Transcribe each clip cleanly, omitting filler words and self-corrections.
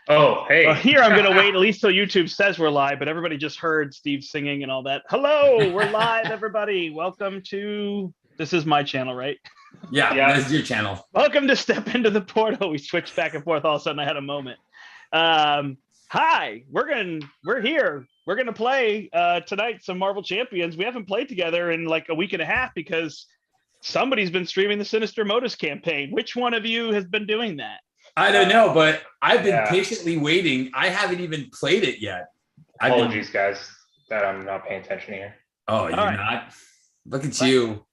Oh, Well, hey. here I'm going to wait at least till YouTube says we're live, but everybody just heard Steve singing and all that. Hello, we're live, everybody. Welcome to this is my channel, right? Yeah, Yeah. this is your channel. Welcome to Step Into the Portal. We switched back and forth. All of a sudden, I had a moment. Hi, we're here. We're gonna play tonight some Marvel Champions. We haven't played together in like a week and a half because somebody's been streaming the Sinister Modus campaign. Which one of you has been doing that? I don't know, but I've been Yeah. patiently waiting. I haven't even played it yet. Apologies, guys, that I'm not paying attention here. Oh, you're right. not? Look at you.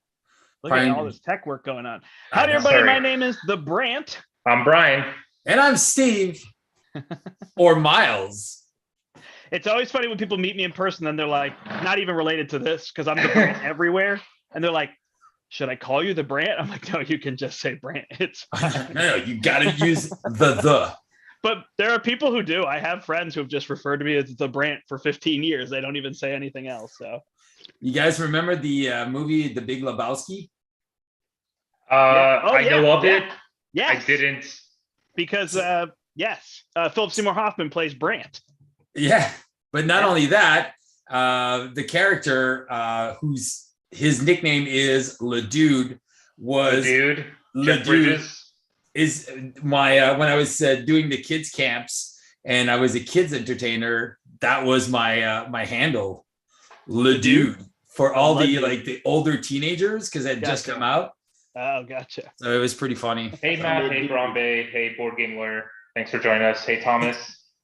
Look at all this tech work going on. I Howdy, know. everybody. Sorry. My name is the Brandt. I'm Brian. And I'm Steve. Or Miles. It's always funny when people meet me in person and they're like, not even related to this because I'm the Brandt everywhere. And they're like, should I call you the Brandt? I'm like, no, you can just say Brandt. It's No, you got to use the. But there are people who do. I have friends who have just referred to me as the Brandt for 15 years. They don't even say anything else. So You guys remember the movie The Big Lebowski? I know of it. Yes. I didn't. Because, yes, Philip Seymour Hoffman plays Brandt. Yeah, but not only that, the character his nickname is Le Dude was Dude. Le Jeff Dude Bridges. is my when I was doing the kids camps and I was a kids entertainer. That was my my handle, Le Dude, for all the like the older teenagers because it had just come out. Oh, gotcha. So it was pretty funny. Hey, Matt. Hey, Brombe. Hey, Board Game Lawyer. Thanks for joining us. Hey, Thomas.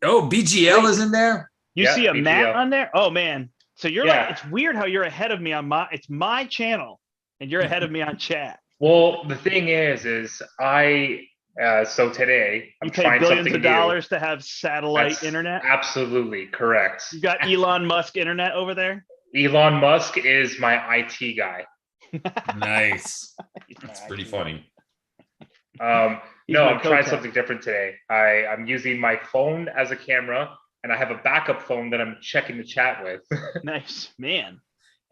Oh, BGL is in there. You Yeah, see a BGL. Matt on there? Oh, man. So you're Yeah. like, it's weird how you're ahead of me on it's my channel and you're ahead of me on chat. Well, the thing is so today I'm You pay trying billions something of new. dollars to have satellite That's internet. Absolutely correct. You got Elon Musk internet over there? Elon Musk is my IT guy. Nice. That's pretty funny. He's No, my I'm trying co-tech. something different today. I'm using my phone as a camera, and I have a backup phone that I'm checking the chat with. Nice, man.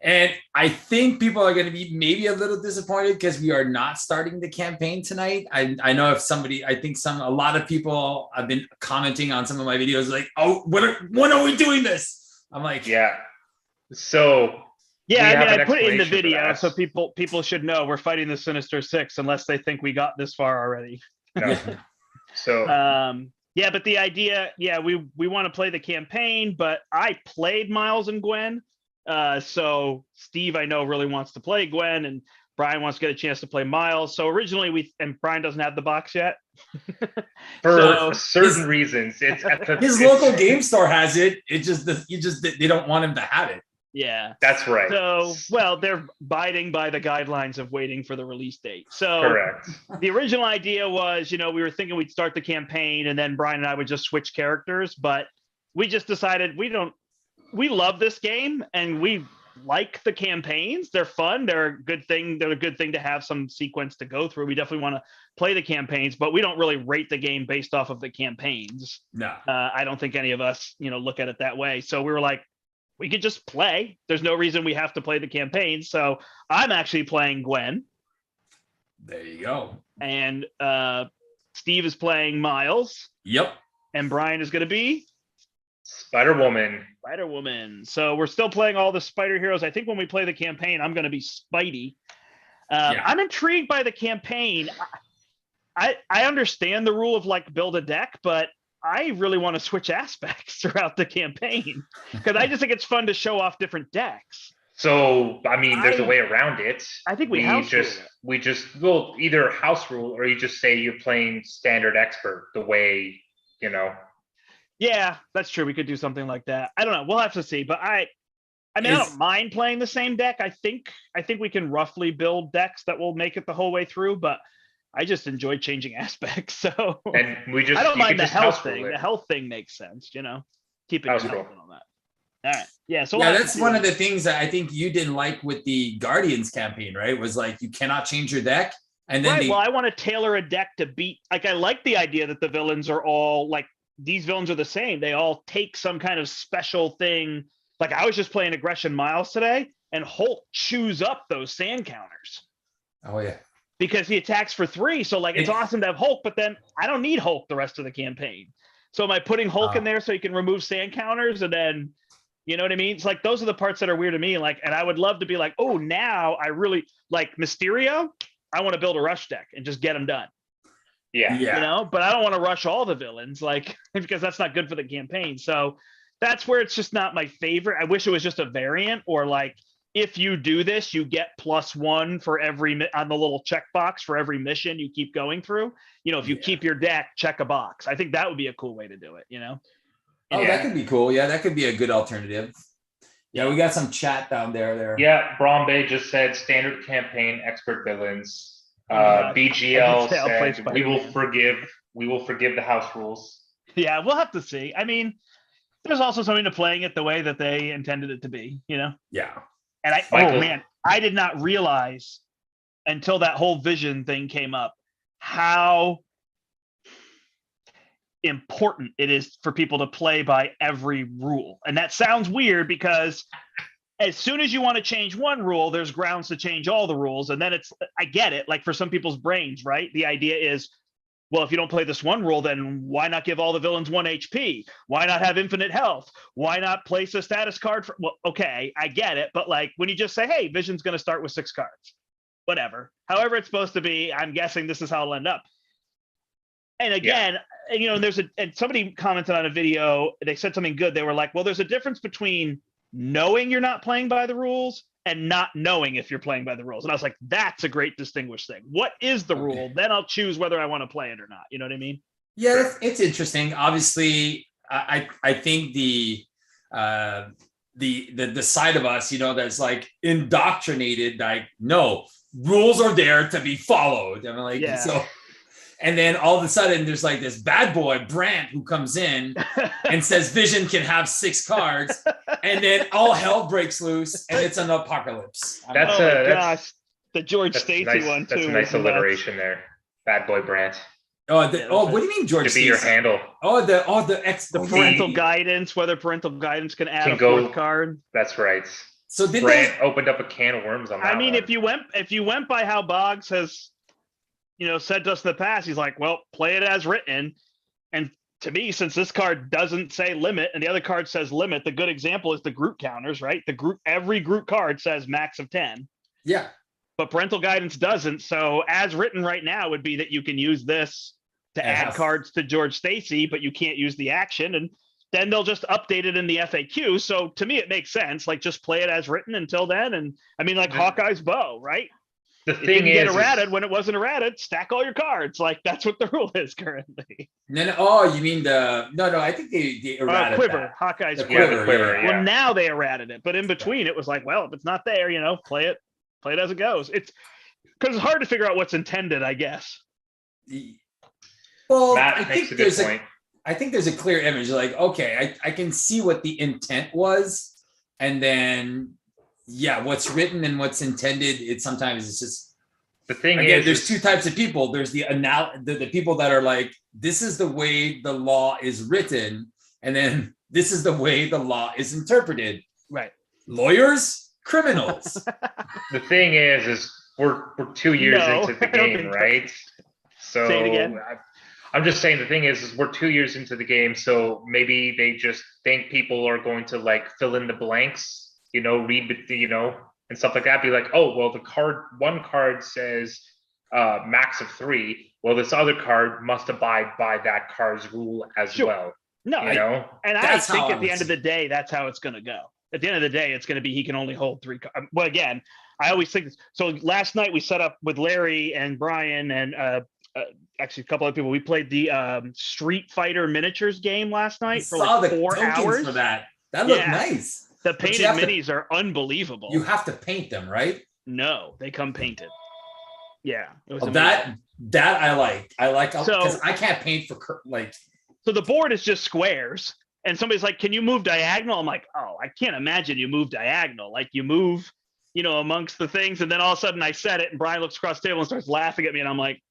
And I think people are going to be maybe a little disappointed because we are not starting the campaign tonight. I know if somebody, I think a lot of people have been commenting on some of my videos like, oh, when are we doing this? I'm like, Yeah. So Yeah, we I mean, have I an put it in the explanation for video that. so people should know we're fighting the Sinister Six unless they think we got this far already. No. So Yeah, but the idea, yeah, we want to play the campaign, but I played Miles and Gwen. So Steve, I know, really wants to play Gwen, and Brian wants to get a chance to play Miles. So originally and Brian doesn't have the box yet. for certain reasons, it's at the his local game store has it. It just they don't want him to have it. Yeah. That's right. So, well, they're abiding by the guidelines of waiting for the release date. So Correct. the original idea was, we were thinking we'd start the campaign and then Brian and I would just switch characters, but we just decided we love this game and we like the campaigns. They're fun. They're a good thing. They're a good thing to have some sequence to go through. We definitely want to play the campaigns, but we don't really rate the game based off of the campaigns. No. I don't think any of us, look at it that way. So we were like, we could just play. There's no reason we have to play the campaign. So I'm actually playing Gwen. There you go. And Steve is playing Miles. Yep. And Brian is going to be Spiderwoman. So we're still playing all the Spiderheroes. I think when we play the campaign, I'm going to be Spidey. Yeah. I'm intrigued by the campaign. I understand the rule of like build a deck, but I really want to switch aspects throughout the campaign because I just think it's fun to show off different decks. So I mean, there's a way around it. I think we just either house rule or you just say you're playing standard expert the way Yeah, that's true. We could do something like that. I don't know. We'll have to see. But I don't mind playing the same deck. I think we can roughly build decks that will make it the whole way through. But I just enjoy changing aspects. So and I don't mind the health thing. The health thing makes sense. Keep it health and all that. All right. Yeah. So that's one of the things that I think you didn't like with the Guardians campaign, right? Was like you cannot change your deck. And then well, I want to tailor a deck to beat. Like I like the idea that the villains are all like these villains are the same. They all take some kind of special thing. Like I was just playing Aggression Miles today, and Hulk chews up those sand counters. Oh yeah. Because he attacks for 3. So like it's awesome to have Hulk, but then I don't need Hulk the rest of the campaign. So am I putting Hulk in Oh. there so he can remove sand counters and then, you know what I mean? It's like those are the parts that are weird to me. Like, and I would love to be like, oh, now I really like Mysterio. I want to build a rush deck and just get them done. Yeah. You know, but I don't want to rush all the villains, like, because that's not good for the campaign. So that's where it's just not my favorite. I wish it was just a variant, or like, if you do this, you get +1 for every on the little checkbox for every mission you keep going through. You know, if you keep your deck, check a box. I think that would be a cool way to do it, you know? Oh, that could be cool. Yeah, that could be a good alternative. Yeah, we got some chat down there. Yeah, Brombe just said standard campaign, expert villains. I BGL did say I'll play said we will Spider-Man. forgive the house rules. Yeah, we'll have to see. I mean, there's also something to playing it the way that they intended it to be, you know? Yeah. And Michael- oh man, I did not realize until that whole vision thing came up how important it is for people to play by every rule. And that sounds weird because as soon as you want to change one rule, there's grounds to change all the rules. And then it's, I get it, like for some people's brains, right? The idea is, well, if you don't play this one rule, then why not give all the villains 1 HP? Why not have infinite health? Why not place a status card for, well, okay, I get it. But like when you just say, hey, Vision's going to start with 6 cards, whatever, however it's supposed to be, I'm guessing this is how it'll end up. And again, and, you know, and somebody commented on a video, they said something good. They were like, well, there's a difference between knowing you're not playing by the rules and not knowing if you're playing by the rules. And I was like, that's a great distinguished thing. What is the rule? Then I'll choose whether I want to play it or not. You know what I mean? Yeah, it's interesting. Obviously, I think the side of us, you know, that's like indoctrinated, like, no, rules are there to be followed. I'm like, so. And then all of a sudden there's like this bad boy, Brandt, who comes in and says Vision can have 6 cards. And then all hell breaks loose and it's an apocalypse. Gosh, the George Stacy nice, one too. That's a nice alliteration there. Bad boy Brandt. What do you mean George To be your handle. The parental guidance, whether parental guidance can add a 4th card. That's right. So did Brandt opened up a can of worms on that. I mean, one. if you went by how Boggs has, you know, said to us in the past, he's like, well, play it as written. And to me, since this card doesn't say limit and the other card says limit, the good example is the group counters, right? Every group card says max of 10. Yeah. But parental guidance doesn't. So as written right now would be that you can use this to add cards to George Stacy, but you can't use the action. And then they'll just update it in the FAQ. So to me, it makes sense. Like just play it as written until then. And I mean, like Hawkeye's bow, right? The It thing didn't get is, errated when it wasn't errated. Stack all your cards. Like that's what the rule is currently. No, you mean the no? I think they errated quiver. that. Hawkeye's The quiver. quiver, Well, now they errated it, but in between, it was like, well, if it's not there, you know, play it as it goes. It's because it's hard to figure out what's intended, I guess. Well, Matt I makes think a good there's point. I think there's a clear image. Like, okay, I can see what the intent was, and then what's written and what's intended. It sometimes it's just. The thing Again, is, there's 2 types of people. There's the people that are like, this is the way the law is written, and then this is the way the law is interpreted. Right. Lawyers, criminals. the thing is we're 2 years into the game, right? So say it again. I'm just saying the thing is we're 2 years into the game, so maybe they just think people are going to like fill in the blanks, you know, read, you know, and stuff like that. Be like, oh, well, one card says max of 3. Well, this other card must abide by that card's rule as well. No, you know, and I think at the end of the day, that's how it's going to go. At the end of the day, it's going to be he can only hold 3 cards. Well, again, I always think this. So last night we set up with Larry and Brian and actually a couple of people. We played the Street Fighter miniatures game last night for like 4 hours. For that looked nice. The painted minis are unbelievable. You have to paint them, right? No, they come painted. Yeah, it was that I like. I like because I can't paint for like. So the board is just squares, and somebody's like, "Can you move diagonal?" I'm like, "Oh, I can't imagine you move diagonal. Like you move, you know, amongst the things." And then all of a sudden, I said it, and Brian looks across the table and starts laughing at me, and I'm like,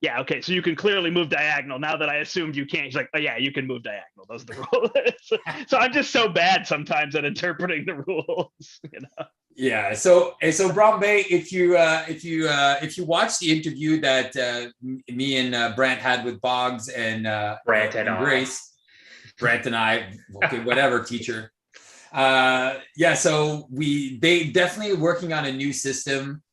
"Yeah, okay, so you can clearly move diagonal." Now that I assumed you can't, he's like, "Oh yeah, you can move diagonal. Those are the rules." So I'm just so bad sometimes at interpreting the rules. You know. Yeah. So Brombe, if you watch the interview that me and Brandt had with Boggs and Brandt and Grace, Brandt and I, okay, whatever, teacher. Yeah. So they definitely working on a new system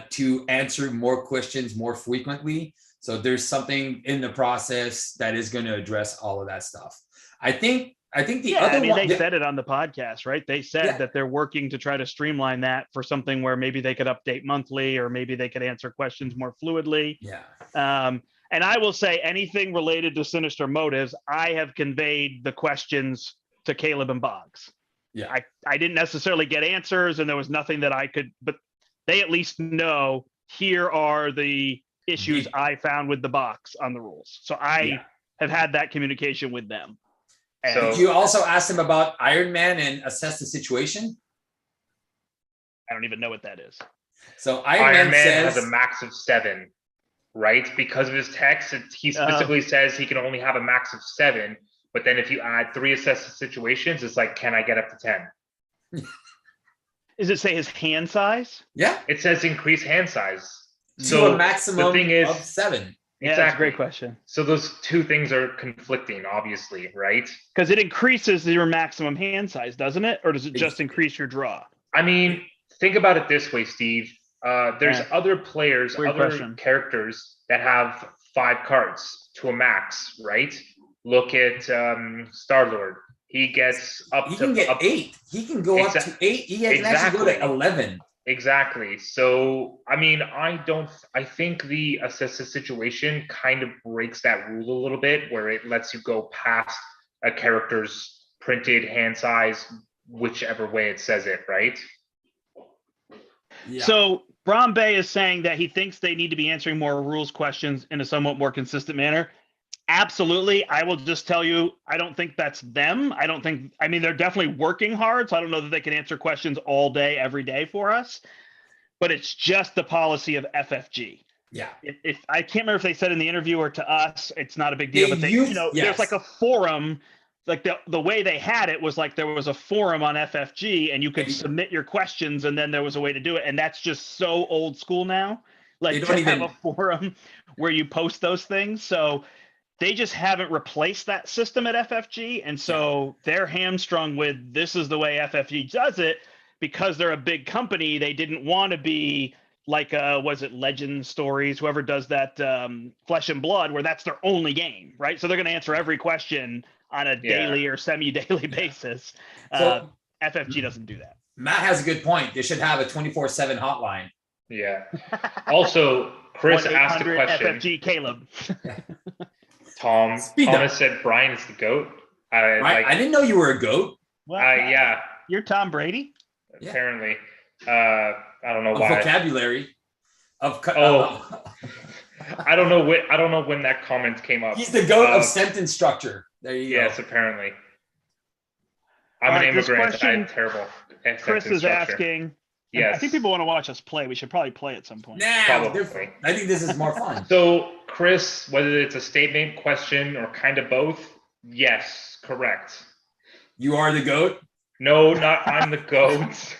to answer more questions more frequently. So there's something in the process that is going to address all of that stuff. I think the other one. They said it on the podcast, right? They said that they're working to try to streamline that for something where maybe they could update monthly, or maybe they could answer questions more fluidly. Yeah. And I will say, anything related to Sinister Motives, I have conveyed the questions to Caleb and Boggs. Yeah. I didn't necessarily get answers, and there was nothing that I could, but they at least know here are the issues I found with the box on the rules. So I have had that communication with them. So you also asked him about Iron Man and assess the situation? I don't even know what that is. So Iron Man has a max of 7, right? Because of his text, he specifically says he can only have a max of 7. But then if you add 3 assess the situations, it's like, can I get up to 10? Does it say his hand size? Yeah. It says increase hand size. So a maximum of 7. Yeah, exactly. That's a great question. So those two things are conflicting, obviously, right? Because it increases your maximum hand size, doesn't it? Or does it just increase your draw? I mean, think about it this way, Steve. There's other players, characters that have 5 cards to a max, right? Look at Star-Lord. He gets up He can get 8. He can go up to 8. He can actually go to 11. Exactly. So, I mean, I think the assess the situation kind of breaks that rule a little bit, where it lets you go past a character's printed hand size, whichever way it says it, right? Yeah. So Brombe is saying that he thinks they need to be answering more rules questions in a somewhat more consistent manner. Absolutely. I will just tell you, I don't think that's them. I mean, they're definitely working hard, so I don't know that they can answer questions all day, every day for us, but it's just the policy of FFG. Yeah. If I can't remember if they said in the interview or to us, it's not a big deal, but there's like a forum, like the way they had it was like there was a forum on FFG and you could submit your questions and then there was a way to do it. And that's just so old school now. Like to have a forum where you post those things. So they just haven't replaced that system at FFG. And so they're hamstrung with this is the way FFG does it because they're a big company. They didn't want to be like, was it Legend Stories, whoever does that Flesh and Blood, where that's their only game, right? So they're going to answer every question on a daily or semi-daily basis. So, FFG doesn't do that. Matt has a good point. They should have a 24/7 hotline. Yeah. Also, Chris asked a question. FFG Caleb. Thomas said Brian is the GOAT. I didn't know you were a GOAT. Well, yeah. You're Tom Brady? Apparently. I don't know why. Vocabulary. I don't know when that comment came up. He's the GOAT of sentence structure. There you go. Yes, apparently. I'm an immigrant. I'm terrible. Chris is asking. Yes. I think people want to watch us play. We should probably play at some point. Probably. I think this is more fun. So, Chris, whether it's a statement, question, or kind of both, yes, correct. You are the GOAT? No, not I'm the GOAT.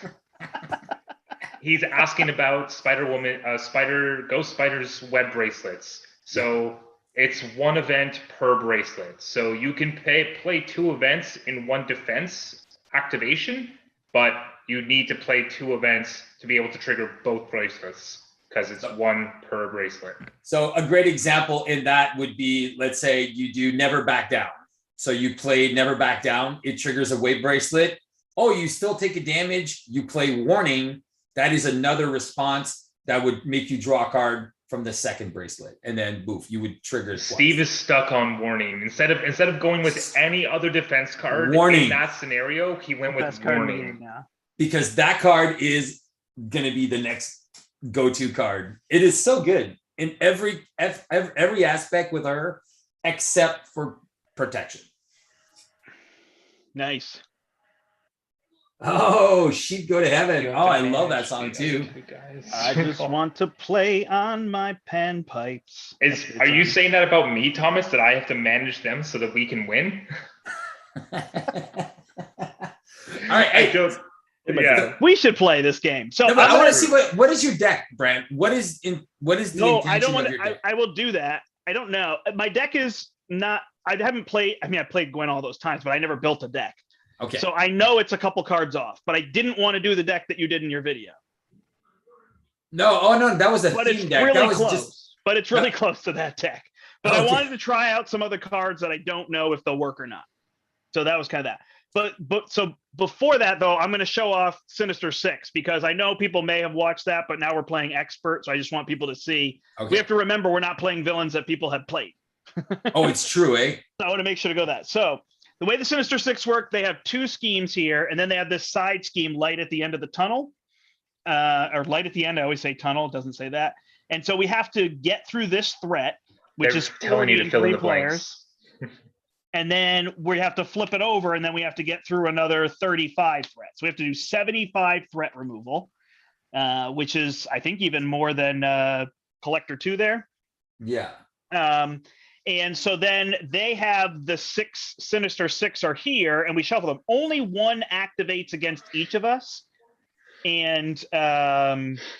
He's asking about Spiderwoman, Ghost Spider's web bracelets. So it's 1 event per bracelet. So you can play 2 events in 1 defense activation, but you need to play 2 events to be able to trigger both bracelets because it's 1 per bracelet. So a great example in that would be, let's say you do Never Back Down. So you play Never Back Down. It triggers a wave bracelet. Oh, you still take a damage. You play Warning. That is another response that would make you draw a card from the second bracelet, and then boof, you would trigger it twice. Steve is stuck on Warning. Instead of going with any other defense card in that scenario, he went with Warning. Because that card is going to be the next go-to card. It is so good in every aspect with her, except for protection. Nice. Oh, She'd Go to Heaven. Oh, I love that song too. I just want to play on my panpipes. Are you saying that about me, Thomas, that I have to manage them so that we can win? All right. Yeah. We should play this game. So No, but I want to see what is your deck, Brandt? What is the no, intention I don't want of your to. deck? I will do that. I don't know. My deck is not. I haven't played. I mean, I played Gwen all those times, but I never built a deck. Okay. So I know it's a couple cards off, but I didn't want to do the deck that you did in your video. No, oh no, that was a But it's theme deck. really That was close. just But it's really close to that deck. But I Okay. wanted to try out some other cards that I don't know if they'll work or not. So that was kind of that. But so before that though, I'm going to show off Sinister Six because I know people may have watched that, but now we're playing expert. So I just want people to see. Okay. We have to remember we're not playing villains that people have played. Oh, it's true, eh? So I want to make sure to go that. So the way the Sinister Six work, they have two schemes here, and then they have this side scheme, light at the end of the tunnel, or light at the end. I always say tunnel, it doesn't say that. And so we have to get through this threat, which They're is telling you to fill in the players. blanks. And then we have to flip it over, and then we have to get through another 35 threats. We have to do 75 threat removal, which is, I think, even more than Collector 2 there. Yeah. And so then they have the Sinister Six are here, and we shuffle them. Only one activates against each of us, and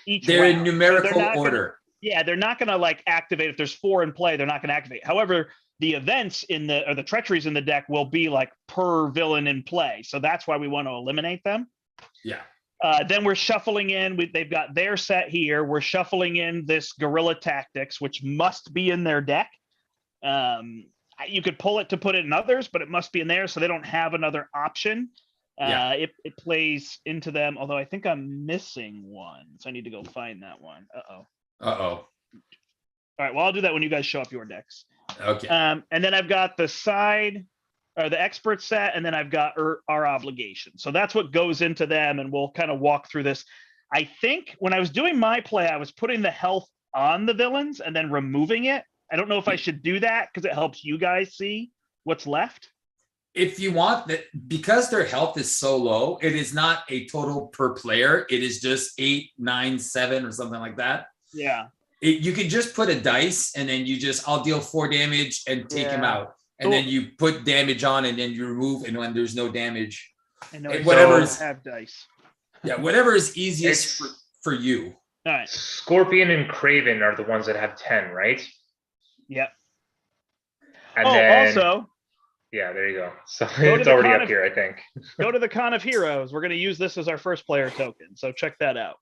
each They're in round. numerical So order. they're not going to like activate if there's 4 in play. They're not going to activate. However, the events or the treacheries in the deck will be like per villain in play. So that's why we want to eliminate them. Yeah. Then we're shuffling in. They've got their set here. We're shuffling in this Guerrilla Tactics, which must be in their deck. You could pull it to put it in others, but it must be in there, so they don't have another option. It plays into them, although I think I'm missing one, so I need to go find that one. All right, well, I'll do that when you guys show up your decks. Okay. And then I've got the side or the expert set, and then I've got our obligation. So that's what goes into them, and we'll kind of walk through this. I think when I was doing my play, I was putting the health on the villains and then removing it. I don't know if I should do that because it helps you guys see what's left. If you want that, because their health is so low, it is not a total per player. It is just 8, 9, 7 or something like that. Yeah. You can just put a dice and then I'll deal 4 damage and take him out. And then you put damage on and then you remove. And when there's no damage, I know whatever have dice. Yeah, whatever is easiest for you. All right. Scorpion and Craven are the ones that have 10, right? Yep. And then, also, yeah, there you go. So it's already up here, I think. Go to the Con of Heroes. We're going to use this as our first player token. So check that out.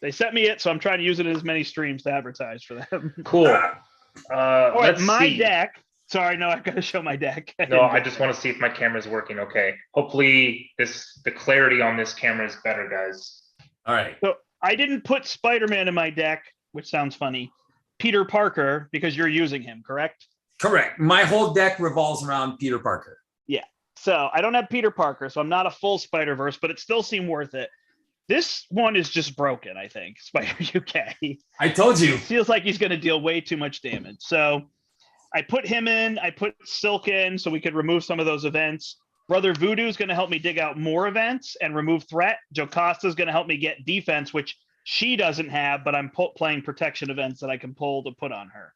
They sent me it, so I'm trying to use it in as many streams to advertise for them. Cool. All right, my see. deck. Sorry, no, I've got to show my deck. No, I just want to see if my camera's working okay. Hopefully the clarity on this camera is better, guys. All right. So I didn't put Spider-Man in my deck, which sounds funny. Peter Parker, because you're using him, correct? Correct. My whole deck revolves around Peter Parker. Yeah. So I don't have Peter Parker, so I'm not a full Spider-Verse, but it still seemed worth it. This one is just broken, I think. Spider UK. I told you. Feels like he's going to deal way too much damage. So I put him in. I put Silk in so we could remove some of those events. Brother Voodoo is going to help me dig out more events and remove threat. Jocasta is going to help me get defense, which she doesn't have, but I'm playing protection events that I can pull to put on her.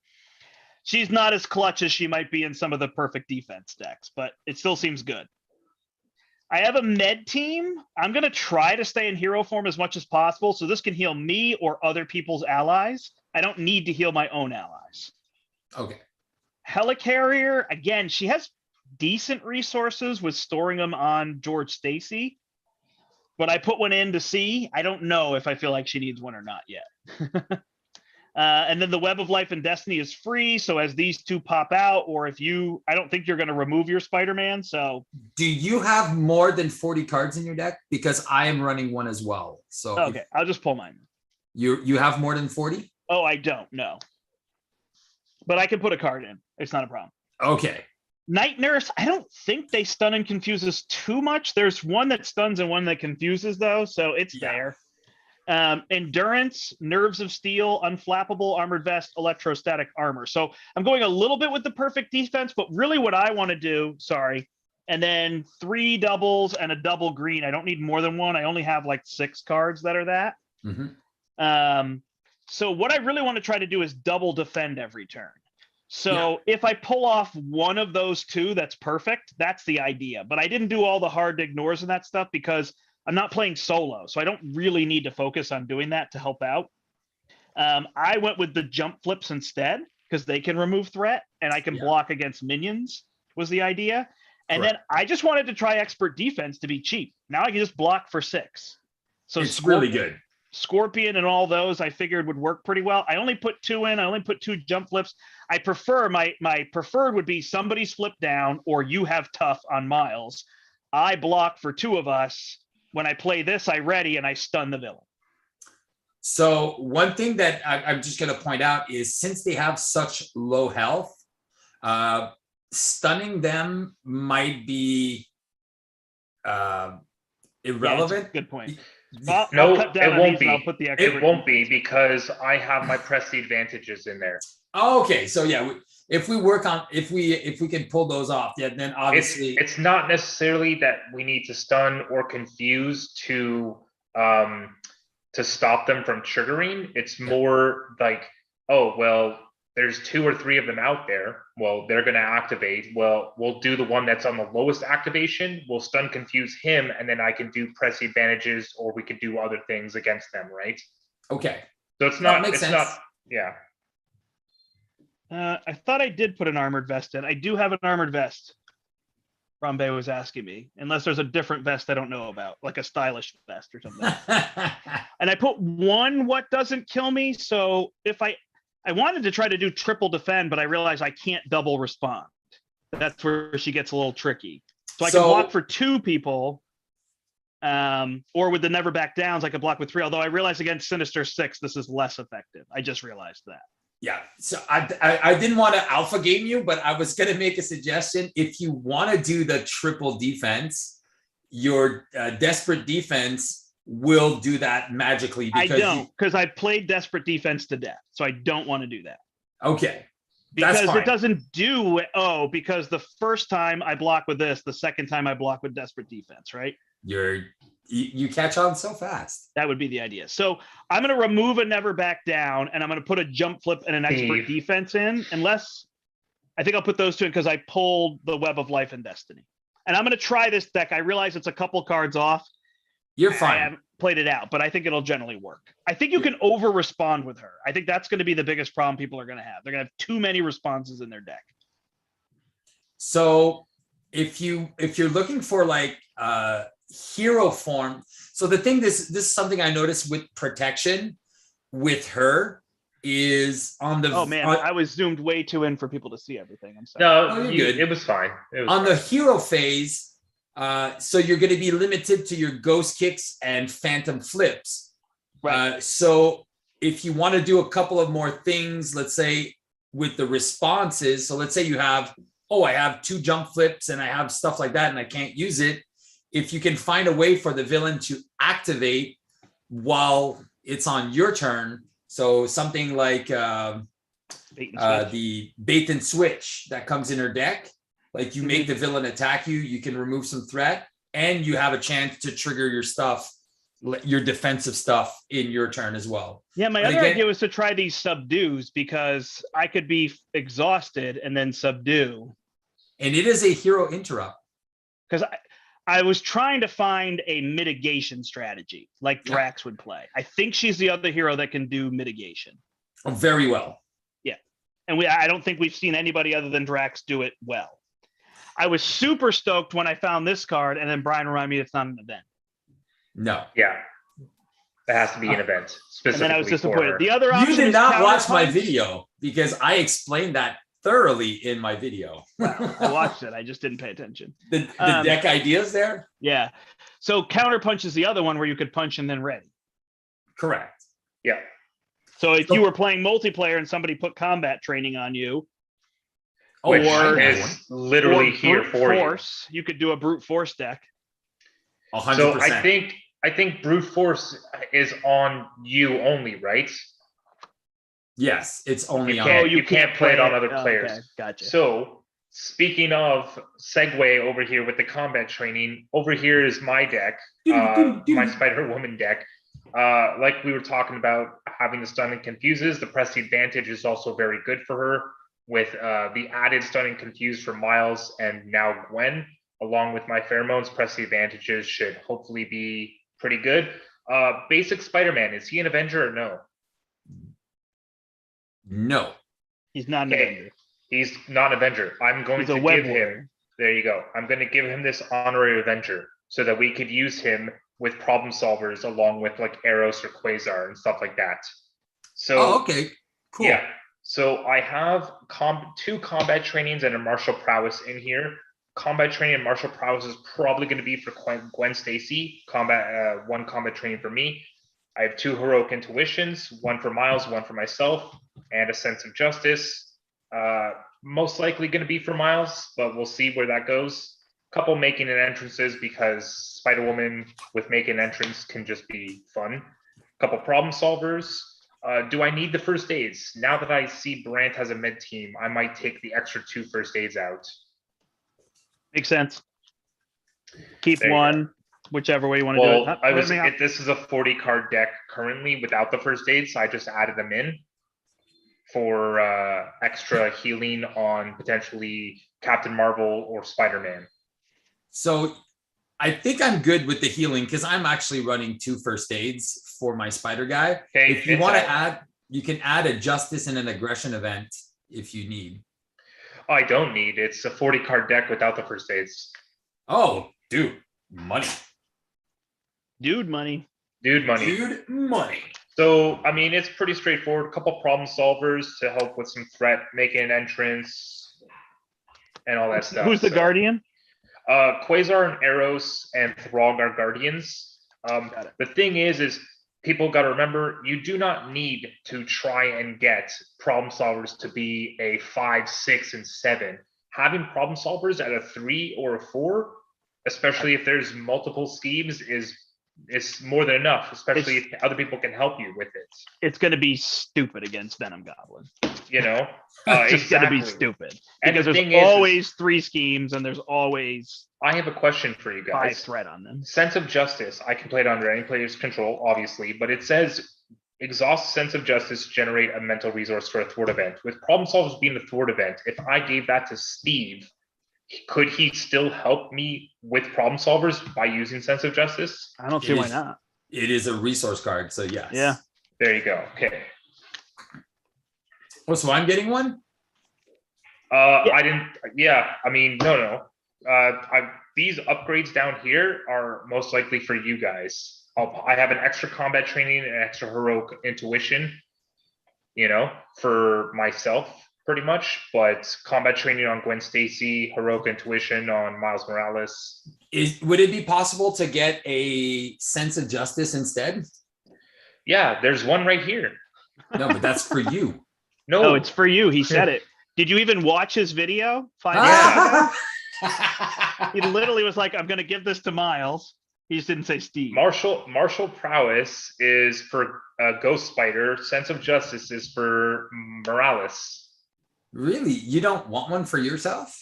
She's not as clutch as she might be in some of the perfect defense decks, but it still seems good. I have a med team. I'm going to try to stay in hero form as much as possible, so this can heal me or other people's allies. I don't need to heal my own allies. Okay. Helicarrier, again, she has decent resources with storing them on George Stacy, but I put one in to see. I don't know if I feel like she needs one or not yet. And then the Web of Life and Destiny is free. So as these two pop out, or if I don't think you're going to remove your Spider-Man. So do you have more than 40 cards in your deck? Because I am running one as well. So okay, I'll just pull mine. You have more than 40? Oh, I don't know. But I can put a card in. It's not a problem. Okay. Night Nurse, I don't think they stun and confuse us too much. There's one that stuns and one that confuses, though. So it's there. Endurance, Nerves of Steel, Unflappable, Armored Vest, Electrostatic Armor. So I'm going a little bit with the perfect defense, but really what I want to do, and then 3 doubles and a double green. I don't need more than one. I only have like 6 cards that are that. Mm-hmm. So what I really want to try to do is double defend every turn. So if I pull off one of those 2, that's perfect. That's the idea. But I didn't do all the hard ignores and that stuff because I'm not playing solo, so I don't really need to focus on doing that to help out. I went with the jump flips instead because they can remove threat and I can block against minions was the idea. And then I just wanted to try expert defense to be cheap. Now I can just block for 6. So it's really good. Scorpion and all those I figured would work pretty well. I only put 2 in. I only put 2 jump flips. I prefer my preferred would be somebody's flip down or you have tough on Miles. I block for 2 of us. When I play this, I ready and I stun the villain. So one thing that I'm just going to point out is since they have such low health, stunning them might be irrelevant. Yeah, good point. No, it won't be. It won't be because I have my press advantages in there. Oh, okay, so yeah, if we can pull those off, yeah, then obviously it's not necessarily that we need to stun or confuse to stop them from triggering. It's more like, oh well, there's 2 or 3 of them out there. Well, they're going to activate. Well, we'll do the one that's on the lowest activation. We'll stun confuse him, and then I can do press advantages, or we could do other things against them, right? Okay. So it's not. It's not. Yeah. I thought I did put an armored vest in. I do have an armored vest. Rambe was asking me, unless there's a different vest I don't know about, like a stylish vest or something. And I put 1 what doesn't kill me. So if I wanted to try to do triple defend, but I realized I can't double respond. That's where she gets a little tricky. So I can block for 2 people, or with the never back downs, I could block with 3. Although I realize against Sinister Six, this is less effective. I just realized that. Yeah, so I didn't want to alpha game you, but I was going to make a suggestion. If you want to do the triple defense, your desperate defense will do that magically. Because I played desperate defense to death, so I don't want to do that. Okay, because it doesn't do because the first time I block with this, the second time I block with desperate defense, right? You catch on so fast. That would be the idea. So I'm going to remove a never back down, and I'm going to put a jump flip and an expert defense in, unless I think I'll put those 2 in because I pulled the Web of Life and Destiny. And I'm going to try this deck. I realize it's a couple cards off. You're fine. I haven't played it out, but I think it'll generally work. I think you can over respond with her. I think that's going to be the biggest problem people are going to have. They're going to have too many responses in their deck. So if you're looking for like hero form, so the thing, this is something I noticed with protection with her is on the I was zoomed way too in for people to see everything. I'm sorry. No, you're good. It was fine. The hero phase, so you're going to be limited to your ghost kicks and phantom flips. Right. So if you want to do a couple of more things, let's say with the responses, so let's say you have, I have 2 jump flips and I have stuff like that and I can't use it. If you can find a way for the villain to activate while it's on your turn, so something like the bait and switch that comes in her deck, like you make the villain attack you, you can remove some threat, and you have a chance to trigger your stuff, your defensive stuff in your turn as well. Yeah, my other idea was to try these subdues because I could be exhausted and then subdue. And it is a hero interrupt. Because I was trying to find a mitigation strategy like Drax would play. I think she's the other hero that can do mitigation. Oh, very well. Yeah. And I don't think we've seen anybody other than Drax do it well. I was super stoked when I found this card, and then Brian reminded me it's not an event. No. Yeah. It has to be an event. Specifically. And then I was disappointed. The other option you did not watch my video because I explained that thoroughly in my video. I watched it. I just didn't pay attention. The deck ideas there? Yeah. So counterpunch is the other one where you could punch and then ready. Correct. Yeah. So if you were playing multiplayer and somebody put combat training on you, which is literally here for you could do a brute force deck. 100%. So I think brute force is on you only, right? Yes, it's only you can't play it on other players. Okay, gotcha. So speaking of segue over here with the combat training, over here is my deck, my Spiderwoman deck. Like we were talking about, having the stun and confuses, the press advantage is also very good for her with the added stun and confuse for Miles and now Gwen. along with my pheromones, press the advantages should hopefully be pretty good. Basic Spider-Man, is he an Avenger or no? No. He's not an Avenger. He's not an Avenger. I'm going to give him. There you go. I'm going to give him this honorary Avenger so that we could use him with problem solvers along with like Eros or Quasar and stuff like that. So, okay, cool. Yeah. So I have 2 combat trainings and a martial prowess in here. Combat training and martial prowess is probably going to be for Gwen Stacy. 1 combat training for me. I have 2 heroic intuitions, 1 for Miles, 1 for myself, and a sense of justice. Most likely going to be for Miles, but we'll see where that goes. Couple making an entrances because Spiderwoman with make an entrance can just be fun. Couple problem solvers. Do I need the first aids? Now that I see Brandt has a mid team, I might take the extra 2 first aids out. Makes sense. Keep one, whichever way you want to do it. This is a 40 card deck currently without the first aids, so I just added them in for extra healing on potentially Captain Marvel or Spider-Man. So I think I'm good with the healing because I'm actually running 2 first aids for my spider guy. Okay, if you want to add, you can add a justice and an aggression event if you need. I don't need. It's a 40 card deck without the first aids. Oh, dude, money. Dude money. So, I mean, it's pretty straightforward. A couple problem solvers to help with some threat, making an entrance, and all that stuff. Who's the Guardian? Quasar and Eros and Throg are Guardians. The thing is people got to remember, you do not need to try and get problem solvers to be a 5, 6, and 7. Having problem solvers at a 3 or a 4, especially if there's multiple schemes, is more than enough, especially if other people can help you with it. It's going to be stupid against Venom Goblin. You know? It's just going to be stupid. Because there's always 3 schemes and there's always... I have a question for you guys. 5 threat on them. Sense of Justice. I can play it under any player's control, obviously, but it says exhaust Sense of Justice, generate a mental resource for a thwart event. With problem solvers being a thwart event, if I gave that to Steve, could he still help me with problem solvers by using Sense of Justice? I don't see why not. It is a resource card, so yes. Yeah. There you go. Okay. Oh, so I'm getting one? Yeah. I didn't. Yeah. I mean, no. These upgrades down here are most likely for you guys. I have an extra combat training and extra heroic intuition, for myself pretty much, but combat training on Gwen Stacy, heroic intuition on Miles Morales. Would it be possible to get a sense of justice instead? Yeah, there's one right here. No, but that's for you. No, it's for you. He said it. Did you even watch his video? He literally was like, I'm going to give this to Miles. He just didn't say Steve. Martial prowess is for Ghost Spider. Sense of Justice is for Morales. Really? You don't want one for yourself?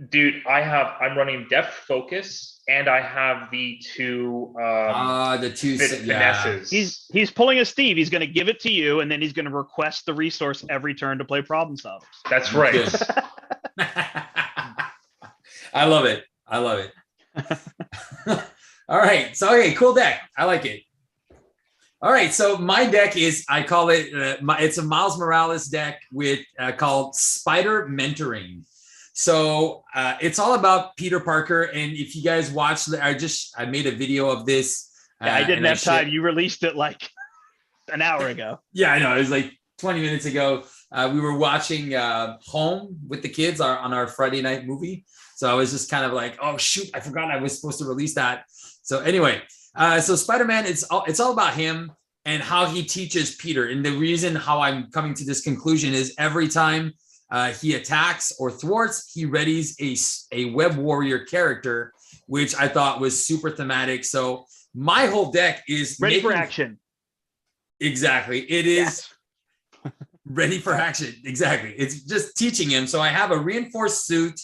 Dude, I'm running Depth Focus, and I have the 2 finesses. He's pulling a Steve. He's going to give it to you, and then he's going to request the resource every turn to play problem solvers. That's right. I love it. All right. So, okay, cool deck. I like it. All right. So my deck is, I call it, it's a Miles Morales deck with called Spider Mentoring. So it's all about Peter Parker. And if you guys watched, I made a video of this. I didn't have time. You released it like an hour ago. Yeah, I know. It was like 20 minutes ago. We were watching Home with the kids on our Friday night movie. So I was just kind of like, oh, shoot, I forgot I was supposed to release that. So anyway, so Spider-Man, it's all about him and how he teaches Peter. And the reason how I'm coming to this conclusion is every time he attacks or thwarts, he readies a web warrior character, which I thought was super thematic. So my whole deck is ready for action. Exactly. It is ready for action. Exactly. It's just teaching him. So I have a reinforced suit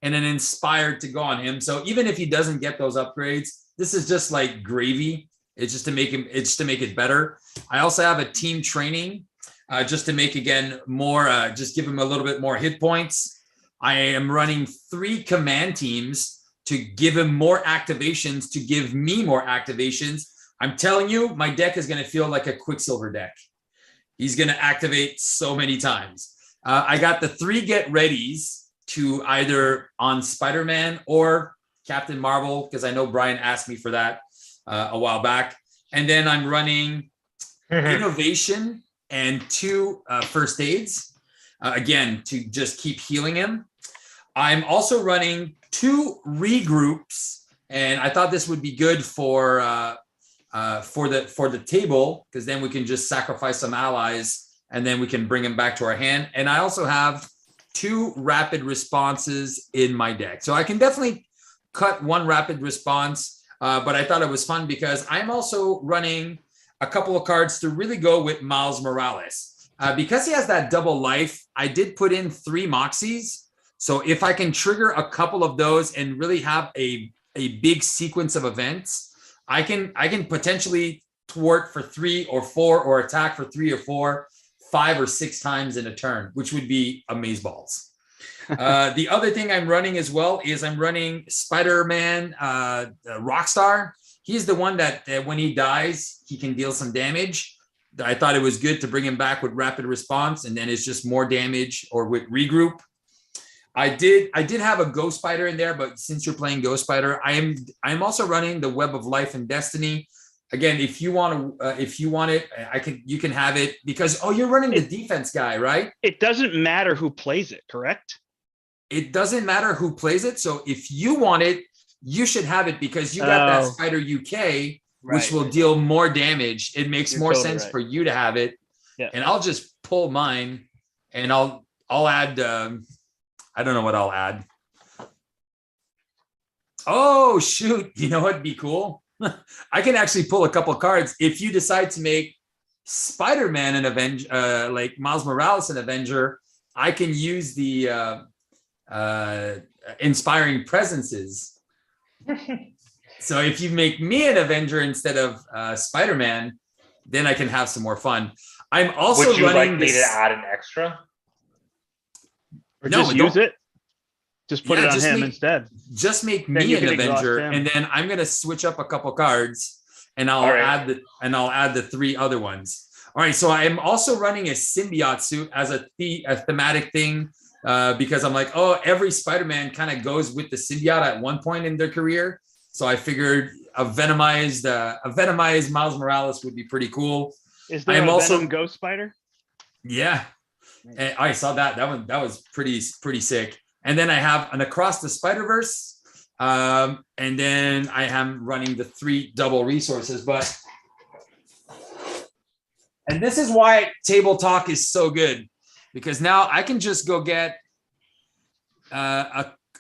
and an inspired to go on him. So even if he doesn't get those upgrades, this is just like gravy. It's just to make it better. I also have a team training just to make, again, more, just give him a little bit more hit points. I am running 3 command teams to give him more activations, to give me more activations. I'm telling you, my deck is going to feel like a Quicksilver deck. He's going to activate so many times. I got the 3 get readies to either on Spider-Man or Captain Marvel, because I know Brian asked me for that a while back. And then I'm running Innovation and 2 first aids, again, to just keep healing him. I'm also running 2 regroups, and I thought this would be good for the table, because then we can just sacrifice some allies and then we can bring them back to our hand. And I also have 2 rapid responses in my deck, so I can definitely cut 1 rapid response. But I thought it was fun because I'm also running a couple of cards to really go with Miles Morales. Because he has that double life, I did put in 3 Moxies. So if I can trigger a couple of those and really have a big sequence of events, I can potentially thwart for 3 or 4 or attack for 3 or 4, 5 or 6 times in a turn, which would be amazeballs. The other thing I'm running as well is I'm running Spider-Man Rockstar. He's the one that when he dies, he can deal some damage. I thought it was good to bring him back with rapid response, and then it's just more damage, or with regroup. I did have a Ghost Spider in there, but since you're playing Ghost Spider, I'm also running the Web of Life and Destiny. Again, if you want it, you can have it, because you're running the defense guy, right? It doesn't matter who plays it, correct? It doesn't matter who plays it. So if you want it, you should have it, because you got that Spider UK, which will deal more damage. It makes more totally sense for you to have it. Yeah. And I'll just pull mine, and I'll add. I don't know what I'll add. Oh shoot! You know what'd be cool? I can actually pull a couple cards if you decide to make Spider-Man an Avenger, like Miles Morales an Avenger. I can use the Inspiring Presences. So if you make me an Avenger instead of Spider-Man, then I can have some more fun. I'm also Would you running like me to add an extra? Or no, just use it. Just put it on him instead. Just make me an Avenger, and then I'm gonna switch up a couple cards, and I'll add the 3 other ones. All right. So I am also running a symbiote suit as a thematic thing, because I'm like, every Spider-Man kind of goes with the symbiote at one point in their career. So I figured a venomized Miles Morales would be pretty cool. Is there Venom Ghost Spider? Yeah, and I saw that. That was pretty sick. And then I have an Across the Spider-Verse, and then I am running the 3 double resources. And this is why Table Talk is so good, because now I can just go get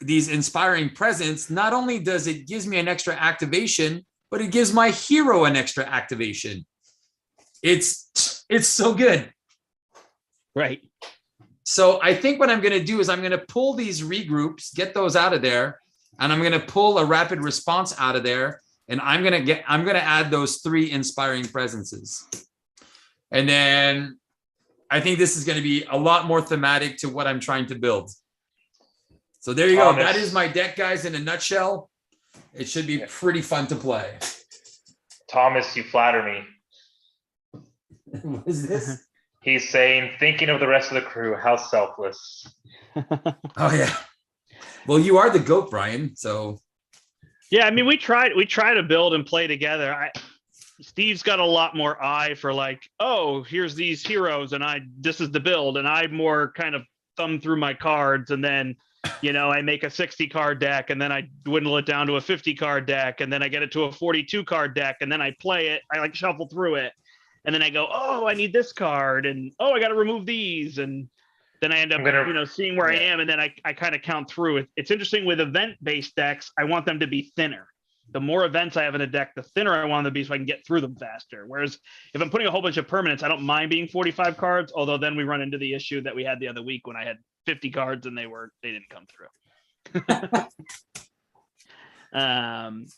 these Inspiring Presents. Not only does it gives me an extra activation, but it gives my hero an extra activation. It's so good. Right. So I think what I'm going to do is I'm going to pull these regroups, get those out of there, and I'm going to pull a rapid response out of there, and I'm going to add those 3 Inspiring Presences. And then I think this is going to be a lot more thematic to what I'm trying to build. So there you go. That is my deck, guys, in a nutshell. It should be pretty fun to play. Thomas, you flatter me. What is this? He's saying, thinking of the rest of the crew, how selfless. Oh yeah. Well, you are the GOAT, Brian. So yeah, I mean, we try to build and play together. Steve's got a lot more eye for like, here's these heroes, and this is the build, and I more kind of thumb through my cards, and then I make a 60 card deck, and then I dwindle it down to a 50 card deck, and then I get it to a 42 card deck, and then I play it. I like shuffle through it. And then I go, I need this card, and I got to remove these, and then I end up, seeing where I am, and then I kind of count through it. It's interesting with event-based decks. I want them to be thinner. The more events I have in a deck, the thinner I want them to be, so I can get through them faster. Whereas if I'm putting a whole bunch of permanents, I don't mind being 45 cards. Although then we run into the issue that we had the other week when I had 50 cards and they didn't come through.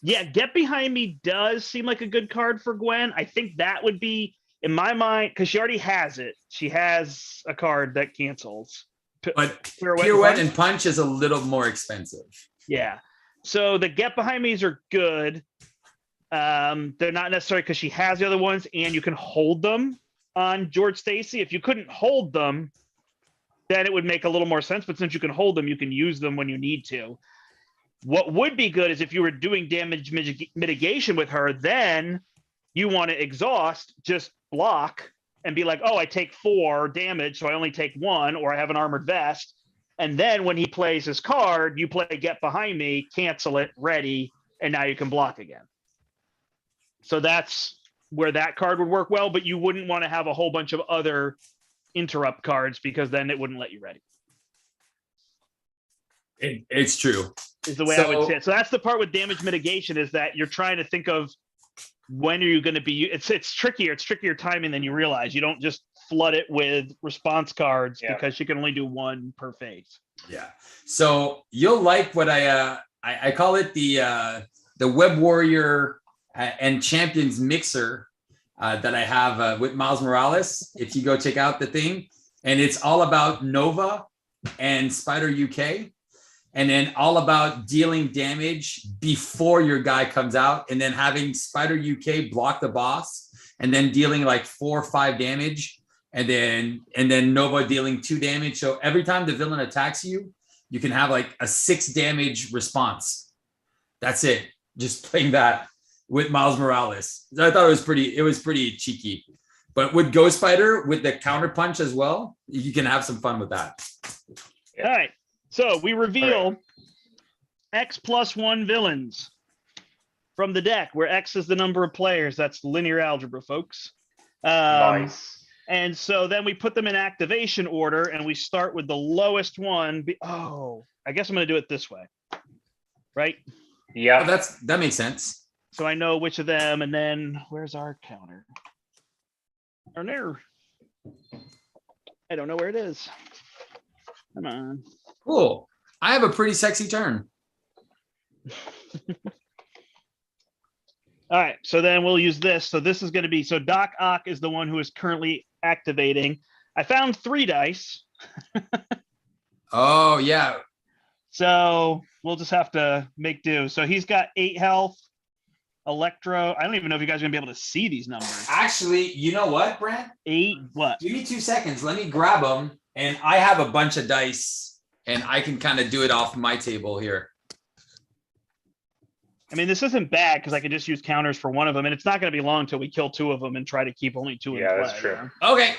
Get Behind Me does seem like a good card for Gwen. I think that would be, in my mind, because she already has it. She has a card that cancels. But Pirouette and Punch is a little more expensive. Yeah. So the get behind me's are good. They're not necessary because she has the other ones, and you can hold them on George Stacy. If you couldn't hold them, then it would make a little more sense. But since you can hold them, you can use them when you need to. What would be good is if you were doing damage mitigation with her, then you want to exhaust, just block and be like, oh, I take 4 damage, so I only take 1, or I have an armored vest. And then when he plays his card, you play get behind me, cancel it, ready, and now you can block again. So that's where that card would work well, but you wouldn't want to have a whole bunch of other interrupt cards because then it wouldn't let you ready. It's true. Is the way I would say it. So that's the part with damage mitigation, is that you're trying to think of when are you going to be. It's trickier. It's trickier timing than you realize. You don't just flood it with response cards because you can only do 1 per phase. Yeah. So you'll like what I call it the Web Warrior and Champions mixer that I have with Miles Morales. If you go check out the thing, and it's all about Nova and Spider UK, and then all about dealing damage before your guy comes out, and then having Spider UK block the boss, and then dealing like 4 or 5 damage, and then Nova dealing 2 damage. So every time the villain attacks you, you can have like a 6 damage response. That's it. Just playing that with Miles Morales. I thought it was pretty cheeky. But with Ghost Spider, with the counter punch as well, you can have some fun with that. All right. So we reveal X+1 villains from the deck, where X is the number of players. That's linear algebra, folks. Nice. And so then we put them in activation order, and we start with the lowest one. I guess I'm going to do it this way. Right? Yeah. Oh, that makes sense. So I know which of them, and then where's our counter? Or no. I don't know where it is. Come on. Cool. I have a pretty sexy turn. All right, so then we'll use this. So this is going to be, so Doc Ock is the one who is currently activating. I found 3 dice. Oh, yeah. So we'll just have to make do. So he's got 8 health, Electro. I don't even know if you guys are going to be able to see these numbers. Actually, you know what, Brent? 8 what? Give me 2 seconds. Let me grab them. And I have a bunch of dice, and I can kind of do it off my table here. I mean, this isn't bad because I can just use counters for one of them, and it's not going to be long until we kill 2 of them and try to keep only 2 in play. Yeah, that's true. You know? Okay.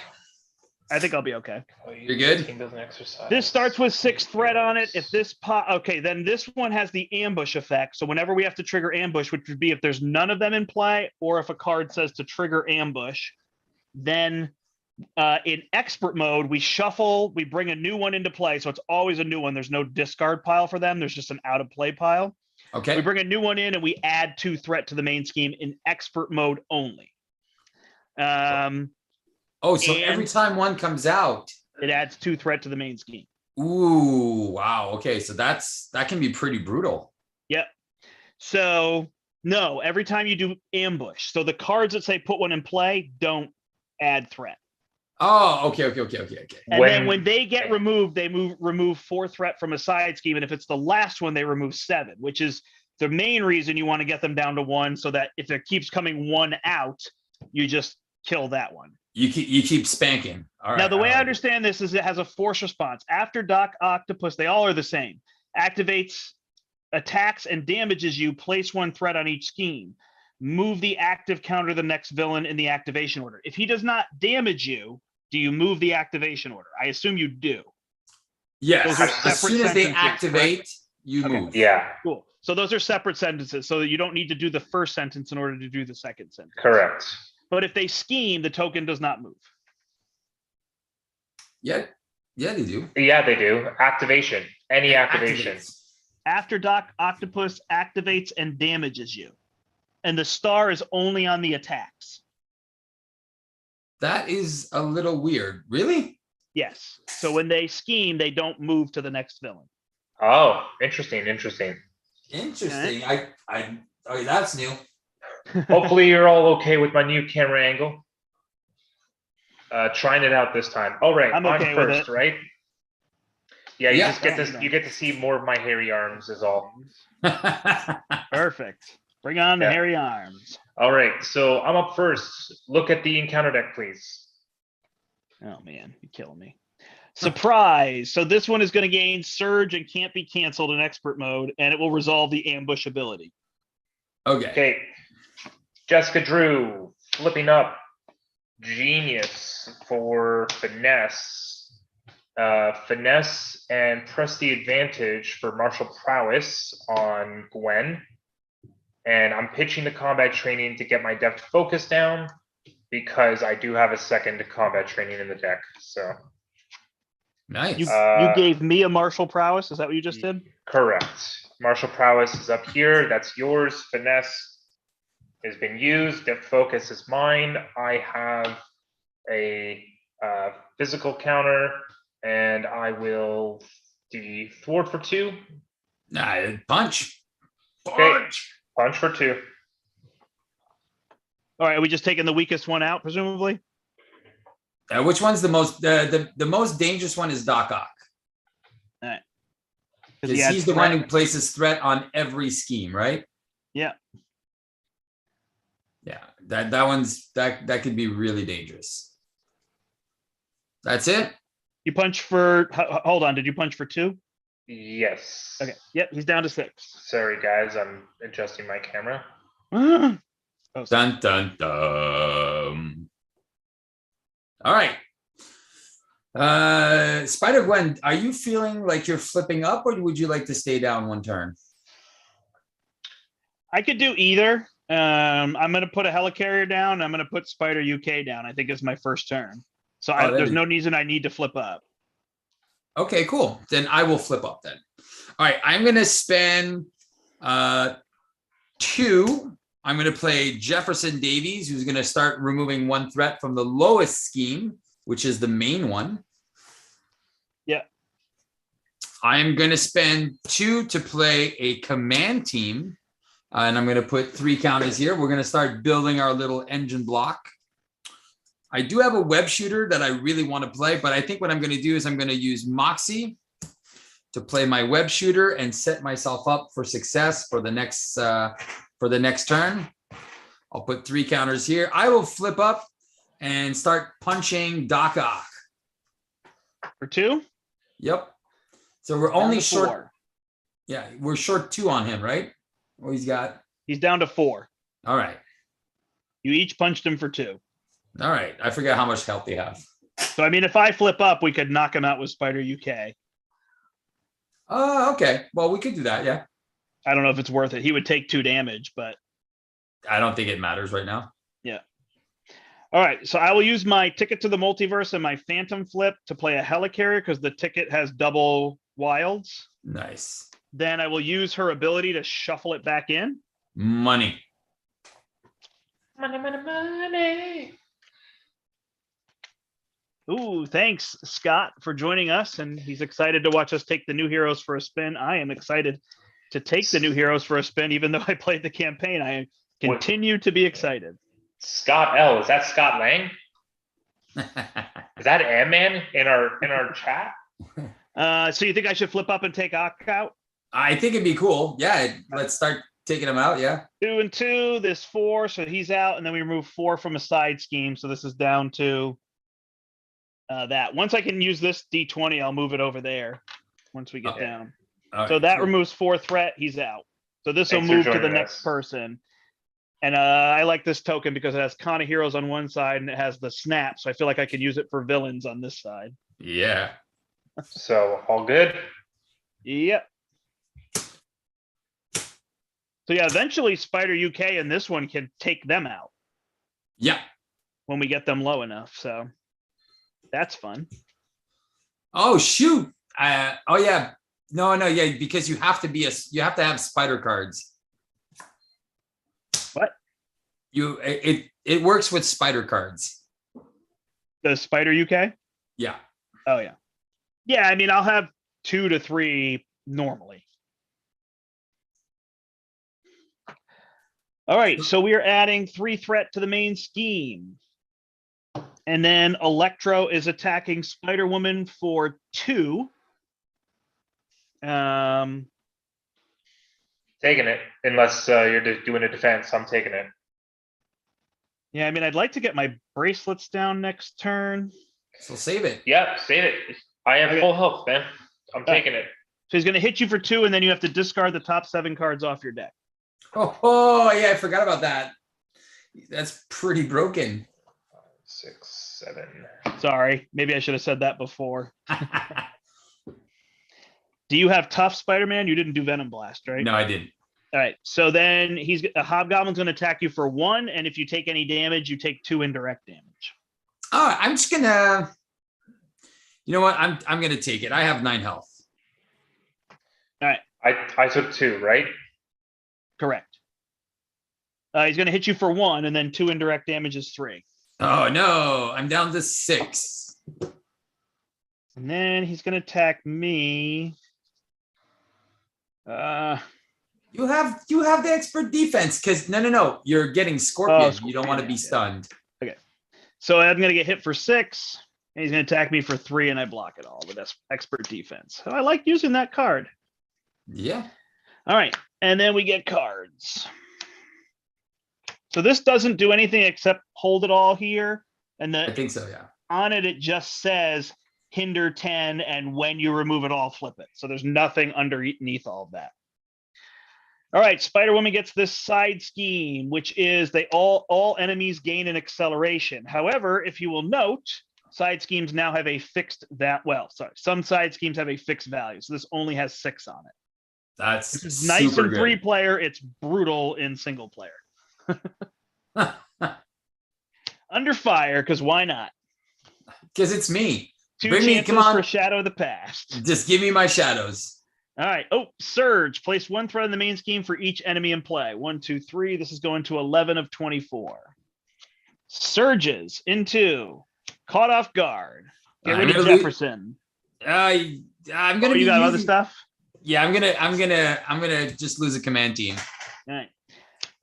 I think I'll be okay. You're good? Team building exercise. This starts with 6 threat on it. If this okay, then this one has the ambush effect. So whenever we have to trigger ambush, which would be if there's none of them in play, or if a card says to trigger ambush, then in expert mode, we shuffle, we bring a new one into play. So it's always a new one. There's no discard pile for them. There's just an out of play pile. Okay. We bring a new one in and we add 2 threat to the main scheme in expert mode only. So every time one comes out, it adds 2 threat to the main scheme. Ooh, wow. Okay, so that can be pretty brutal. Yep. So no, every time you do ambush. So the cards that say put one in play don't add threat. Oh, okay. And then when they get removed, they remove 4 threat from a side scheme. And if it's the last one, they remove 7, which is the main reason you want to get them down to 1, so that if there keeps coming 1 out, you just kill that one. You keep spanking. All right. Now, the way I understand this is it has a force response. After Doc Octopus, they all are the same. Activates, attacks, and damages you. Place 1 threat on each scheme. Move the active counter the next villain in the activation order. If he does not damage you, do you move the activation order? I assume you do. Yes. As soon as they activate, correct? you move. Yeah. Cool. So those are separate sentences, so that you don't need to do the first sentence in order to do the second sentence. Correct. But if they scheme, the token does not move. Yeah, they do. Yeah, they do. Activation. Any activation. Activates. After Doc Octopus activates and damages you. And the star is only on the attacks. That is a little weird. Really? Yes. So when they scheme, they don't move to the next villain. Oh, interesting. Interesting. Okay, that's new. Hopefully you're all okay with my new camera angle. Trying it out this time. All right, I'm okay with first, it. right? Yeah, you Yeah. just get to see more of my hairy arms is all. Perfect. Bring on the Yeah. hairy arms. All right, so I'm up first. Look at the encounter deck, please. Oh man, you're killing me. Surprise! So this one is going to gain Surge and can't be canceled in expert mode, and it will resolve the ambush ability. Okay. Okay, Jessica Drew flipping up Genius for finesse. Finesse and press the advantage for martial prowess on Gwen. And I'm pitching the combat training to get my depth focus down because I do have a second combat training in the deck. So Nice. You gave me a martial prowess. Is that what you just did? Correct. Martial prowess is up here. That's yours. Finesse has been used. Depth focus is mine. I have a physical counter, and I will thwart for 2. Punch. Okay. Punch for 2. All right, are we just taking the weakest one out, presumably? Which one's the most the most dangerous one is Doc Ock. All right. Because he's the one who places threat on every scheme, right? Yeah. Yeah. That could be really dangerous. That's it. You punch for hold on, did you punch for 2? Yes. Okay. Yep, he's down to 6. Sorry, guys. I'm adjusting my camera. Oh, Dun dun dun. All right. Spider Gwen, are you feeling like you're flipping up, or would you like to stay down 1 turn? I could do either. I'm going to put a helicarrier down. I'm going to put Spider UK down. I think it's my first turn. So there's no reason I need to flip up. Okay, cool. Then I will flip up then. All right, I'm going to spend 2. I'm going to play Jefferson Davies, who's going to start removing 1 threat from the lowest scheme, which is the main one. Yeah. I'm going to spend 2 to play a command team. And I'm going to put 3 counters here. We're going to start building our little engine block. I do have a web shooter that I really want to play, but I think what I'm going to do is I'm going to use Moxie to play my web shooter and set myself up for success for the next turn. I'll put 3 counters here. I will flip up and start punching Doc Ock. For 2? Yep. So we're only short. 4. Yeah, we're short 2 on him, right? Oh, he's down to 4. All right. You each punched him for 2. All right. I forget how much health they have. So, I mean, if I flip up, we could knock him out with Spider UK. Okay. Well, we could do that. Yeah. I don't know if it's worth it. He would take 2 damage, but I don't think it matters right now. Yeah. All right. So I will use my Ticket to the Multiverse and my Phantom Flip to play a helicarrier because the ticket has double wilds. Nice. Then I will use her ability to shuffle it back in. Money. Money, money, money. Ooh, thanks, Scott, for joining us. And he's excited to watch us take the new heroes for a spin. I am excited to take the new heroes for a spin, even though I played the campaign. I continue to be excited. Scott L. Is that Scott Lang? Is that Ant-Man in our chat? So you think I should flip up and take Ock out? I think it'd be cool. Yeah, let's start taking him out. Yeah. 2 and 2. This 4, so he's out, and then we remove 4 from a side scheme. So this is down to that. Once I can use this D20, I'll move it over there. Once we get down, Right, so that cool. removes 4 threat. He's out. So this will Thanks for move to the joining next us. person. And I like this token because it has Con of Heroes on one side and it has the snap. So I feel like I can use it for villains on this side. Yeah. So all good. Yep. So yeah, eventually Spider UK and this one can take them out Yeah. when we get them low enough. So that's fun. Oh shoot. Oh yeah. No, yeah, because you have to have spider cards. What? It works with spider cards. The Spider UK? Yeah. Oh yeah. Yeah, I mean I'll have 2 to 3 normally. All right, so we are adding 3 threat to the main scheme. And then Electro is attacking Spider-Woman for 2. Taking it, unless you're doing a defense. I'm taking it. Yeah, I mean, I'd like to get my bracelets down next turn. So save it. Yeah, save it. I have Okay. full health, man. I'm taking it. So he's going to hit you for 2, and then you have to discard the top 7 cards off your deck. Oh, yeah, I forgot about that. That's pretty broken. 5, 6, 7. Sorry, maybe I should have said that before. Do you have tough Spider-Man? You didn't do Venom Blast, right? No, I didn't. All right. So then a Hobgoblin's going to attack you for 1, and if you take any damage, you take 2 indirect damage. Oh, I'm just gonna. You know what? I'm gonna take it. I have 9 health. All right. I took 2, right? Correct. He's going to hit you for 1, and then 2 indirect damage is 3. Oh no, I'm down to 6. And then he's going to attack me. You have the expert defense because no, you're getting Scorpion. You don't want to be stunned. Okay. So I'm going to get hit for 6, and he's going to attack me for 3, and I block it all with expert defense. So I like using that card. Yeah. All right. And then we get cards. So this doesn't do anything except hold it all here. And I think so, yeah. On it, it just says hinder 10, and when you remove it all, flip it. So there's nothing underneath all of that. All right, Spider-Woman gets this side scheme, which is all enemies gain an acceleration. However, if you will note, side schemes now have a fixed some side schemes have a fixed value. So this only has 6 on it. That's It's nice in good. 3-player. It's brutal in single player. Under fire, because why not? Because it's me. 2 Bring chances me, come on. for Shadow of the Past. Just give me my shadows. All right. Oh, Surge. Place 1 threat in the main scheme for each enemy in play. 1, 2, 3. This is going to 11 of 24. Surges into Caught Off Guard. Get rid of Jefferson. I'm gonna. You got other stuff. Yeah, I'm gonna just lose a command team. All right.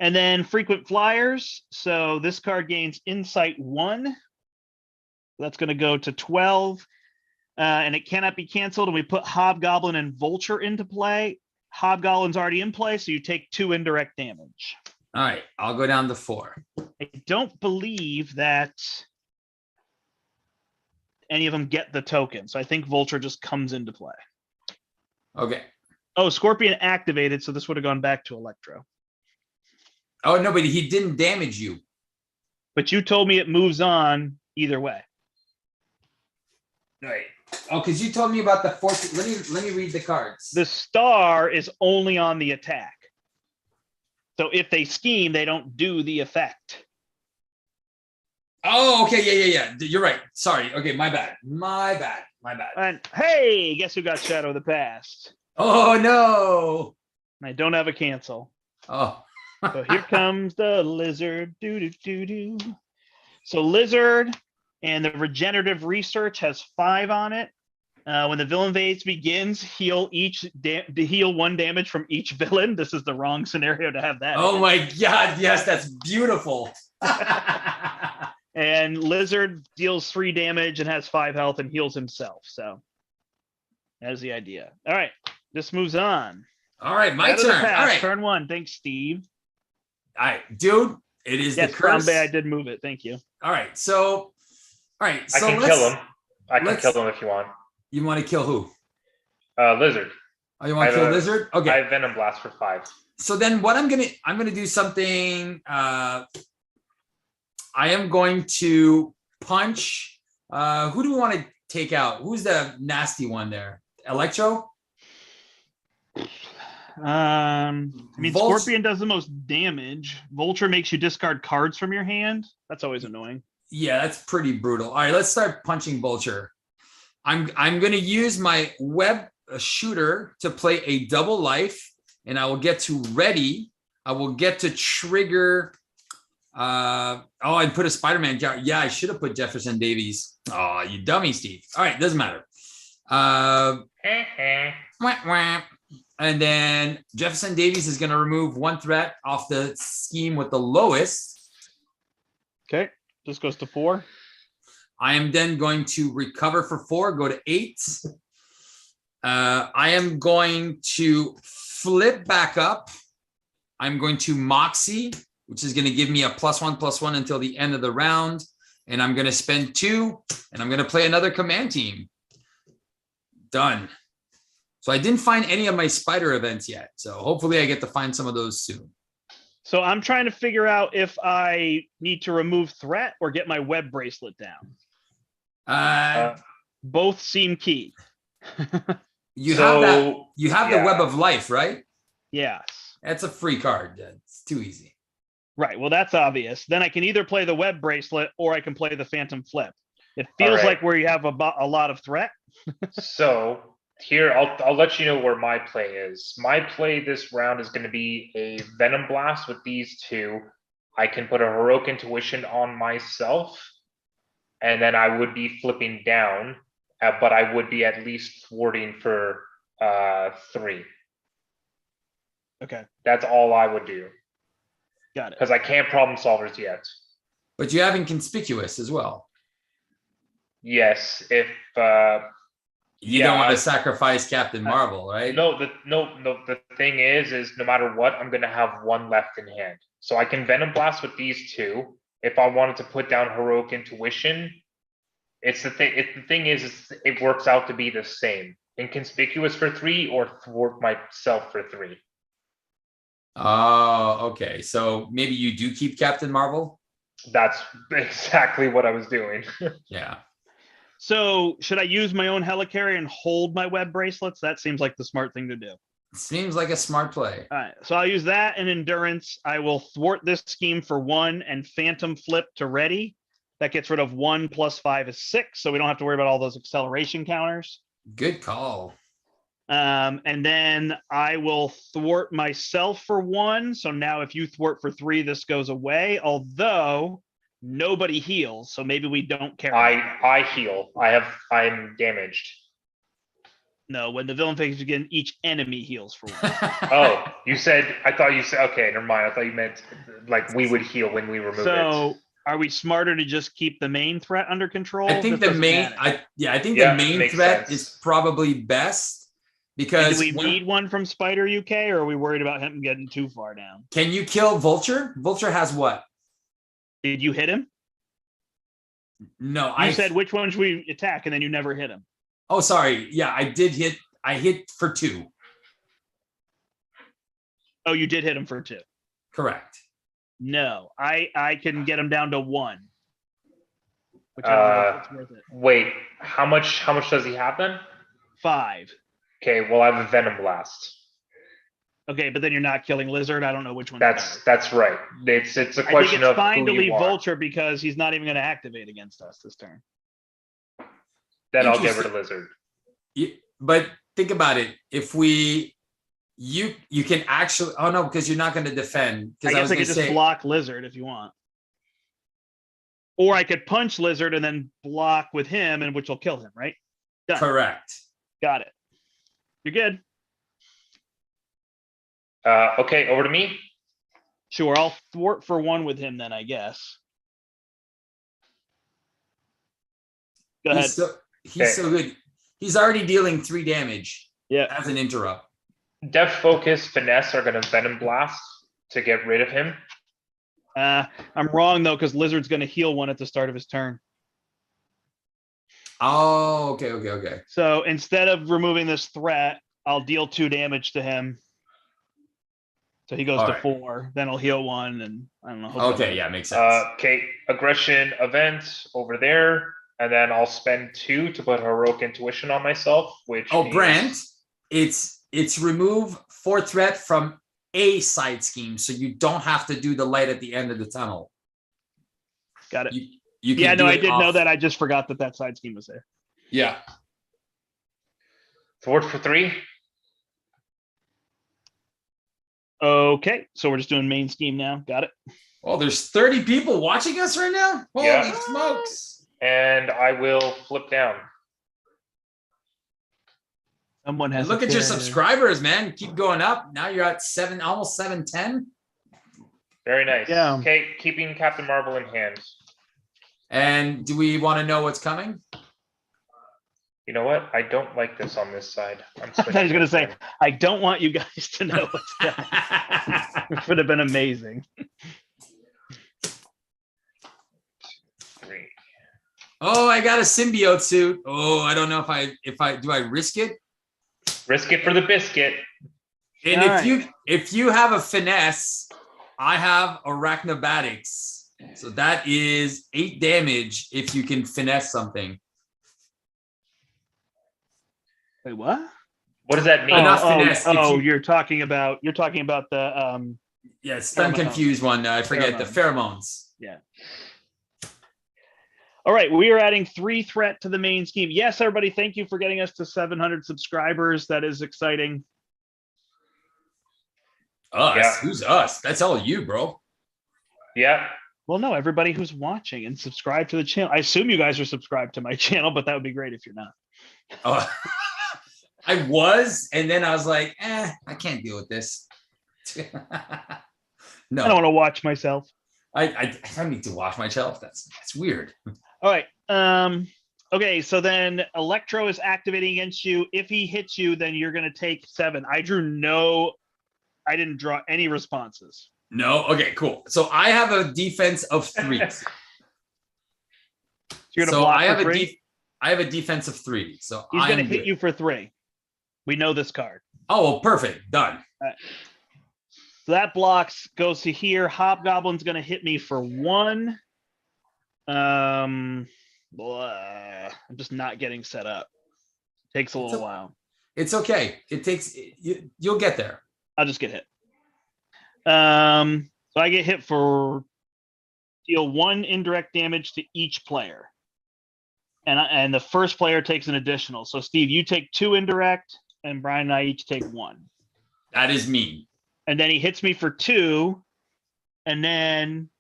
And then Frequent Flyers. So this card gains Insight 1. That's going to go to 12. And it cannot be canceled. And we put Hobgoblin and Vulture into play. Hobgoblin's already in play, so you take 2 indirect damage. All right, I'll go down to 4. I don't believe that any of them get the token. So I think Vulture just comes into play. Okay. Oh, Scorpion activated, so this would have gone back to Electro. Oh, no, but he didn't damage you. But you told me it moves on either way. Right. Oh, because you told me about the 4th. Let me read the cards. The star is only on the attack. So if they scheme, they don't do the effect. Oh, okay. Yeah. You're right. Sorry. Okay, my bad. And hey, guess who got Shadow of the Past? Oh, no. I don't have a cancel. Oh. So here comes the Lizard. So Lizard and the Regenerative Research has 5 on it. When the villain phase begins, heal 1 damage from each villain. This is the wrong scenario to have that. Oh my God. Yes, that's beautiful. And Lizard deals 3 damage and has 5 health and heals himself. So that's the idea. All right, this moves on. All right, my turn. All right, turn 1. Thanks, Steve. All right, dude. It is the curse. I did move it. Thank you. All right, so I can kill him. I can kill him if you want. You want to kill who? Lizard. Oh, you want to kill Lizard? Okay. I have Venom Blast for 5. So then what I'm gonna do something. I am going to punch. Who do we want to take out? Who's the nasty one there? Electro? I mean, Scorpion does the most damage. Vulture makes you discard cards from your hand. That's always annoying. Yeah, that's pretty brutal. All right, let's start punching Vulture. I'm gonna use my web shooter to play a double life, and I will get to ready. I will get to trigger. I put a Spider-Man. Yeah, I should have put Jefferson Davies. Oh, you dummy, Steve. All right, doesn't matter. And then Jefferson Davies is going to remove 1 threat off the scheme with the lowest. Okay, this goes to 4. I am then going to recover for 4, go to 8. I am going to flip back up. I'm going to Moxie, which is going to give me a +1/+1 until the end of the round. And I'm going to spend 2, and I'm going to play another command team. Done. So I didn't find any of my spider events yet. So hopefully I get to find some of those soon. So I'm trying to figure out if I need to remove threat or get my web bracelet down. Both seem key. You have the web of life, right? Yes. That's a free card. It's too easy. Right. Well, that's obvious. Then I can either play the web bracelet or I can play the phantom flip. It feels like where you have a lot of threat. So here, I'll let you know where my play is. My play this round is going to be a Venom Blast with these 2. I can put a Heroic Intuition on myself, and then I would be flipping down, but I would be at least thwarting for 3. Okay. That's all I would do. Got it. Because I can't problem solvers yet. But you have Inconspicuous as well. Yes, if you don't want to sacrifice Captain Marvel, right? No. The thing is no matter what, I'm gonna have 1 left in hand. So I can Venom Blast with these 2. If I wanted to put down Heroic Intuition, the thing is it works out to be the same. Inconspicuous for 3 or thwart myself for 3. Oh, okay. So maybe you do keep Captain Marvel? That's exactly what I was doing. Yeah. So should I use my own helicarrier and hold my web bracelets? That seems like the smart thing to do. Seems like a smart play. All right. So I'll use that and endurance. I will thwart this scheme for 1 and phantom flip to ready. That gets rid of 1 + 5 is 6. So we don't have to worry about all those acceleration counters. Good call. And then I will thwart myself for 1. So now if you thwart for 3, this goes away. Although nobody heals, so maybe we don't care. I heal. I'm damaged. No, when the villain phase begins, each enemy heals for 1. Oh, I thought you said, okay, never mind. I thought you meant like we would heal when we remove it. So are we smarter to just keep the main threat under control? I think the main threat is probably best because do we need one from Spider UK, or are we worried about him getting too far down? Can you kill Vulture? Vulture has what? Did you hit him? No, I said which one should we attack, and then you never hit him. Oh, sorry. Yeah, I did hit. I hit for 2. Oh, you did hit him for 2. Correct. No, I can get him down to 1. Which I don't know if it's worth it. Wait, how much does he have then? 5. Okay, well I have a Venom Blast. Okay, but then you're not killing Lizard. I don't know which one. That's right. It's a question of fine who to leave you are. Vulture because he's not even going to activate against us this turn. Then I'll get rid of Lizard. But think about it. If you can actually. Oh no, because you're not going to defend. I guess I could just block Lizard if you want, or I could punch Lizard and then block with him, and which will kill him. Right? Done. Correct. Got it. You're good. Okay, over to me. Sure, I'll thwart for 1 with him then, I guess. Go ahead. He's so good. He's already dealing 3 damage. Yeah. As an interrupt. Def Focus, Finesse are going to Venom Blast to get rid of him. I'm wrong though, because Lizard's going to heal 1 at the start of his turn. Oh, okay. So instead of removing this threat, I'll deal 2 damage to him. So he goes to 4, then I'll heal 1, and I don't know. Okay, yeah, makes sense. Okay, aggression event over there, and then I'll spend 2 to put Heroic Intuition on myself, which Brandt, it's remove 4 threat from a side scheme, so you don't have to do the light at the end of the tunnel. Got it. You can I did know that. I just forgot that side scheme was there. Yeah. Thwart for 3. Okay, so we're just doing main scheme now. Got it. Well, there's 30 people watching us right now. Holy smokes! And I will flip down. Someone has. Look at your subscribers, man. Keep going up. Now you're at almost 710. Very nice. Yeah. Okay, keeping Captain Marvel in hand. And do we want to know what's coming? You know what? I don't like this on this side. I'm I was switching going to it say, again. I don't want you guys to know what's coming. It would have been amazing. 3. Oh, I got a symbiote suit. Oh, I don't know if I do I risk it? Risk it for the biscuit. And All if you have a finesse, I have arachnobatics. So that is 8 damage if you can finesse something. Wait, what? What does that mean? Not finesse, if you- you're talking about the Yeah, stun Pheromone. confused one. I forget the pheromones. Yeah. All right, we are adding 3 threat to the main scheme. Yes, everybody, thank you for getting us to 700 subscribers. That is exciting. Us? Yeah. Who's us? That's all you, bro. Yeah. Well, no, everybody who's watching and subscribe to the channel. I assume you guys are subscribed to my channel, but that would be great if you're not. Oh, I was, and then I was like, I can't deal with this. No, I don't want to watch myself. I don't need to watch myself. That's All weird. right. Okay, so then Electro is activating against you. If he hits you, then you're going to take 7. I didn't draw any responses. No, okay, cool. So I have a defense of 3. You're going to So block I have for a 3. I have a defense of 3. So He's going to I'm hit good. you for 3. We know this card. Oh, well, perfect. Done. So that blocks, goes to here. Hobgoblin's going to hit me for 1. I'm just not getting set up. Takes a little while. It's okay. It takes you'll get there. I'll just get hit. So I get hit for deal 1 indirect damage to each player. And the first player takes an additional. So Steve, you take 2 indirect, and Brian and I each take 1. That is mean. And then he hits me for 2, and then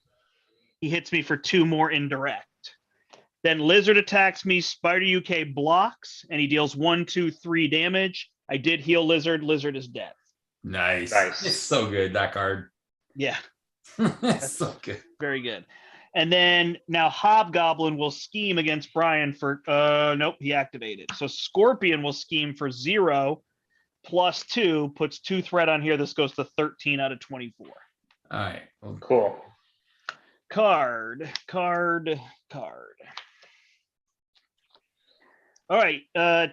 he hits me for 2 more indirect. Then Lizard attacks me, Spider UK blocks, and he deals 1, 2, 3 damage. I did heal Lizard. Lizard is dead. Nice. Nice. It's so good, that card. Yeah, It's so good. very good. And then now Hobgoblin will scheme against Brian for, nope, he activated. So Scorpion will scheme for 0 plus 2, puts 2 threat on here. This goes to 13 out of 24. All right. Well, Cool. Card. All right,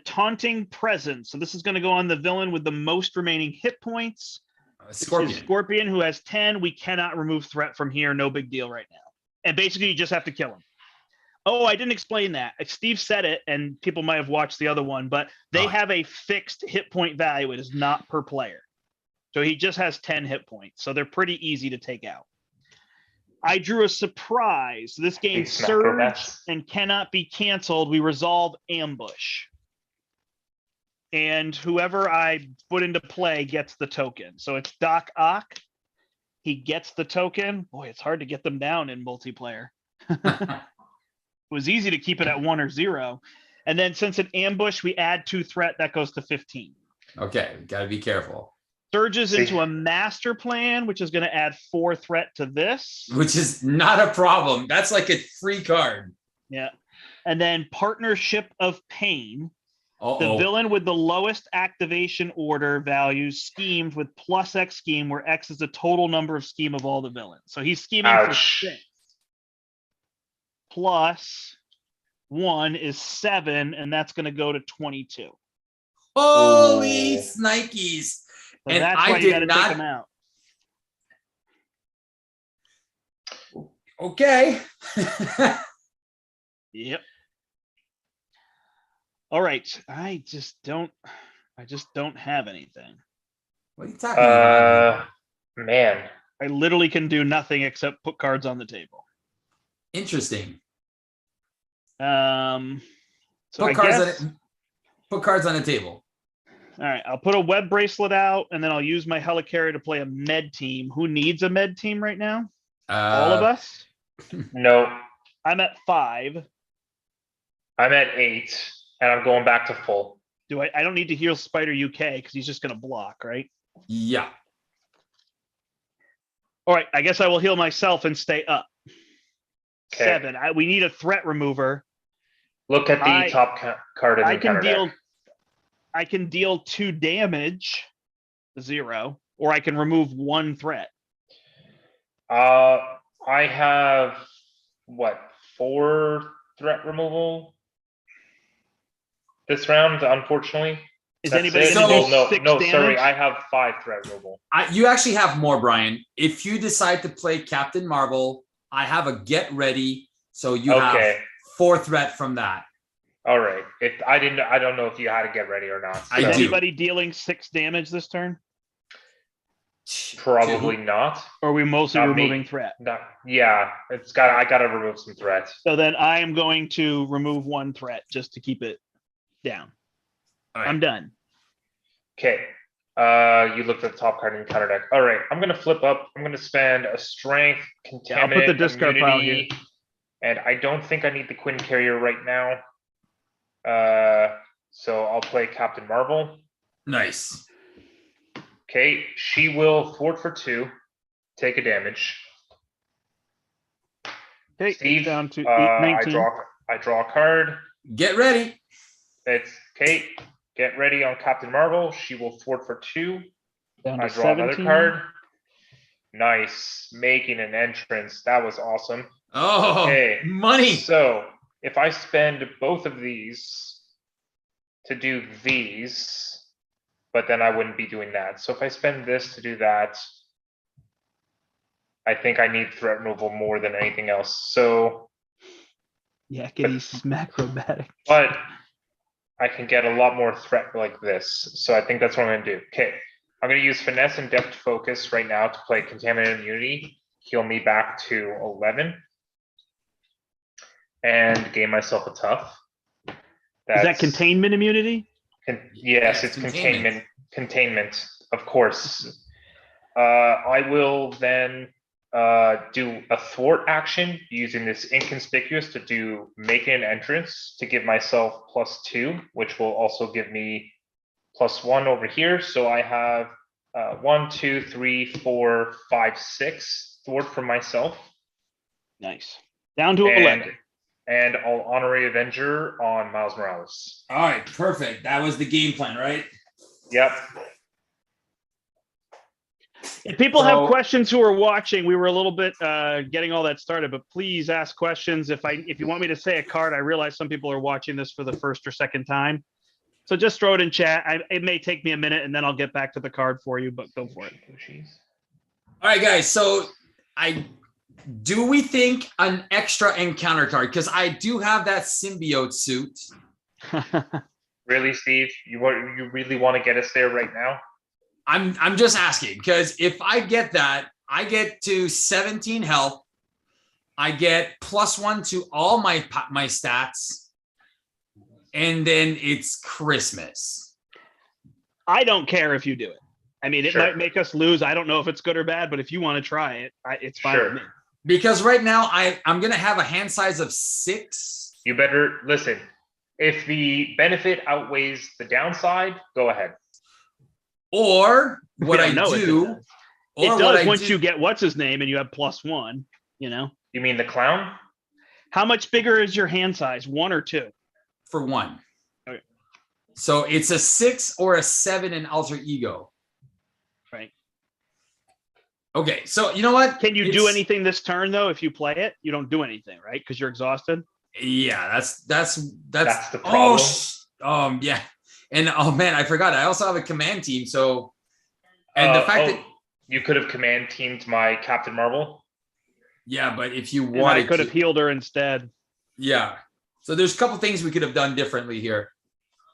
Taunting Presence. So this is going to go on the villain with the most remaining hit points. Scorpion. Scorpion, who has 10. We cannot remove threat from here. No big deal right now. And basically, you just have to kill him. Oh, I didn't explain that. Steve said it, and people might have watched the other one, but they have a fixed hit point value. It is not per player. So he just has 10 hit points. So they're pretty easy to take out. I drew a surprise. This game surge and cannot be canceled. We resolve ambush. And whoever I put into play gets the token. So it's Doc Ock. He gets the token. Boy, it's hard to get them down in multiplayer. It was easy to keep it at 1 or 0. And then since an ambush, we add 2 threat. That goes to 15. Okay, gotta be careful. Surges into a master plan, which is going to add 4 threat to this. Which is not a problem. That's like a free card. Yeah. And then Partnership of Pain. Uh-oh. The villain with the lowest activation order values schemed with plus X scheme, where X is the total number of scheme of all the villains. So he's scheming for 6. Plus 1 is 7, and that's going to go to 22. Holy snikes. So And that's I why you got to did take not. them out. Okay. Yep. All right. I just don't have anything. What are you talking about? Man. I literally can do nothing except put cards on the table. Interesting. So Put cards on the table. All right, I'll put a web bracelet out, and then I'll use my helicarrier to play a med team. Who needs a med team right now? All of us? No. I'm at 5. I'm at 8, and I'm going back to full. I don't need to heal Spider UK because he's just going to block, right? Yeah. All right, I guess I will heal myself and stay up. Okay. 7. We need a threat remover. Look at the top card in the counter deck. I can deal 2 damage, 0, or I can remove 1 threat. I have what, 4 threat removal this round, unfortunately. Is anybody going to do 6 no, damage? sorry, I have 5 threat removal. You actually have more, Brian. If you decide to play Captain Marvel, I have a get ready, so you have 4 threat from that. All right. I don't know if you had to get ready or not. Is anybody dealing 6 damage this turn? Probably not. Or are we mostly removing threat? Yeah, I gotta remove some threats. So then I am going to remove 1 threat just to keep it down. Right. I'm done. Okay. You looked at the top card in the counter deck. All right. I'm gonna flip up. I'm gonna spend a strength, contaminant, I'll put the discard pile here. And I don't think I need the Quinn Carrier right now. So I'll play Captain Marvel. Nice. Okay, she will thwart for 2, take a damage. Okay, Steve, down to 19. I draw a card. Get ready. It's Kate. Get ready on Captain Marvel. She will thwart for 2. Down to I draw 17. another card. Nice, making an entrance. That was awesome. Oh, okay. Money. So if I spend both of these to do these, but then I wouldn't be doing that. So if I spend this to do that, I think I need threat removal more than anything else. So Yakety Smacrobatic. But I can get a lot more threat like this. So I think that's what I'm gonna do. Okay. I'm gonna use Finesse and Depth Focus right now to play Contaminant Immunity, heal me back to 11, and gain myself a tough. Is that Containment Immunity? Yes, it's containment, of course. I will then do a thwart action using this Inconspicuous to make an entrance to give myself +2, which will also give me +1 over here. So I have 1, 2, 3, 4, 5, 6 thwart for myself. Nice. Down to 11. And I'll Honorary Avenger on Miles Morales. All right, perfect. That was the game plan, right? Yep. If people have questions who are watching, we were a little bit getting all that started, but please ask questions. If you want me to say a card, I realize some people are watching this for the first or second time. So just throw it in chat. It may take me a minute and then I'll get back to the card for you, but go for it. All right, guys. So do we think an extra encounter card? Because I do have that symbiote suit. Really, Steve? You really want to get us there right now? I'm just asking, because if I get that, I get to 17 health. I get +1 to all my stats. And then it's Christmas. I don't care if you do it. I mean, it might make us lose. I don't know if it's good or bad, but if you want to try it, it's fine with me. Because right now I'm going to have a hand size of 6. You better listen. If the benefit outweighs the downside, go ahead. Or what I do. It does once you get what's his name and you have +1, you know. You mean the clown? How much bigger is your hand size? 1 or 2? For 1. Okay. So it's a 6 or a 7 in alter ego. Right. Okay, so you know what? Can you do anything this turn though? If you play it, you don't do anything, right? Because you're exhausted. Yeah, that's the problem. Yeah, and oh man, I forgot. I also have a command team. So, and the fact that you could have command teamed my Captain Marvel. Yeah, but if you wanted, I could have healed her instead. Yeah. So there's a couple things we could have done differently here.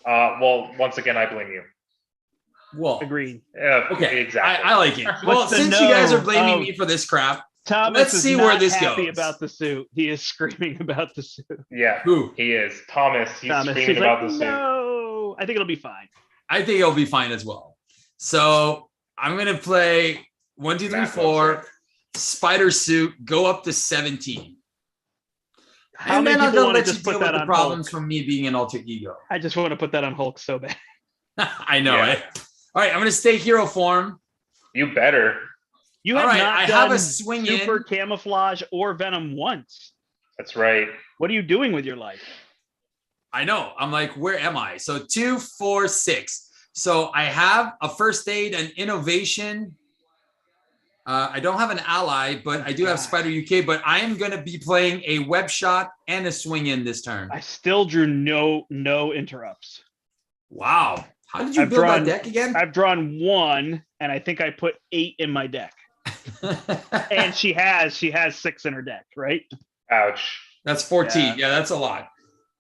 Well, once again, I blame you. Well, agreed. Okay, exactly. I like it. Well, since you guys are blaming me for this crap, let's see where this goes. Happy about the suit. He is screaming about the suit. Yeah, who he is? Thomas. He's screaming about the suit. No, I think it'll be fine. I think it'll be fine as well. So I'm gonna play 1, 2, 3, 4. Spider suit. Go up to 17. And then I'm gonna let you deal with the problems from me being an alter ego. I just want to put that on Hulk so bad. I know it. All right, I'm gonna stay hero form. You better. You have not I have a swing super in. Camouflage, or Venom once. That's right. What are you doing with your life? That's right. What are you doing with your life? Super camouflage or Venom once. That's right. What are you doing with your life? Super camouflage or Venom once. That's right. What are you doing with your life? Super camouflage or Venom once. That's right. What are you doing with your life? I know. I'm like, where am I? So 2, 4, 6. So I have a first aid, an innovation. I don't have an ally, but I do have Spider UK. But I am going to be playing a web shot and a swing in this turn. I still drew no interrupts. Wow. How did you build that deck again? I've drawn 1, and I think I put 8 in my deck. And she has 6 in her deck, right? Ouch. That's 14. Yeah, that's a lot.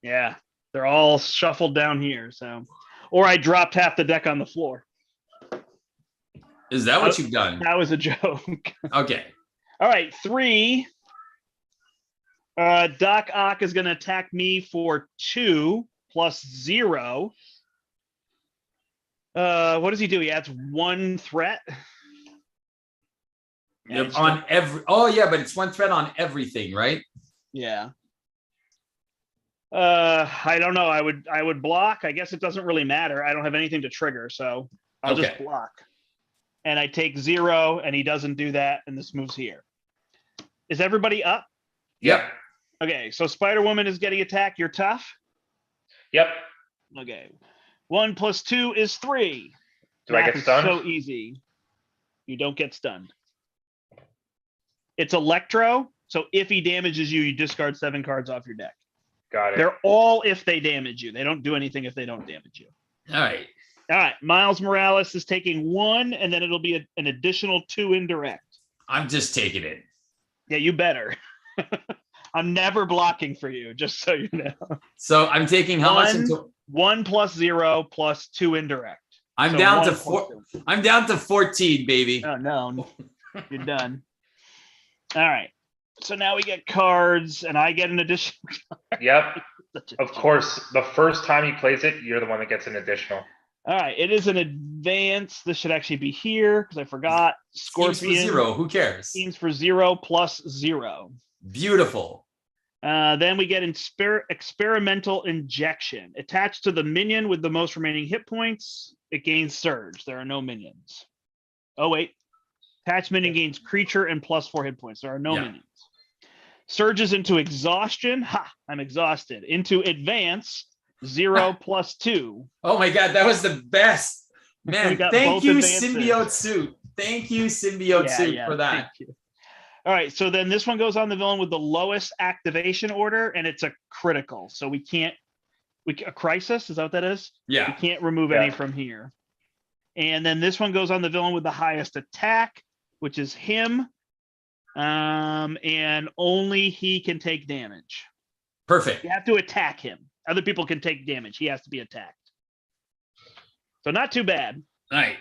Yeah, they're all shuffled down here. So, or I dropped half the deck on the floor. Is that what you've done? That was a joke. Okay. All right, 3. Doc Ock is going to attack me for 2 plus 0. What does he do? He adds 1 threat. Yep, on every. Oh yeah, but it's 1 threat on everything, right? Yeah. I don't know. I would block. I guess it doesn't really matter. I don't have anything to trigger, so I'll just block. And I take 0, and he doesn't do that, and this moves here. Is everybody up? Yep. Okay, so Spider-Woman is getting attacked. You're tough? Yep. Okay. 1 plus 2 is 3. Do I get stunned? So easy. You don't get stunned. It's Electro, so if he damages you, you discard 7 cards off your deck. Got it. They're all if they damage you. They don't do anything if they don't damage you. All right. All right. Miles Morales is taking 1, and then it'll be an additional 2 indirect. I'm just taking it. Yeah, you better. I'm never blocking for you, just so you know. So I'm taking how much into 1 plus 0 plus 2 indirect. I'm So down 1 to plus 4. 2. I'm down to 14, baby. Oh no. You're done. All right. So now we get cards, and I get an additional. Yep. Of course, the first time he plays it, you're the one that gets an additional. All right. It is an advance. This should actually be here because I forgot. Scorpion. Schemes for 0. Who cares? Schemes for 0 plus 0. Beautiful. Then we get experimental injection. Attached to the minion with the most remaining hit points, it gains surge. There are no minions. Oh, wait. Attached minion gains creature and plus 4 hit points. There are no minions. Surges into exhaustion. Ha! I'm exhausted. Into advance. 0 plus 2. Oh my god, that was the best. Man, thank you, advances. Symbiote Suit. Thank you, Symbiote Suit, for that. All right, so then this one goes on the villain with the lowest activation order, and it's a critical. So a crisis, is that what that is? Yeah. We can't remove any from here. And then this one goes on the villain with the highest attack, which is him. And only he can take damage. Perfect. You have to attack him. Other people can take damage. He has to be attacked. So not too bad. All right.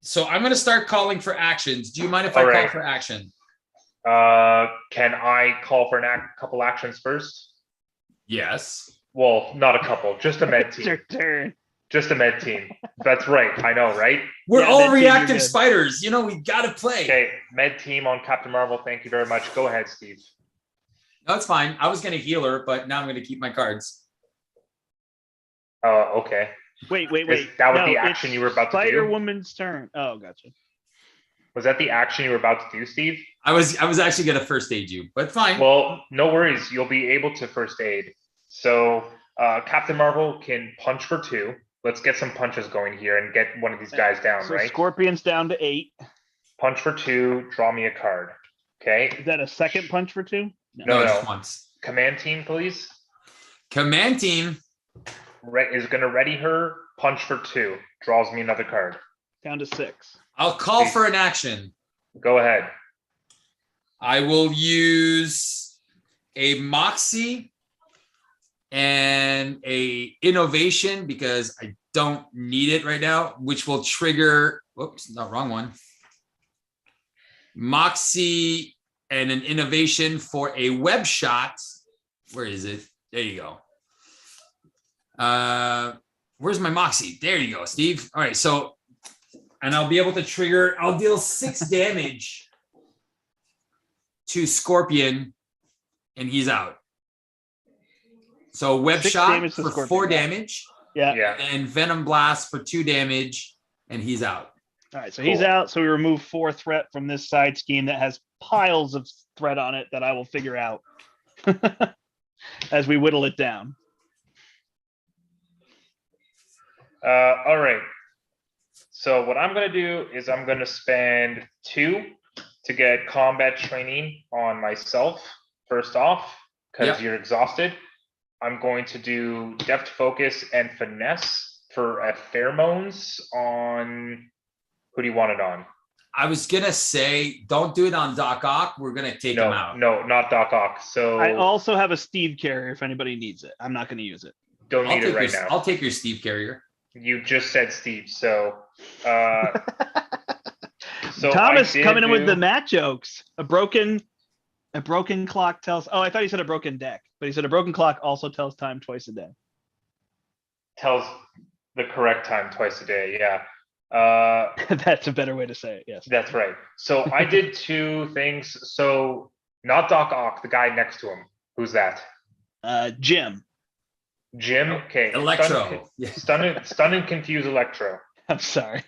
So I'm going to start calling for actions. Do you mind if I call for action? Can I call for a couple actions first? Yes. Well, not a couple, just a med It's team. your turn. Just a med team. That's right. I know, right? We're all med team, reactive you're good. spiders. You know, we got to play. Okay, med team on Captain Marvel. Thank you very much. Go ahead, Steve. No, it's fine. I was going to heal her, but now I'm going to keep my cards. Okay. Wait. That was the action you were about to do? Spider-Woman's turn. Oh, gotcha. Was that the action you were about to do, Steve? I was actually going to first aid you, but fine. Well, no worries. You'll be able to first aid. So Captain Marvel can punch for 2. Let's get some punches going here and get one of these guys down, So right? Scorpion's down to 8. Punch for 2. Draw me a card. Okay. Is that a second punch for 2? No. Just once. Command team, please. Command team Is going to ready her. Punch for 2. Draws me another card. Down to 6. I'll call for an action. Go ahead. I will use a Moxie and a innovation because I don't need it right now, which will trigger, whoops, not wrong one. Moxie and an innovation for a web shot. Where is it? There you go. Where's my Moxie? There you go, Steve. All right, so, and I'll be able to trigger, I'll deal 6 damage to Scorpion, and he's out. So web 6 shot damage to for Scorpion. 4 damage, Yeah. and Venom Blast for 2 damage, and he's out. All right, so he's out. So we remove 4 threat from this side scheme that has piles of threat on it that I will figure out as we whittle it down. All right. So what I'm gonna do is I'm gonna spend 2 to get combat training on myself first off, because you're exhausted. I'm going to do deft focus and finesse for pheromones on. Who do you want it on? I was gonna say, don't do it on Doc Ock. We're gonna take him out. No, not Doc Ock. So I also have a Steve carrier if anybody needs it. I'm not going to use it. Don't need it right now. I'll take your Steve carrier. You just said Steve, so so Thomas coming in with the Matt jokes. A broken clock tells. Oh, I thought he said a broken deck, but he said a broken clock also tells time twice a day. Tells the correct time twice a day. Yeah. That's a better way to say it. Yes. That's right. So I did 2 things. So not Doc Ock, the guy next to him. Who's that? Jim. Jim. Okay. Electro. Stun and confuse Electro. I'm sorry.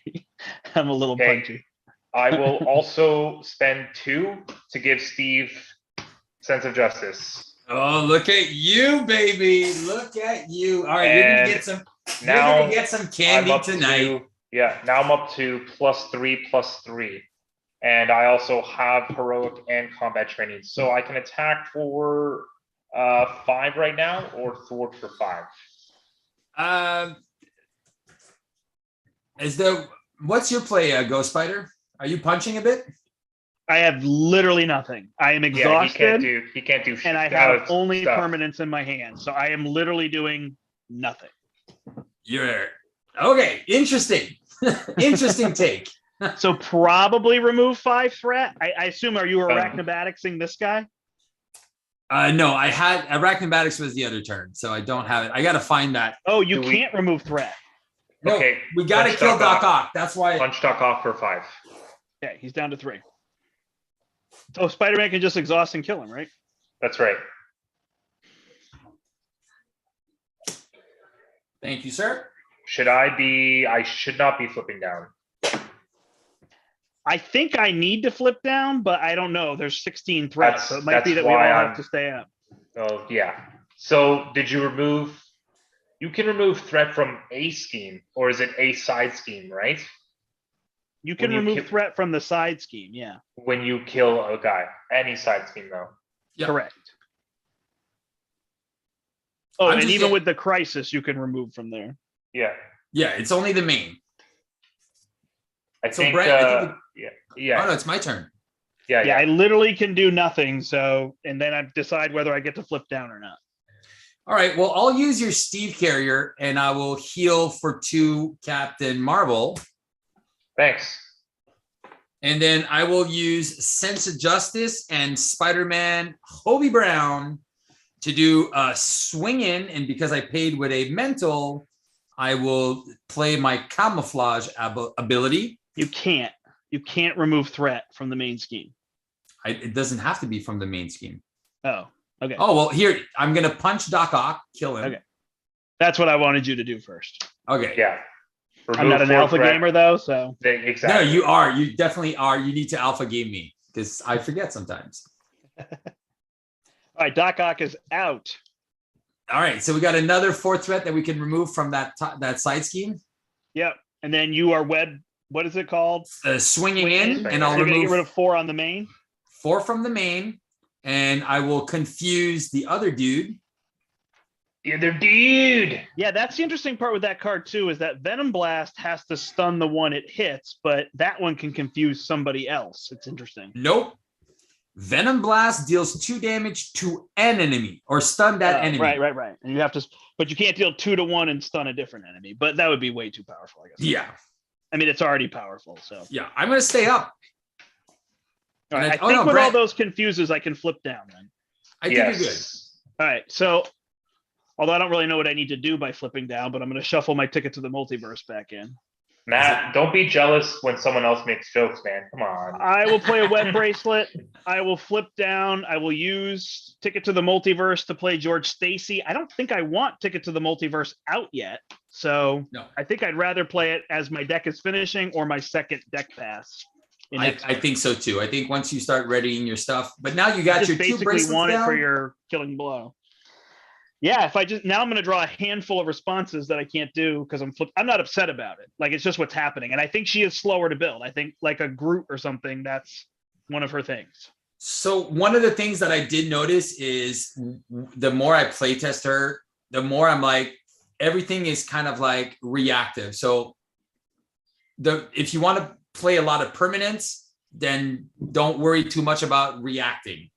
I'm a little punchy. I will also spend 2 to give Steve sense of justice. Oh, look at you, baby. Look at you. All right, And you're gonna get some candy tonight. Now I'm up to +3/+3. And I also have heroic and combat training. So I can attack for 5 right now or thwart for 5. What's your play, Ghost Spider? Are you punching a bit? I have literally nothing. I am exhausted. He can't do shit. And I have only permanents in my hand. So I am literally doing nothing. You're okay. Interesting. Interesting take. So probably remove 5 threat. I assume, are you arachnobaticsing this guy? No, I had arachnobatics was the other turn, so I don't have it. I gotta find that. Oh, you can't remove threat. No, okay, we gotta kill Doc Ock. That's why. Punch Doc Ock for 5. Yeah, he's down to 3. So Spider-Man can just exhaust and kill him, right? That's right. Thank you, sir. I should not be flipping down. I think I need to flip down, but I don't know. There's 16 threats, so it might be that we all have to stay up. Oh, yeah. So did you remove... You can remove threat from a scheme, or is it a side scheme, right? You can remove threat from the side scheme, yeah. When you kill a guy. Any side scheme, though. Yep. Correct. Oh, and even with the crisis, you can remove from there. Yeah. Yeah, it's only the main. I think, Brent, yeah. Oh, no, it's my turn. Yeah, I literally can do nothing, so, and then I decide whether I get to flip down or not. All right, well, I'll use your Steve carrier, and I will heal for 2 Captain Marvel. Thanks. And then I will use Sense of Justice and Spider-Man Hobie Brown to do a swing in. And because I paid with a mental, I will play my camouflage ability. You can't remove threat from the main scheme. It doesn't have to be from the main scheme. Oh, okay. Oh, well, here, I'm going to punch Doc Ock, kill him. Okay. That's what I wanted you to do first. Okay. Yeah. I'm not an alpha gamer, though, so. Exactly. No, you are. You definitely are. You need to alpha game me because I forget sometimes. All right, Doc Ock is out. All right, so we got another 4th threat that we can remove from that side scheme. Yep, and then you are web. What is it called? Swinging in, and I'll remove. Get rid of 4 on the main. 4 from the main, and I will confuse the other dude. The other dude. Yeah, that's the interesting part with that card too, is that Venom Blast has to stun the one it hits, but that one can confuse somebody else. It's interesting. Nope. Venom Blast deals 2 damage to an enemy or stun that enemy. Right. And you have to, but you can't deal 2 to 1 and stun a different enemy. But that would be way too powerful, I guess. Yeah. I mean, it's already powerful. So yeah, I'm gonna stay up. All right, I think with all those confuses, I can flip down then. I think you're good. All right, so although I don't really know what I need to do by flipping down, but I'm going to shuffle my ticket to the multiverse back in. Matt, don't be jealous when someone else makes jokes, man. Come on. I will play a web bracelet. I will flip down. I will use Ticket to the Multiverse to play George Stacy. I don't think I want Ticket to the Multiverse out yet. So no. I think I'd rather play it as my deck is finishing or my second deck pass. I think so too. I think once you start readying your stuff, but now you got your 2 bracelets want down. It for your killing blow. Yeah, if I just now I'm going to draw a handful of responses that I can't do because I'm not upset about it. Like it's just what's happening, and I think she is slower to build. I think like a Groot or something. That's one of her things. So one of the things that I did notice is the more I playtest her, the more I'm like, everything is kind of like reactive. So if you want to play a lot of permanents, then don't worry too much about reacting.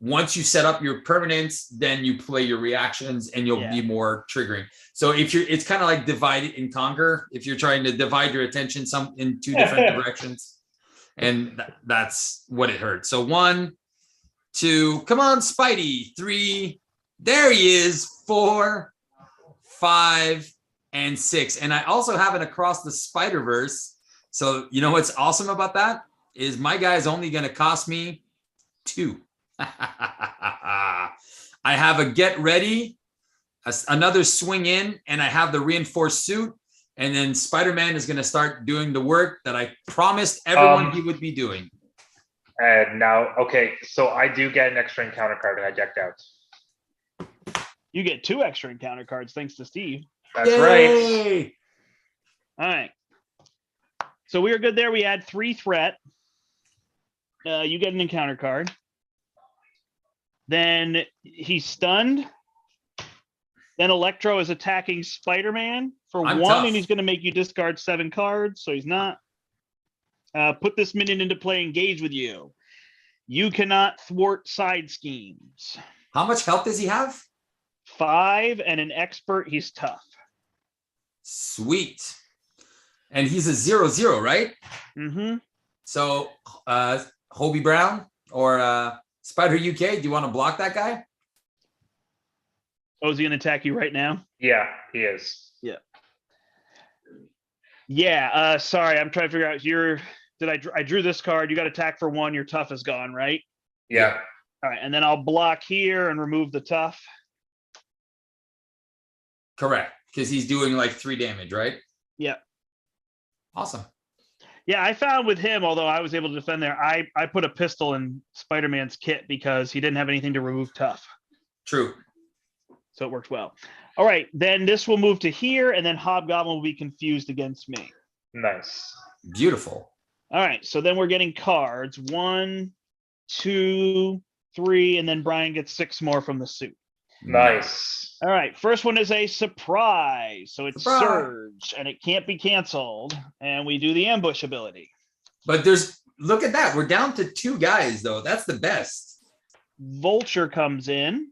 Once you set up your permanents, then you play your reactions and you'll be more triggering. So it's kind of like divide and conquer. If you're trying to divide your attention in two different directions, and that's what it hurt. So 1, 2, come on, Spidey. 3, there he is. 4, 5, and 6. And I also have it across the Spider-Verse. So you know what's awesome about that is my guy is only going to cost me 2. I have a get ready, another swing in, and I have the reinforced suit. And then Spider-Man is going to start doing the work that I promised everyone he would be doing. And now, okay, so I do get an extra encounter card and I decked out. You get 2 extra encounter cards thanks to Steve. That's Yay! right. All right. So we are good there. We add 3 threat. You get an encounter card. Then he's stunned. Then Electro is attacking Spider-Man for 1, tough. and he's going to make you discard 7 cards, so he's not. Put this minion into play, engage with you. You cannot thwart side schemes. How much health does he have? 5 and an expert, he's tough. Sweet. And he's a 0/0, right? Mm-hmm. So Hobie Brown or Spider UK, do you want to block that guy? Oh, is he going to attack you right now? Yeah, he is. Yeah. Yeah. Sorry, I'm trying to figure out I drew this card. You got attack for 1. Your tough is gone, right? Yeah. All right, and then I'll block here and remove the tough. Correct, because he's doing like 3 damage, right? Yeah. Awesome. Yeah, I found with him, although I was able to defend there, I put a pistol in Spider-Man's kit because he didn't have anything to remove tough. True. So it worked well. All right, then this will move to here, and then Hobgoblin will be confused against me. Nice. Beautiful. All right, so then we're getting cards. 1, 2, 3, and then Brian gets 6 more from the suit. Nice. All right, first one is a surprise. So it's Surprise. Surge, and it can't be canceled. And we do the ambush ability. But look at that. We're down to 2 guys, though. That's the best. Vulture comes in,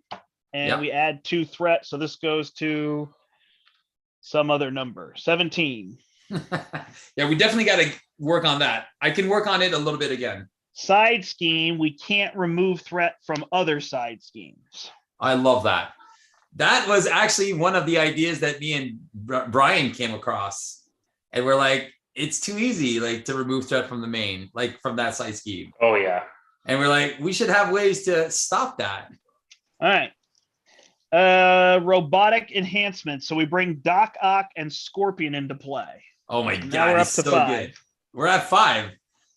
and we add 2 threat. So this goes to some other number, 17. Yeah, we definitely got to work on that. I can work on it a little bit again. Side scheme, we can't remove threat from other side schemes. I love that. That was actually one of the ideas that me and Brian came across. And we're like, it's too easy, like, to remove threat from the main, like from that side scheme. Oh, yeah. And we're like, we should have ways to stop that. All right. Robotic enhancement. So we bring Doc Ock and Scorpion into play. Oh my Now God, we're up it's to so 5. good. We're at 5.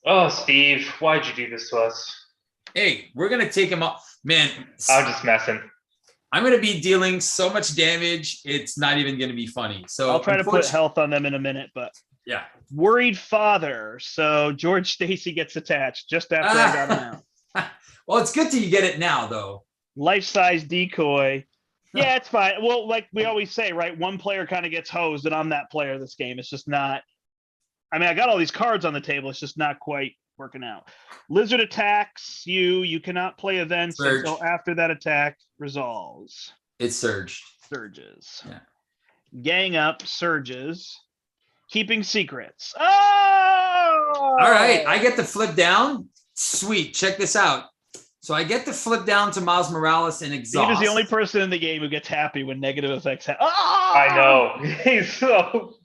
Oh, Steve, why'd you do this to us? Hey, we're going to take him off. Man, I'm just messing. I'm going to be dealing so much damage, it's not even going to be funny. So I'll try to put health on them in a minute, but yeah. Worried father. So George Stacy gets attached just after I got him out. Well, it's good to get it now, though. Life-size decoy. Yeah, it's fine. Well, like we always say, right? One player kind of gets hosed, and I'm that player this game. It's just not. I mean, I got all these cards on the table. It's just not quite working out. Lizard attacks you. You cannot play events until after that attack resolves. It surged. Surges. Yeah. Gang up, surges. Keeping secrets. Oh! All right. I get to flip down. Sweet. Check this out. So I get to flip down to Miles Morales and exhaust. Steve is the only person in the game who gets happy when negative effects happen. Oh! I know. He's so.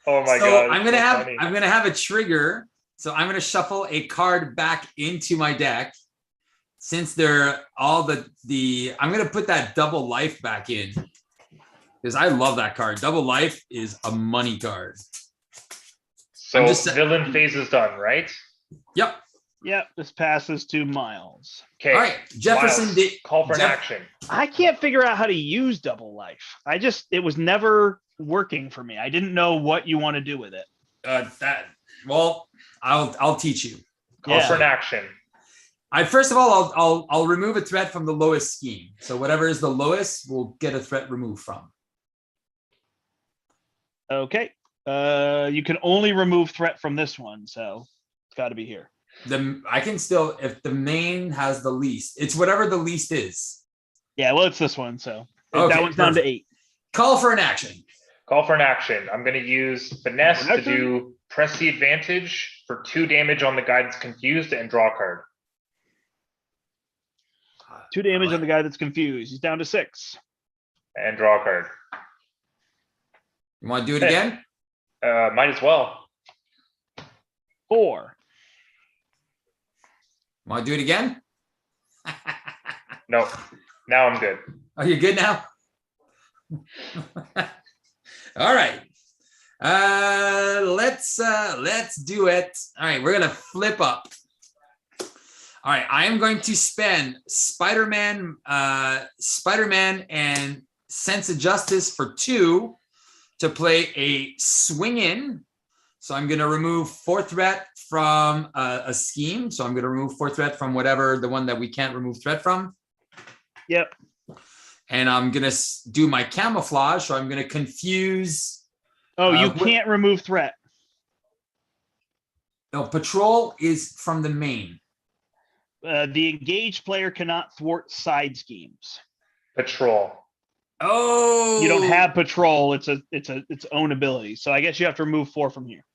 Oh my God. I'm gonna have a trigger. So I'm gonna shuffle a card back into my deck. Since they're all I'm gonna put that double life back in. Because I love that card. Double life is a money card. So villain phase is done, right? Yep. Yep, this passes to Miles. Okay. All right, Jefferson. Miles, call for an action. I can't figure out how to use double life. It was never working for me. I didn't know what you want to do with it. Well, I'll teach you. Call for an action. First of all, I'll remove a threat from the lowest scheme. So whatever is the lowest, we'll get a threat removed from. Okay. You can only remove threat from this one, so it's got to be here. I can still, if the main has the least, it's whatever the least is. Yeah, well, it's this one, so Okay, that one's down to 8. Call for an action. Call for an action. I'm going to use finesse to do press the advantage for 2 damage on the guy that's confused and draw a card. 2 damage on the guy that's confused. He's down to 6. And draw a card. You want to do it again? Might as well. 4. Want to do it again? No. Now I'm good. Are you good now? All right. Let's do it. All right, we're gonna flip up. All right, I am going to spend Spider-Man and Sense of Justice for 2 to play a swing in. So I'm gonna remove 4 threat from a scheme. So I'm gonna remove 4 threat from whatever the one that we can't remove threat from. Yep. And I'm gonna do my camouflage. So I'm gonna confuse. Oh, you can't remove threat. No, patrol is from the main. The engaged player cannot thwart side schemes. Patrol. Oh, You don't have patrol. It's its own ability. So I guess you have to remove 4 from here.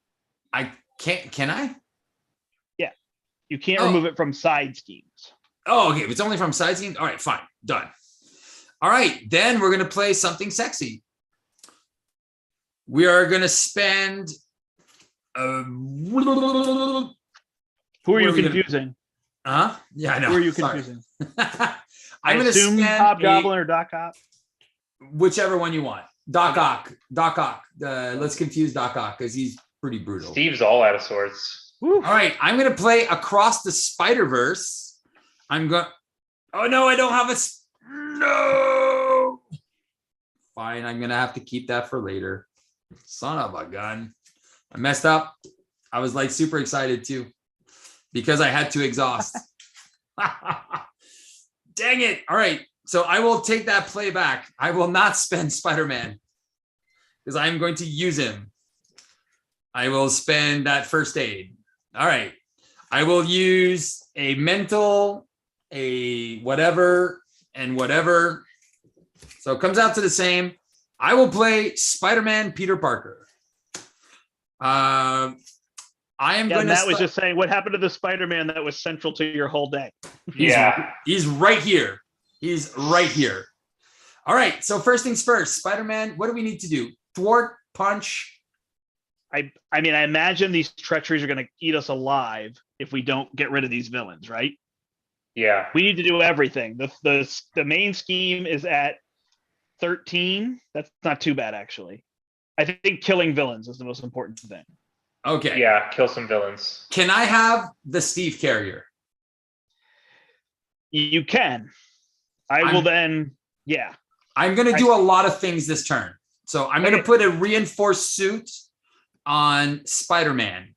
I can't. Can I? Yeah, you can't remove it from side schemes. Oh, okay. If it's only from side schemes, all right, fine, done. All right, then we're gonna play something sexy. We are gonna spend. Who are you confusing? Yeah, I know. Who are you Sorry. confusing? I'm gonna assume spend Hobgoblin or Doc Ock. whichever one you want. Doc Ock. Doc Ock. Let's confuse Doc Ock because he's pretty brutal. Steve's all out of sorts. All right, I'm gonna play Across the Spider-Verse. I'm going. Oh no, I don't have a. No. Fine, I'm gonna have to keep that for later. Son of a gun. I messed up. I was like super excited too because I had to exhaust. Dang it. All right. So I will take that play back. I will not spend Spider-Man because I'm going to use him. I will spend that first aid. All right. I will use a mental, a whatever, and whatever. So it comes out to the same. I will play Spider-Man Peter Parker. I am going to. That was just saying what happened to the Spider-Man that was central to your whole deck. He's right here. He's right here. All right. So first things first, Spider-Man, what do we need to do? Thwart, punch. I mean, I imagine these treacheries are going to eat us alive if we don't get rid of these villains, right? Yeah. We need to do everything. The main scheme is at 13. That's not too bad, actually. I think killing villains is the most important thing. Okay. Yeah, kill some villains. Can I have the Steve Carrier? You can. I will then, yeah. I'm going to do a lot of things this turn. So I'm going to put a reinforced suit on Spider-Man,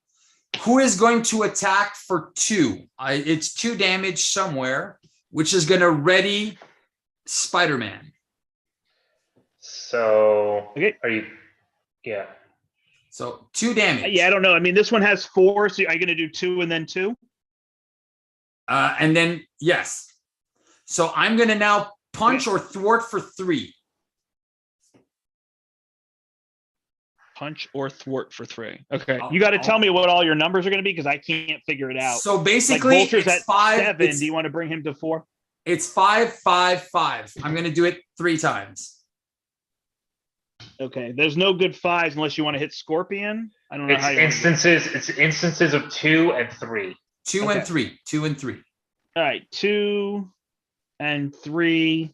who is going to attack for 2. It's 2 damage somewhere, which is going to ready Spider-Man. So, are you? Yeah. So 2 damage. Yeah, I don't know. I mean, this one has 4, so are you going to do 2 and then 2? And then, yes. So I'm going to now punch or thwart for 3. Punch or thwart for 3. Okay. You got to tell me what all your numbers are going to be because I can't figure it out. So basically, like Vulture's it's at 5. 7. Do you want to bring him to 4? It's 5, 5, 5. I'm going to do it 3 times. Okay. There's no good 5s unless you want to hit Scorpion. I don't know It's how you instances of 2 and 3. 2 and 3. 2 and 3. All right. 2 and 3.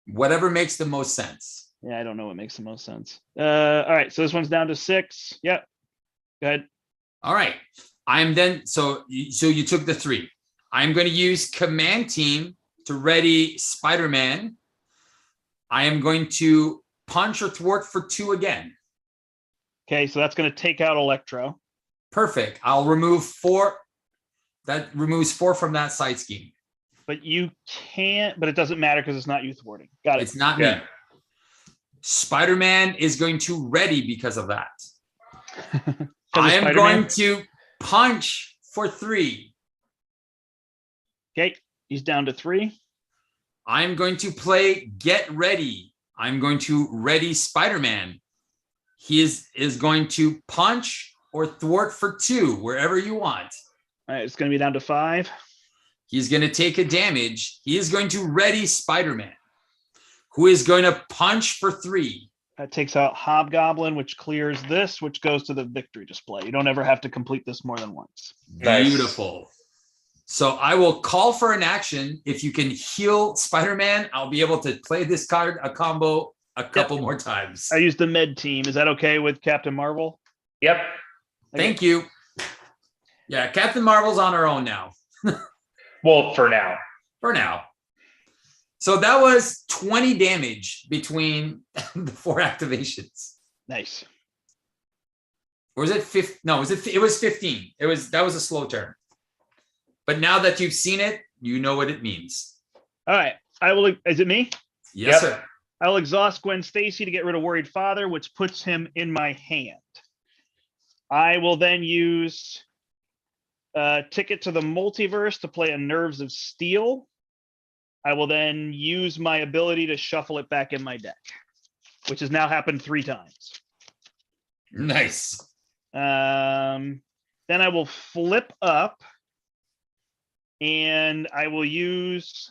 Whatever makes the most sense. Yeah, I don't know what makes the most sense. All right, so this one's down to 6. Yep. Go ahead. All right. So you took the 3. I'm going to use command team to ready Spider-Man. I am going to punch or thwart for 2 again. Okay, so that's going to take out Electro. Perfect. I'll remove 4. That removes 4 from that side scheme. But you can't, but it doesn't matter because it's not you thwarting. Got it. It's not me. Spider-Man is going to ready because of that. I am going to punch for 3. Okay, he's down to 3. I'm going to play get ready. I'm going to ready Spider-Man. He is going to punch or thwart for 2, wherever you want. All right, it's going to be down to 5. He's going to take a damage. He is going to ready Spider-Man, who is going to punch for 3. That takes out Hobgoblin, which clears this, which goes to the victory display. You don't ever have to complete this more than once. Nice. Beautiful. So I will call for an action. If you can heal Spider-Man, I'll be able to play this card, a combo, a couple more times. I used the med team. Is that okay with Captain Marvel? Yep. Thank you. Yeah, Captain Marvel's on her own now. Well, for now. For now. So that was 20 damage between the 4 activations. Nice. Or was it 15? No, it was 15. That was a slow turn. But now that you've seen it, you know what it means. All right. Is it me? Yes, sir. I will exhaust Gwen Stacy to get rid of Worried Father, which puts him in my hand. I will then use Ticket to the Multiverse to play a Nerves of Steel. I will then use my ability to shuffle it back in my deck, which has now happened 3 times. Nice. Then I will flip up and I will use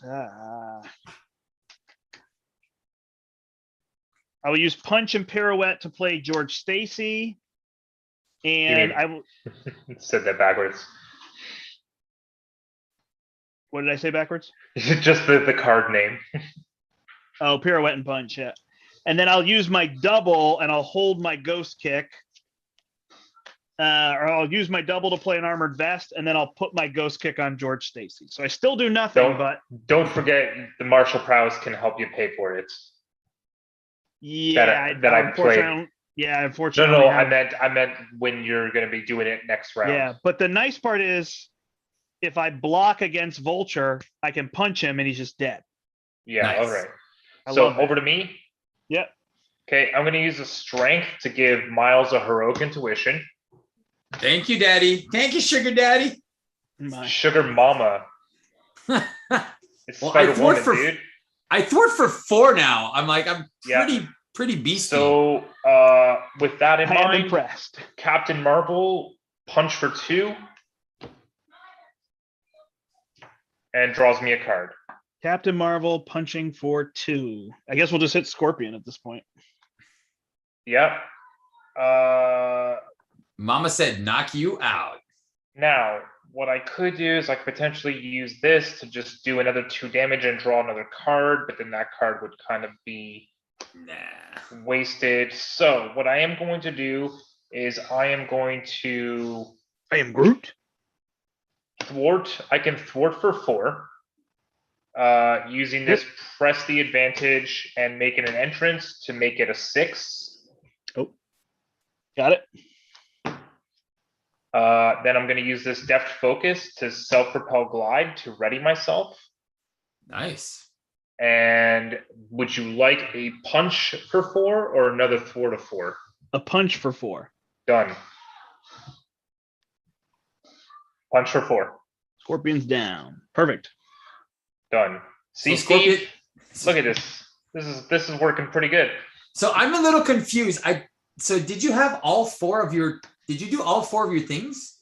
Punch and Pirouette to play George Stacy. And I will said that backwards. What did I say backwards? Just the card name. Oh, Pirouette and Punch, yeah. And then I'll use my double and I'll hold my Ghost Kick. Or I'll use my double to play an Armored Vest, and then I'll put my Ghost Kick on George Stacy. So I still do nothing, but... Don't forget the martial prowess can help you pay for it. Yeah, that I played. Yeah, unfortunately. No, I meant when you're going to be doing it next round. Yeah, but the nice part is, if I block against Vulture, I can punch him and he's just dead. Yeah, nice. All right. So over to me? Yep. Okay, I'm going to use the strength to give Miles a heroic intuition. Thank you, Daddy. Thank you, Sugar Daddy. Sugar Mama. It's Spiderwoman, dude. I thwart for 4 now. I'm pretty beastie. So with that in mind, I'm impressed. Captain Marvel, punch for 2. And draws me a card. Captain Marvel punching for 2. I guess we'll just hit Scorpion at this point. Yep. Mama said knock you out. Now, what I could do is I could potentially use this to just do another 2 damage and draw another card, but then that card would kind of be wasted. So what I am going to do is I am Groot. Thwart. I can thwart for 4. Using this, press the advantage and make it an entrance to make it a 6. Oh, got it. Then I'm going to use this deft focus to self-propel glide to ready myself. Nice. And would you like a punch for 4 or another thwart of 4? A punch for 4. Done. Punch for 4. Scorpion's down. Perfect. Done. See, so Steve, look at this. This is working pretty good. So I'm a little confused. So did you have all 4 of your? Did you do all 4 of your things?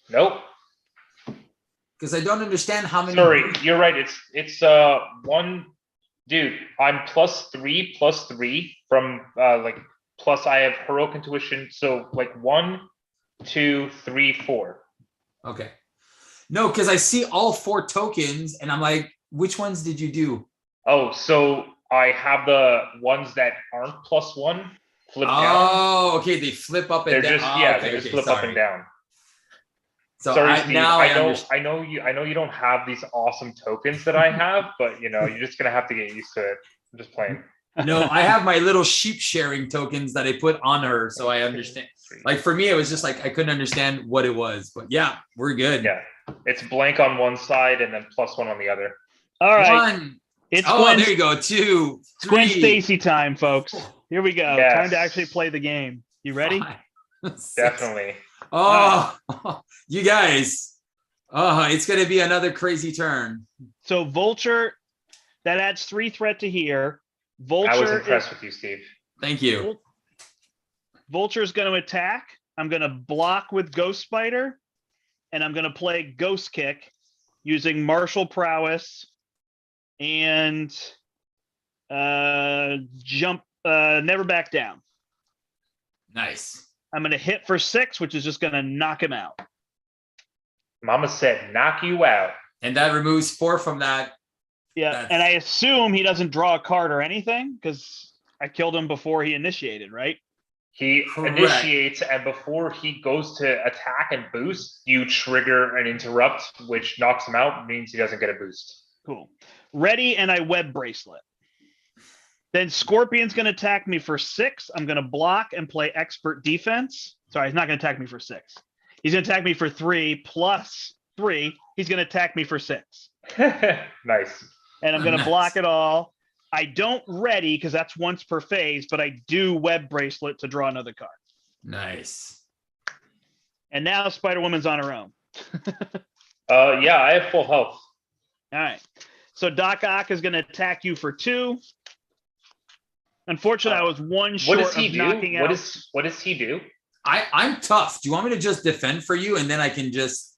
Nope. Because I don't understand how many. Sorry, you're right. It's 1. Dude, I'm +3 from plus I have heroic intuition. So 1, 2, 3, 4. Okay. No, because I see all 4 tokens and I'm like, which ones did you do? Oh, so I have the ones that aren't +1 flip down. Oh, okay. They flip up and They're down. just Okay, they just okay, flip up sorry. and down. So Sorry, Steve. now I know understand. I know you don't have these awesome tokens that I have, but you're just gonna have to get used to it. I'm just playing. No, I have my little sheep sharing tokens that I put on her, so I understand. Like for me, it was just like I couldn't understand what it was, but yeah, we're good. Yeah, it's blank on one side and then +1 on the other. All right. One. It's there you go. 2, 3. It's Gwen Stacy time, folks. Here we go. Yes. Time to actually play the game. You ready? 5, 6. Definitely. Oh, you guys. Oh, it's gonna be another crazy turn. So Vulture, that adds 3 threat to here. Vulture. I was impressed with you, Steve. Thank you. Vulture is going to attack. I'm going to block with Ghost Spider, and I'm going to play Ghost Kick using Martial Prowess and jump. Never back down. Nice. I'm going to hit for 6, which is just going to knock him out. Mama said, "Knock you out." And that removes 4 from that. Yeah, and I assume he doesn't draw a card or anything because I killed him before he initiated, right? He Correct. initiates, and before he goes to attack and boost, you trigger an interrupt, which knocks him out, means he doesn't get a boost. Cool. Ready, and I web bracelet. Then Scorpion's going to attack me for 6. I'm going to block and play expert defense. Sorry, he's not going to attack me for 6. He's going to attack me for 3 + 3. He's going to attack me for 6. Nice. And I'm going to block it all. I don't ready because that's once per phase, but I do web bracelet to draw another card. Nice. And now Spider-Woman's on her own. Yeah, I have full health. All right. So Doc Ock is going to attack you for 2. Unfortunately, I was 1 short of knocking out. What does he do? I'm tough. Do you want me to just defend for you and then I can just...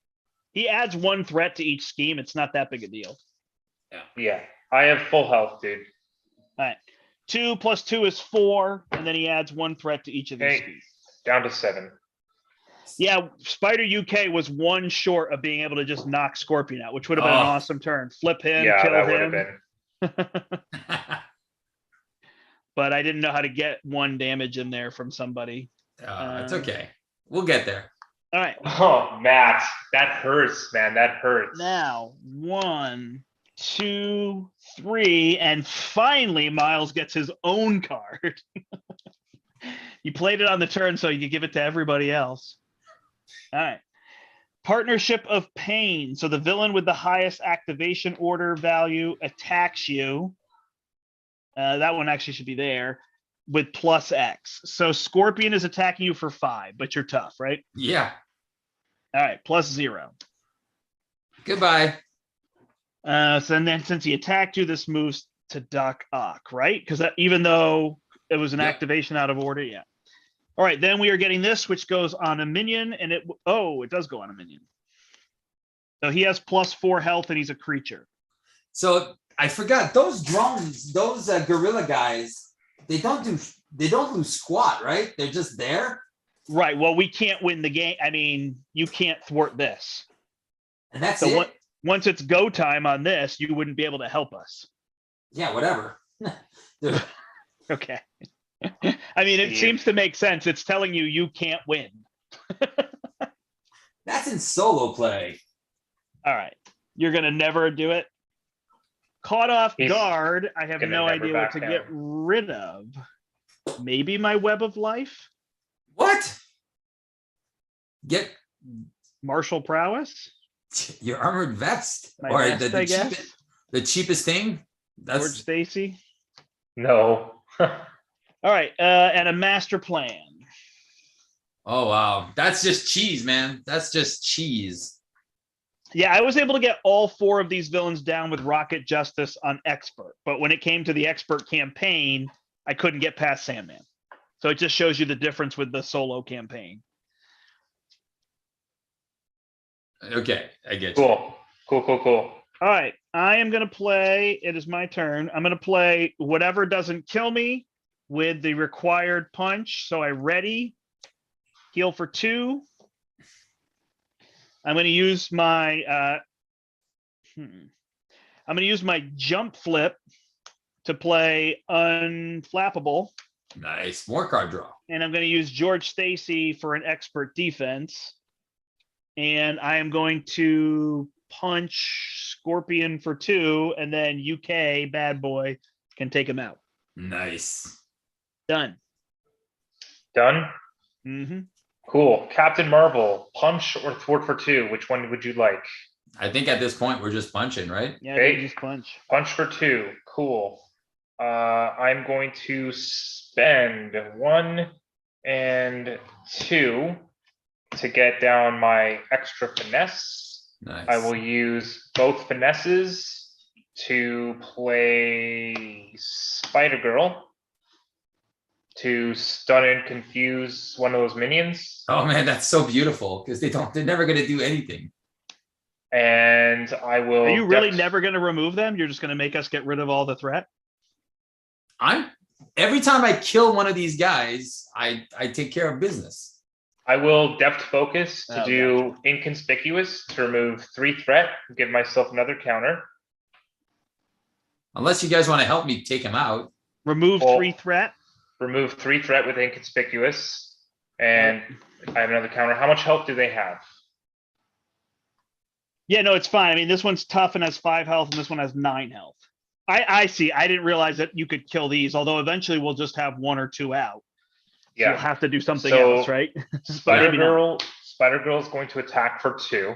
He adds 1 threat to each scheme. It's not that big a deal. Yeah, I have full health, dude. All right. 2 + 2 is 4, and then he adds 1 threat to each of these schemes. Down to 7. Yeah, Spider UK was 1 short of being able to just knock Scorpion out, which would have been an awesome turn. Flip him, kill that him. would have been. But I didn't know how to get 1 damage in there from somebody. It's okay. We'll get there. All right. Oh, Matt, that hurts, man. That hurts. Now, 1, 2, 3, and finally Miles gets his own card. You played it on the turn so you could give it to everybody else. All right. Partnership of Pain. So the villain with the highest activation order value attacks you. That one actually should be there with +X. So Scorpion is attacking you for 5, but you're tough, right? Yeah. All right, +0. Goodbye. So then since he attacked you, this moves to Doc Ock, right? Because even though it was an activation out of order, yeah. All right, then we are getting this, which goes on a minion, and it does go on a minion. So he has +4 health, and he's a creature. So I forgot those drones, those gorilla guys. They don't lose squat, right? They're just there. Right. Well, we can't win the game. I mean, you can't thwart this. And that's so it. Once it's go time on this, you wouldn't be able to help us. Yeah, whatever. Okay. I mean, it seems to make sense. It's telling you can't win. That's in solo play. All right. You're going to never do it? Caught off guard. I have no idea what to get rid of. Maybe my Web of Life? What? Get Martial Prowess? Your armored vest? My or vest, I guess? The cheapest thing? That's George Stacy? No. All right. And a master plan. Oh, wow. That's just cheese, man. That's just cheese. Yeah, I was able to get all 4 of these villains down with Rocket Justice on Expert. But when it came to the Expert campaign, I couldn't get past Sandman. So it just shows you the difference with the solo campaign. Okay, I get you. Cool. All right, I am going to play, it is my turn. I'm going to play whatever doesn't kill me with the required punch. So I ready, heal for 2. I'm going to use my jump flip to play Unflappable Nice. More card draw. And I'm going to use George Stacy for an expert defense. And I am going to punch Scorpion for 2, and then UK bad boy can take him out. Nice. Done. Done? Mm-hmm. Cool. Captain Marvel, punch or thwart for 2. Which one would you like? I think at this point we're just punching, right? Yeah, Okay. just punch. Punch for 2. Cool. I'm going to spend 1 and 2 to get down my extra finesse. Nice. I will use both finesses to play Spider-Girl to stun and confuse one of those minions. Oh man, that's so beautiful because they're never going to do anything. And I will. Are you really never going to remove them? You're just going to make us get rid of all the threat? Every time I kill one of these guys, I take care of business. I will depth focus to do gotcha. inconspicuous to remove 3 threat, give myself another counter. Unless you guys want to help me take him out. Remove 3 threat? Remove 3 threat with inconspicuous. And I have another counter. How much health do they have? Yeah, no, it's fine. I mean, this one's tough and has 5 health, and this one has 9 health. I see. I didn't realize that you could kill these, although eventually we'll just have 1 or 2 out. Yeah. You'll have to do something else, right? Spider-Girl is going to attack for 2.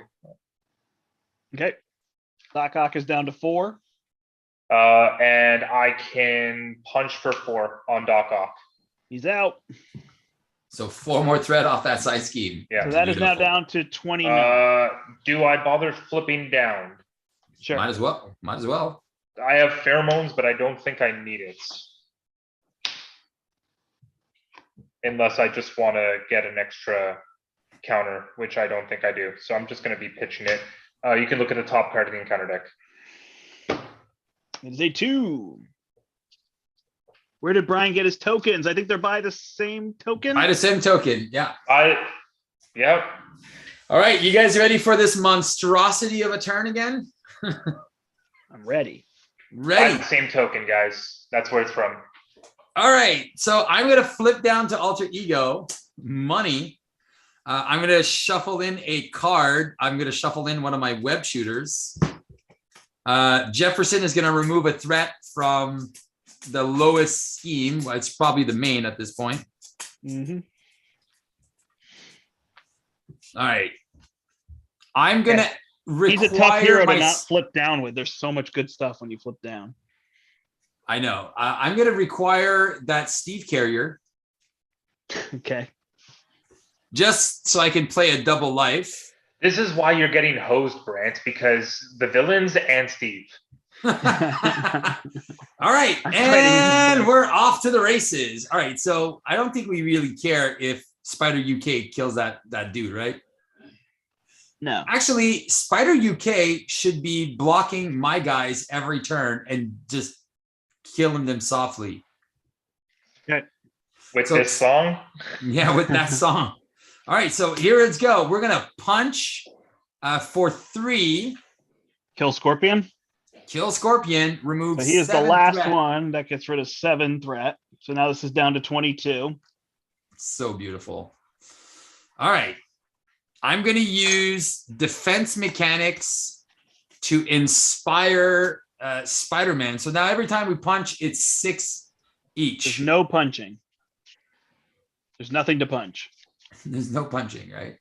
Okay. Doc Ock is down to 4. And I can punch for 4 on Doc Ock. He's out. So 4 more threat off that side scheme. Yeah. So that is now down to 29. Do I bother flipping down? Sure. Might as well. Might as well. I have pheromones, but I don't think I need it. Unless I just want to get an extra counter, which I don't think I do. So I'm just going to be pitching it. You can look at the top card of the encounter deck. It is a 2. Where did Brian get his tokens? I think they're by the same token. By the same token, yeah. Yep. All right, you guys ready for this monstrosity of a turn again? I'm ready. Ready. By the same token, guys. That's where it's from. All right, so I'm going to flip down to alter ego, money. I'm going to shuffle in a card. I'm going to shuffle in one of my web shooters. Jefferson is going to remove a threat from the lowest scheme. Well, it's probably the main at this point. Mm-hmm. All right. I'm going to require. He's a tough hero to not flip down with. There's so much good stuff when you flip down. I know. I'm going to require that Steve Carrier. Okay. Just so I can play a double life. This is why you're getting hosed, Brandt, because the villains and Steve. All right. And we're off to the races. All right. So I don't think we really care if Spider UK kills that dude, right? No. Actually, Spider UK should be blocking my guys every turn and just killing them softly. Okay. With this song? Yeah, with that song. All right, so here it's go. We're gonna punch for 3. Kill Scorpion. Kill Scorpion. Remove. So he is the last one that gets rid of 7 threat. So now this is down to 22. So beautiful. All right. I'm going to use defense mechanics to inspire Spider-Man. So now every time we punch, it's 6 each. There's no punching. There's nothing to punch. There's no punching, right?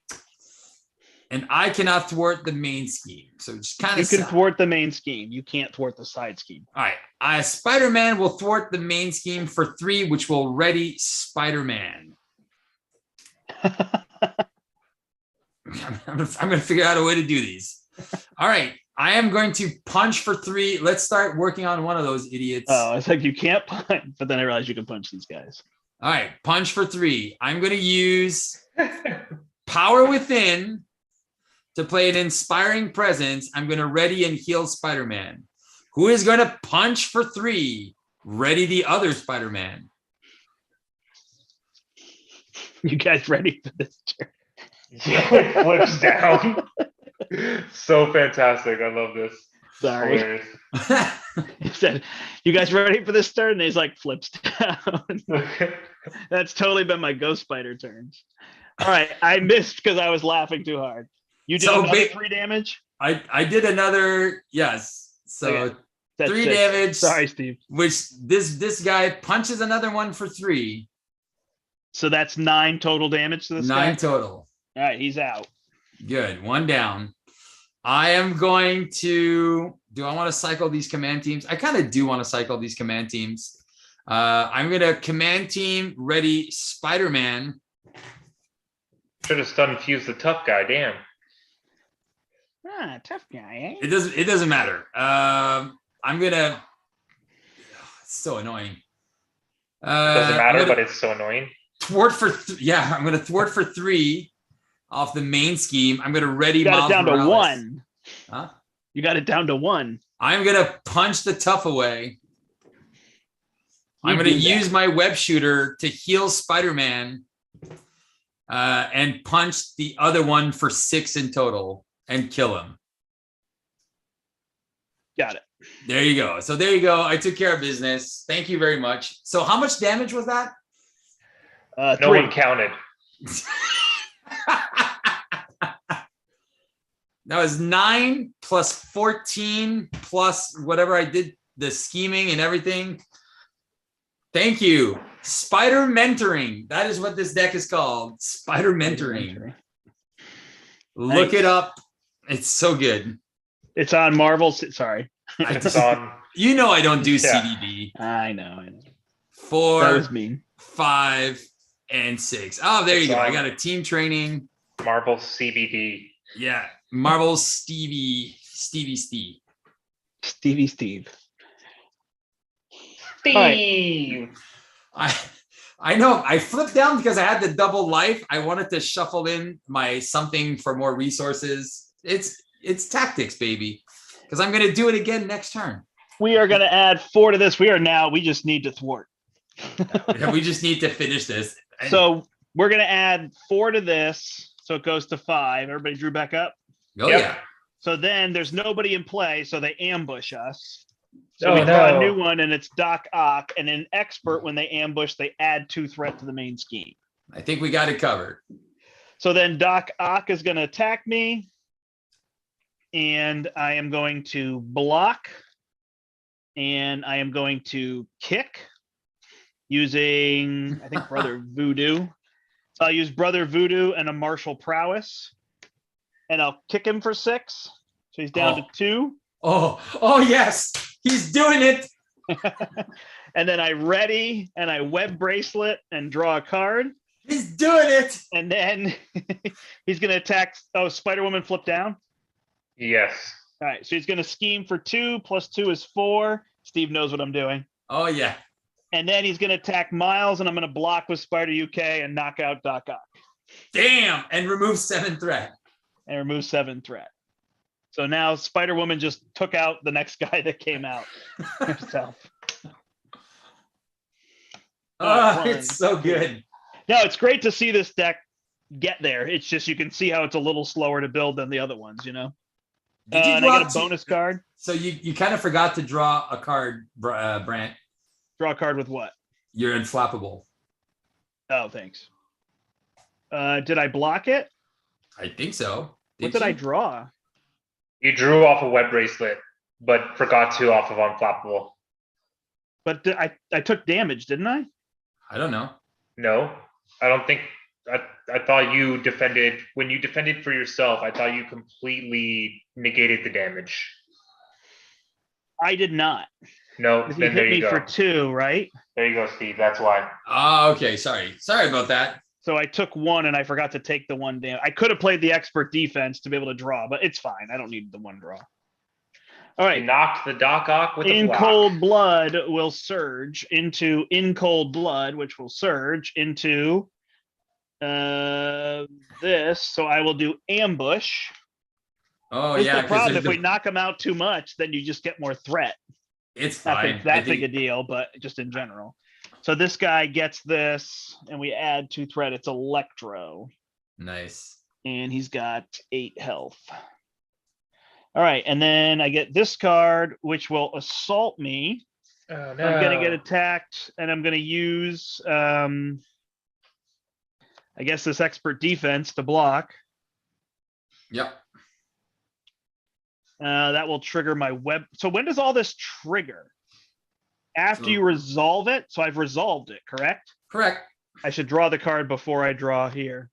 And I cannot thwart the main scheme. So just kind of. You can thwart the main scheme. You can't thwart the side scheme. All right. Spider-Man will thwart the main scheme for 3, which will ready Spider-Man. I'm going to figure out a way to do these. All right. I am going to punch for 3. Let's start working on one of those idiots. Oh, it's like you can't punch, but then I realized you can punch these guys. All right. Punch for 3. I'm going to use Power Within to play an inspiring presence. I'm going to ready and heal Spider-Man. Who is going to punch for 3? Ready the other Spider-Man. You guys ready for this turn? Yeah, flips down. So fantastic. I love this. Sorry. Hilarious. said, "You guys ready for this turn?" And he's like, flips down. That's totally been my ghost spider turns. All right, I missed because I was laughing too hard. You did another 3 damage. I did another, yes. So Okay. That's 3 6. damage. Sorry, Steve. Which this guy punches another one for 3. So that's 9 total damage to this guy. 9 total. All right, he's out. Good. 1 down. I am going to. Do I want to cycle these command teams? I kind of do want to cycle these command teams. I'm gonna command team ready Spider-Man. Should have stun fused the tough guy. Damn. Ah, tough guy, eh? It doesn't matter. I'm gonna. It's so annoying. Doesn't matter, but it's so annoying. Thwart for I'm gonna thwart for 3 off the main scheme. I'm gonna ready. You got Miles it down Morales. to 1. Huh? You got it down to 1. I'm gonna punch the tough away. I'm gonna use my web shooter to heal Spider-Man, and punch the other one for 6 in total and kill him. Got it. There you go. So there you go. I took care of business. Thank you very much. So how much damage was that? No 3. one counted. That was 9 plus 14 plus whatever I did, the scheming and everything. Thank you. Spider mentoring. That is what this deck is called. Spider mentoring. Look it up. It's so good. It's on Marvel. Sorry. It's on. You know I don't do CDB. I know. 4, That was mean. 5, and 6. Oh, there you go. I got a team training. Marvel CBD. Yeah. Marvel Stevie. Steve. Steve. I know. I flipped down because I had the double life. I wanted to shuffle in my something for more resources. It's tactics, baby. Because I'm going to do it again next turn. We are going to add 4 to this. We just need to thwart. We just need to finish this. So we're going to add 4 to this. So it goes to 5. Everybody drew back up. Oh, yeah. So then there's nobody in play. So they ambush us. So we draw a new one and it's Doc Ock. And in Expert, when they ambush, they add 2 threat to the main scheme. I think we got it covered. So then Doc Ock is going to attack me. And I am going to block. And I am going to kick using, I think, Brother Voodoo. So I'll use Brother Voodoo and a Martial Prowess. And I'll kick him for 6. So he's down to 2. Oh, yes. He's doing it. And then I ready and I web bracelet and draw a card. He's doing it. And then he's going to attack. Oh, Spider-Woman flip down. Yes. All right. So he's going to scheme for 2 plus 2 is 4. Steve knows what I'm doing. Oh, yeah. And then he's going to attack Miles and I'm going to block with Spider UK and knock out Doc Ock. Damn. And remove 7 threat. And remove 7 threat. So now Spider-Woman just took out the next guy that came out himself. It's so good. No, it's great to see this deck get there. It's just you can see how it's a little slower to build than the other ones, you know? And I got a bonus card. So you kind of forgot to draw a card, Brandt. Draw a card with what? You're unflappable. Oh, thanks. Did I block it? I think so. What did I draw? You drew off a web bracelet, but forgot to off of unflappable. But I took damage, didn't I? I don't know. No, I don't think. I thought you defended when you defended for yourself. I thought you completely negated the damage. I did not. No, He then hit there me you go. for 2, right? There you go, Steve. That's why. Oh, okay. Sorry about that. So I took 1 and I forgot to take the 1 damage. I could have played the expert defense to be able to draw, but it's fine. I don't need the 1 draw. All right. You knocked the Doc Ock with In the block. Cold Blood will surge into In Cold Blood, which will surge into this. So I will do Ambush. Oh, That's yeah. the problem. If we knock them out too much, then you just get more threat. It's fine. Not that big a deal, but just in general. So this guy gets this, and we add 2 threat. It's Electro. Nice. And he's got 8 health. All right, and then I get this card, which will assault me. Oh, I'm gonna get no. attacked, and I'm gonna use I guess this expert defense to block. Yep. That will trigger my web. So when does all this trigger? After So- you resolve it. So I've resolved it, correct? Correct. I should draw the card before I draw here.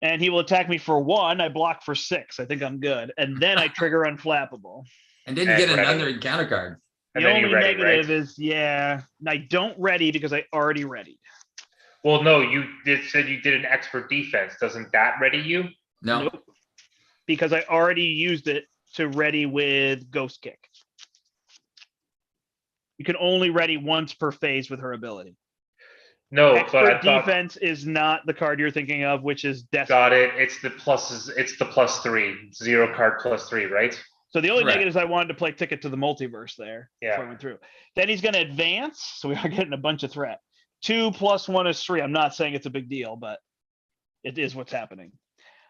And he will attack me for 1. I block for 6. I think I'm good. And then I trigger unflappable. And then you And get ready. another encounter card. And The then you only ready, negative right? is, yeah, and I don't ready because I already readied. Well, no, you said you did an expert defense. Doesn't that ready you? No. Nope. Because I already used it to ready with Ghost Kick. You can only ready once per phase with her ability. No, but Expert I thought. defense is not the card you're thinking of, which is Destiny. Got it. It's the pluses. It's the +3. 0 card +3, right? So the only Correct. negative is I wanted to play Ticket to the Multiverse there. Yeah. Before I went through. Then he's going to advance. So we are getting a bunch of threat. 2 + 1 is 3. I'm not saying it's a big deal, but it is what's happening.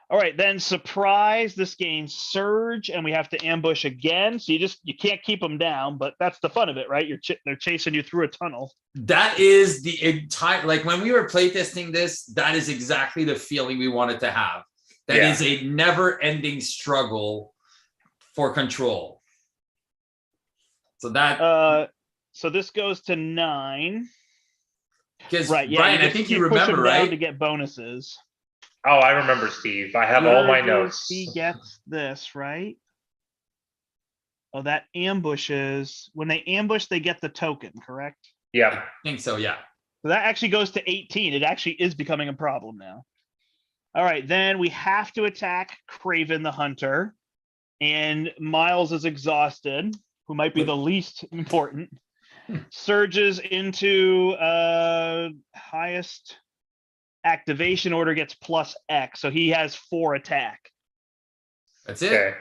All right, then surprise. This gains Surge, and we have to ambush again. So you can't keep them down, but that's the fun of it, right? They're chasing you through a tunnel. That is the entire, like when we were playtesting this, that is exactly the feeling we wanted to have. That Yeah. is a never-ending struggle for control. So that, So this goes to 9. because Right? Yeah. Brian, I just- think you push remember, him down right? to get bonuses. Oh, I remember, Steve. I have all my Surges, notes. He gets this, right? Oh, that ambushes. When they ambush, they get the token, correct? Yeah. I think so, yeah. So that actually goes to 18. It actually is becoming a problem now. All right, then we have to attack Craven the Hunter. And Miles is exhausted, who might be the least important. Surges into highest activation order, gets +X. So he has 4 attack. That's it. Okay.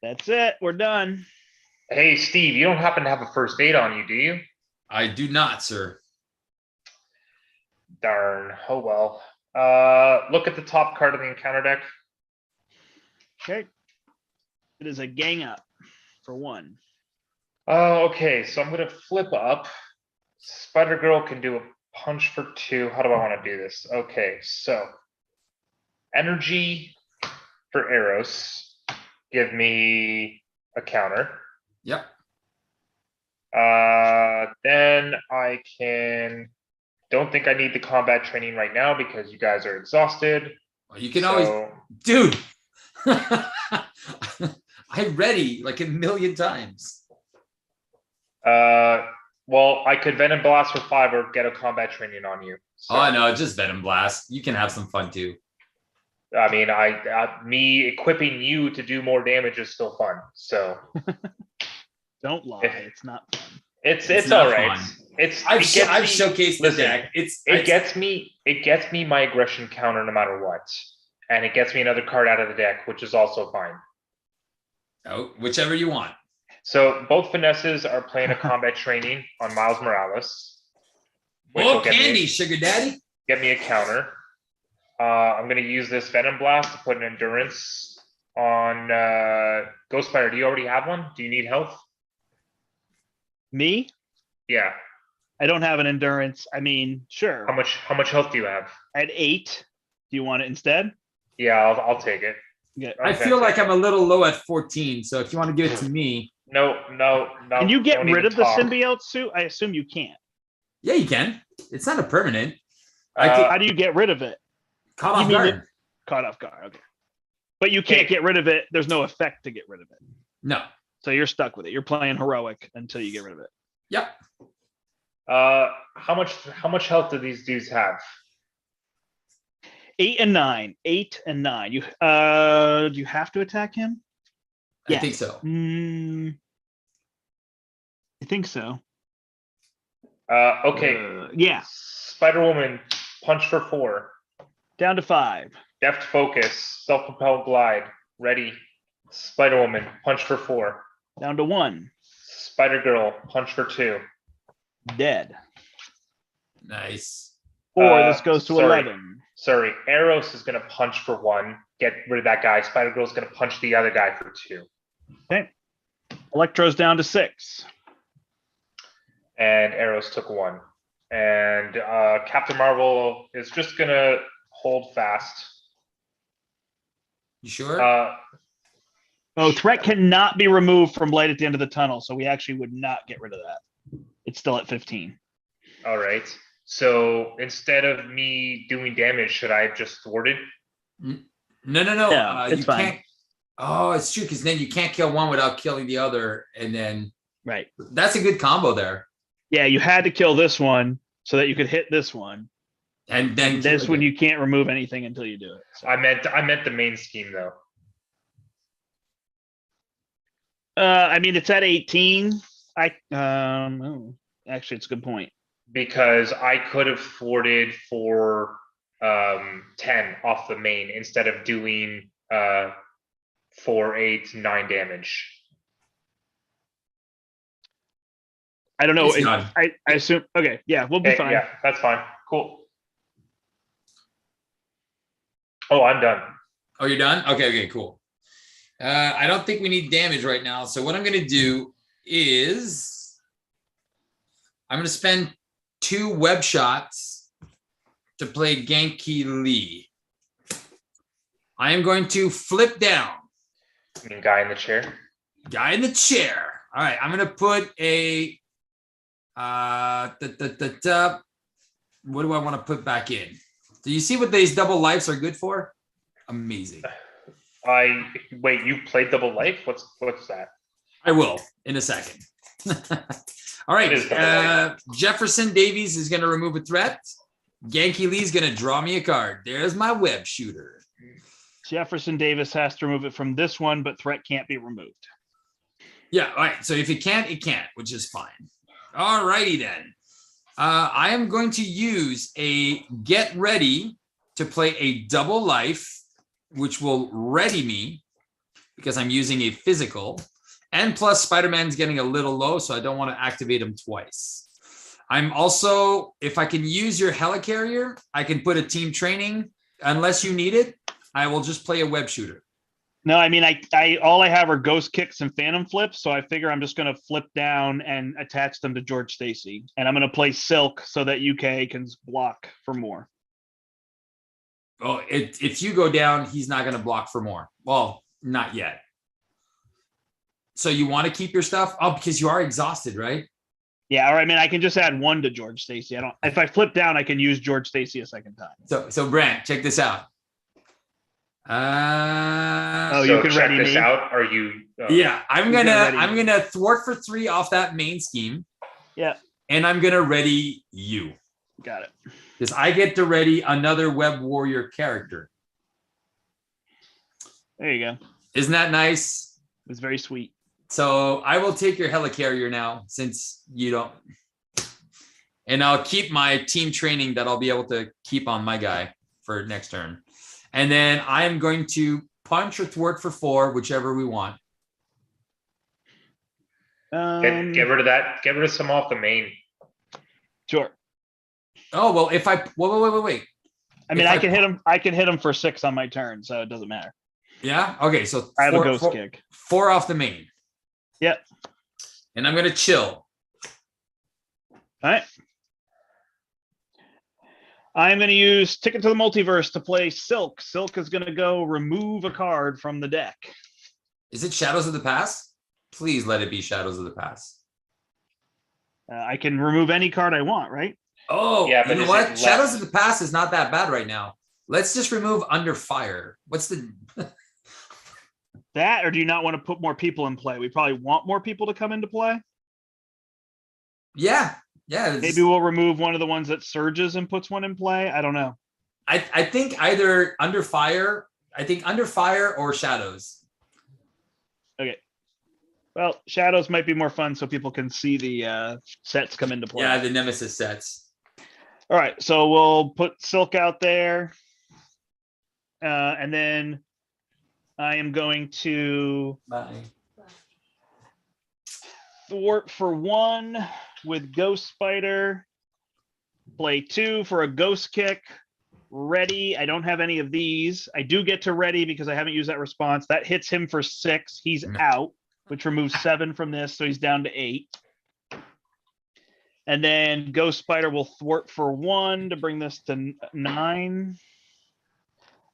That's it. We're done. Hey, Steve, you don't happen to have a first aid on you, do you? I do not, sir. Darn. Oh, well. Look at the top card of the encounter deck. Okay. It is a gang up for 1. Okay, so I'm going to flip up. Spider-Girl can do a punch for 2. How do I want to do this? Okay, so energy for Eros. Give me a counter. Yep. Then I can. Don't think I need the combat training right now because you guys are exhausted. Well, you can always, dude. I'm ready like a million times. Well, I could Venom Blast for 5 or get a combat training on you. So, Oh no, just Venom Blast. You can have some fun too. I mean, me equipping you to do more damage is still fun. So Don't lie. It's not fun. it's not all right. fun. It I've gets me- showcased the listen, deck. It gets me my aggression counter no matter what, and it gets me another card out of the deck, which is also fine. Oh, whichever you want. So both finesses are playing a combat training on Miles Morales. which will Oh, candy, sugar daddy. get me a counter. I'm going to use this Venom Blast to put an endurance on Ghost Spider. Do you already have one? Do you need health? Me? Yeah. I don't have an endurance. I mean, sure. How much health do you have? I had 8. Do you want it instead? Yeah, I'll take it. Yeah. I feel like I'm a little low at 14, so if you want to give it to me. No. Can you get don't rid even of the talk. symbiote suit? I assume you can't. Yeah, you can. It's not a permanent. How do you get rid of it? Caught you off mean guard. Caught off guard. Okay. But you can't get rid of it. There's no effect to get rid of it. No. So you're stuck with it. You're playing heroic until you get rid of it. Yep. How much health do these dudes have? 8 and 9. 8 and 9. You do you have to attack him? I think so. I think so. Okay. Yeah. Spider-Woman, punch for 4. Down to 5. Deft focus, self-propelled glide, ready. Spider-Woman, punch for 4. Down to 1. Spider-Girl, punch for 2. Dead. Nice. 4. This goes to sorry. 11. Sorry, Eros is going to punch for 1, get rid of that guy. Spider-Girl's going to punch the other guy for 2. Okay. Electro's down to 6. And Arrows took 1. And Captain Marvel is just going to hold fast. You sure? Threat cannot be removed from light at the end of the tunnel, so we actually would not get rid of that. It's still at 15. All right. So instead of me doing damage, should I have just thwarted? No. Yeah, it's you fine. can't. Oh, it's true, because then you can't kill one without killing the other, and then Right. that's a good combo there. Yeah, you had to kill this one so that you could hit this one. And then This one you can't remove anything until you do it. So. I meant the main scheme though. I mean, it's at 18. Actually, it's a good point. Because I could have thwarted for 10 off the main instead of doing 4, 8, 9 damage. I don't know. It's done. I assume. Okay, yeah, we'll be Okay, fine. yeah, that's fine. Cool. Oh, I'm done. Oh, you're done? Okay, cool. I don't think we need damage right now. So what I'm going to do is I'm going to spend 2 web shots to play Genki Lee. I am going to flip down. I mean, guy in the chair. Guy in the chair. All right, I'm going to put a what do I want to put back in? Do you see what these double lives are good for? Amazing. Wait, you played double life? What's that? I will in a second. All right. Jefferson Davies is going to remove a threat. Genki Lee is going to draw me a card. There's my web shooter. Jefferson Davis has to remove it from this one, but threat can't be removed. Yeah. All right. So if it can't, it can't, which is fine. All righty then. I am going to use a get ready to play a double life, which will ready me because I'm using a physical. And plus Spider-Man's getting a little low, so I don't want to activate him twice. I'm also, if I can use your helicarrier, I can put a team training. Unless you need it, I will just play a web shooter. No, I mean, I all I have are ghost kicks and phantom flips, so I figure I'm just going to flip down and attach them to George Stacy, and I'm going to play Silk so that UK can block for more. Oh, if you go down, he's not going to block for more. Well, not yet. So you want to keep your stuff? Oh, because you are exhausted, right? Yeah, or I mean, I can just add 1 to George Stacy. If I flip down, I can use George Stacy a second time. So Brandt, check this out. You can check ready this me out. Are you? Yeah, I'm gonna thwart for 3 off that main scheme. Yeah, and I'm gonna ready you. Got it. Because I get to ready another Web Warrior character. There you go. Isn't that nice? It's very sweet. So I will take your helicarrier now, since you don't. And I'll keep my team training that I'll be able to keep on my guy for next turn. And then I am going to punch or thwart for 4, whichever we want. Get rid of that. Get rid of some off the main. Sure. Oh, well, if I wait. I mean, I can hit him. I can hit him for 6 on my turn, so it doesn't matter. Yeah. Okay. So I have a ghost kick. 4 off the main. Yep. And I'm gonna chill. All right. I'm going to use Ticket to the Multiverse to play Silk. Silk is going to go remove a card from the deck. Is it Shadows of the Past? Please let it be Shadows of the Past. I can remove any card I want, right? Oh, yeah, but you know what? Shadows of the Past is not that bad right now. Let's just remove Under Fire. What's the... That, or do you not want to put more people in play? We probably want more people to come into play. Yeah. Maybe we'll remove one of the ones that surges and puts one in play. I don't know. I think either Under Fire. I think Under Fire or Shadows. Okay. Well, Shadows might be more fun so people can see the sets come into play. Yeah, the Nemesis sets. All right, so we'll put Silk out there. And then I am going to thwart for 1 with Ghost Spider. Play 2 for a Ghost Kick. Ready. I don't have any of these. I do get to ready because I haven't used that response. That hits him for 6. He's out, which removes 7 from this, so he's down to 8. And then Ghost Spider will thwart for 1 to bring this to 9.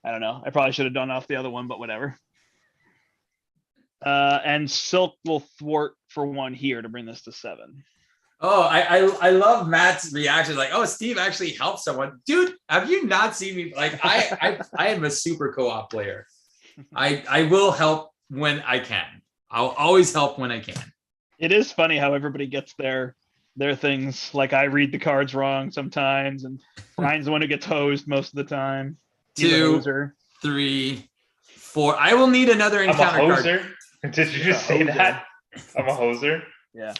I don't know. I probably should have done off the other one, but whatever. And Silk will thwart for 1 here to bring this to 7. Oh, I love Matt's reaction. Like, oh, Steve actually helped someone. Dude, have you not seen me? Like, I am a super co-op player. I will help when I can. I'll always help when I can. It is funny how everybody gets their things. Like, I read the cards wrong sometimes, and Brian's the one who gets hosed most of the time. He's 2, 3, 4. I will need another encounter I'm a card. hoser. Did you just say that? I'm a hoser. Yeah.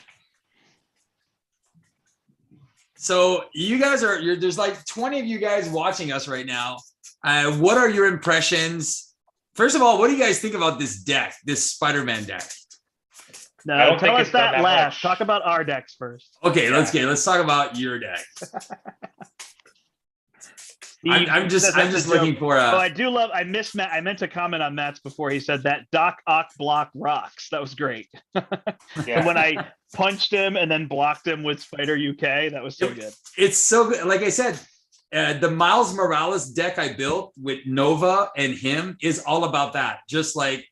So you guys there's like 20 of you guys watching us right now. What are your impressions? First of all, what do you guys think about this deck, this Spider-Man deck? No, tell us that last. Talk about our decks first. Okay, let's talk about your deck. I'm just looking for a. Oh, I do love. I miss Matt. I meant to comment on Matt's before he said that Doc Ock block rocks. That was great. Yeah. When I punched him and then blocked him with Spider UK, that was so good. It's so good. Like I said, the Miles Morales deck I built with Nova and him is all about that. Just like,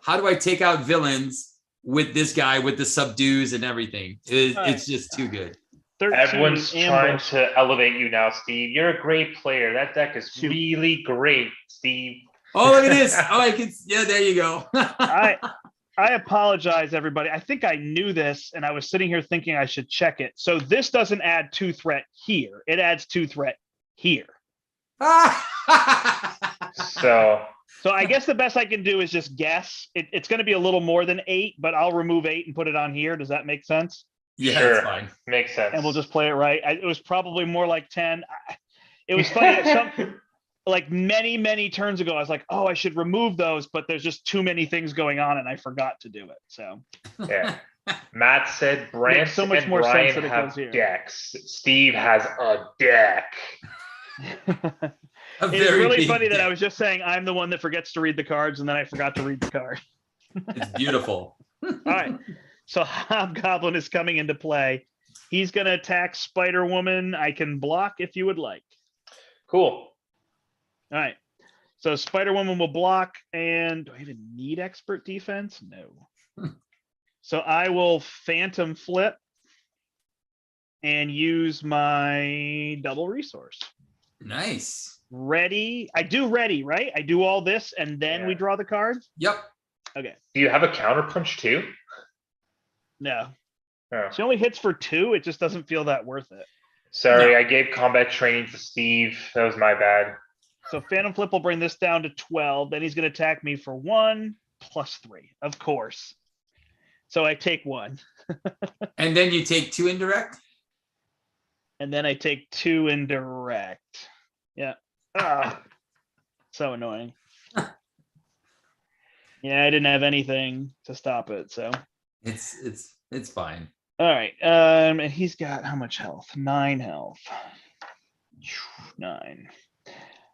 how do I take out villains with this guy with the subdues and everything? It's just too good. Everyone's trying to elevate you now, Steve. You're a great player. That deck is really great, Steve. Oh, look at this. Oh, I can. Yeah, there you go. I apologize, everybody. I think I knew this, and I was sitting here thinking I should check it. So this doesn't add 2 threat here. It adds 2 threat here. So I guess the best I can do is just guess. It's going to be a little more than 8, but I'll remove 8 and put it on here. Does that make sense? Yeah, sure. That's fine. Makes sense. And we'll just play it right. It was probably more like 10. It was funny. Like many turns ago, I was like, oh, I should remove those, but there's just too many things going on, and I forgot to do it. So yeah. Matt said Brandt so much and more Brian sense that it have goes here. decks. Steve has a deck. It's really funny that I was just saying I'm the one that forgets to read the cards, and then I forgot to read the card. It's beautiful. All right. So Hobgoblin is coming into play. He's going to attack Spider-Woman. I can block if you would like. Cool. All right. So Spider-Woman will block. And do I even need expert defense? No. So I will Phantom Flip and use my double resource. Nice. Ready. I do ready, right? I do all this and then we draw the card? Yep. Okay. Do you have a counterpunch too? No. Oh. She only hits for 2. It just doesn't feel that worth it. Sorry, No. I gave combat training to Steve. That was my bad. So Phantom Flip will bring this down to 12. Then he's going to attack me for 1 plus 3, of course. So I take 1. And then you take 2 indirect? And then I take 2 indirect. Yeah. So annoying. Yeah, I didn't have anything to stop it, so. It's fine. All right. And he's got how much health? 9 health. 9.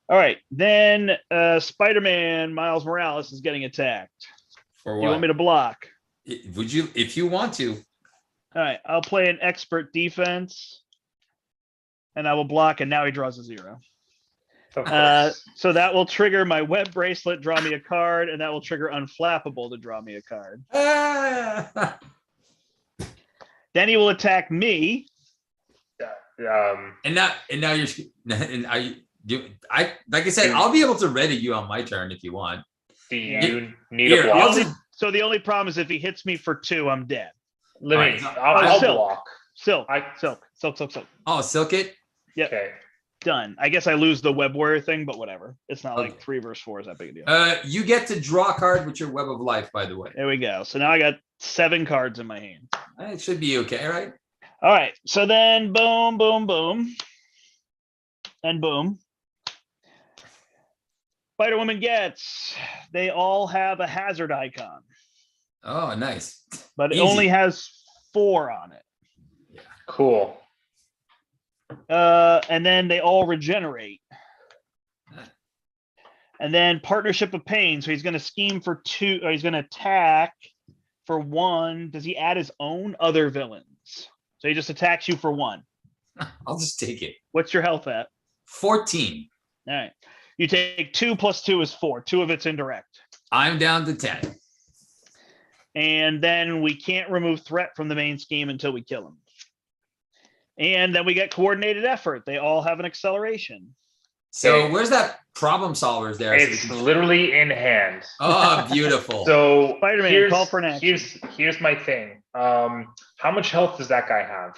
All right. Then Spider-Man Miles Morales is getting attacked. For Do what? you want me to block? Would you, if you want to? All right. I'll play an expert defense. And I will block, and now he draws a 0. Of course. So that will trigger my web bracelet, draw me a card, and that will trigger Unflappable to draw me a card. Then he will attack me. And now you're like I said, I'll be able to ready you on my turn if you want. Do you need a Here, block? So the only problem is if he hits me for 2, I'm dead. Let me. Alright. I'll Silk. block. Silk. I- Oh, Silk it. Yep. Okay. Done. I guess I lose the web warrior thing, but whatever. It's not like 3 versus 4 is that big a deal. You get to draw a card with your Web of Life, by the way. There we go. So now I got 7 cards in my hand. It should be okay, right? All right. So then boom, boom, boom. And boom. Spider-Woman gets, they all have a hazard icon, Oh, nice. but it Easy. only has 4 on it. Cool. And then they all regenerate. And then Partnership of Pain. So he's going to scheme for 2, or he's going to attack for 1. Does he add his own other villains? So he just attacks you for 1. I'll just take it. What's your health at? 14. All right. You take 2 plus 2 is 4. 2 of it's indirect. I'm down to 10. And then we can't remove threat from the main scheme until we kill him. And then we get coordinated effort. They all have an acceleration. So where's that problem solvers there? It's literally in hand. Oh, beautiful. So Spider-Man, call for an action. Here's my thing. How much health does that guy have?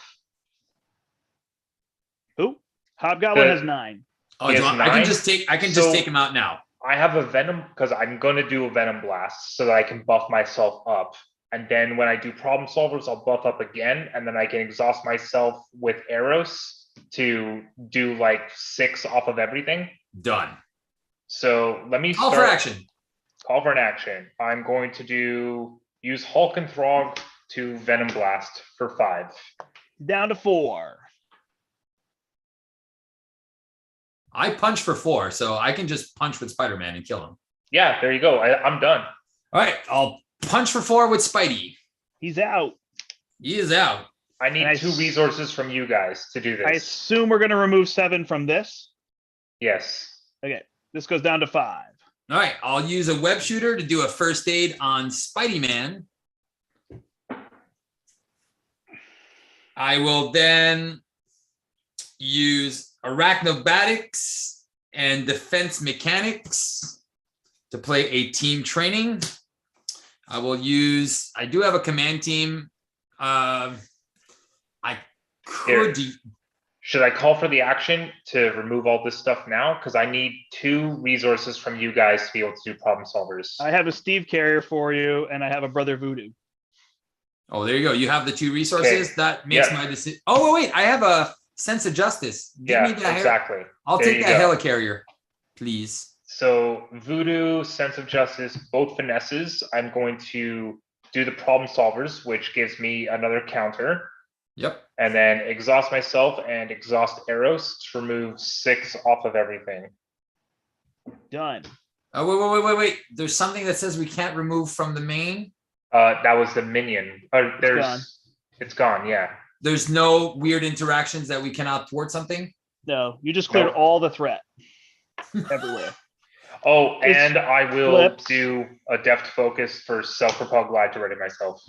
Who? Hobgoblin has 9. Oh, I can just take him out now. I have a Venom because I'm going to do a Venom Blast so that I can buff myself up. And then when I do problem solvers, I'll buff up again. And then I can exhaust myself with arrows to do like 6 off of everything. Done. So let me Call for action. Call for an action. I'm going to use Hulk and Throg to Venom Blast for 5. Down to 4. I punch for 4, so I can just punch with Spider-Man and kill him. Yeah, there you go. I'm done. All right, I'll punch for 4 with Spidey. He's out. He is out. I need 2 resources from you guys to do this. I assume we're going to remove 7 from this. Yes. Okay, this goes down to 5. All right, I'll use a web shooter to do a first aid on Spidey-Man. I will then use Arachnobatics and Defense Mechanics to play a team training. I do have a command team. Should I call for the action to remove all this stuff now? Because I need 2 resources from you guys to be able to do problem solvers. I have a Steve Carrier for you, and I have a Brother Voodoo. Oh, there you go. You have the 2 resources. Okay. That makes my decision. Oh, wait. I have a Sense of Justice. Give me that exactly. I'll take that helicarrier, please. So Voodoo, Sense of Justice, both finesses. I'm going to do the problem solvers, which gives me another counter. Yep. And then exhaust myself and exhaust arrows to remove 6 off of everything. Done. Oh, wait. There's something that says we can't remove from the main. That was the minion. It's gone. Yeah. There's no weird interactions that we cannot thwart something. No, you just cleared all the threat everywhere. Oh, and I will do a deft focus for self-propel glide to ready myself.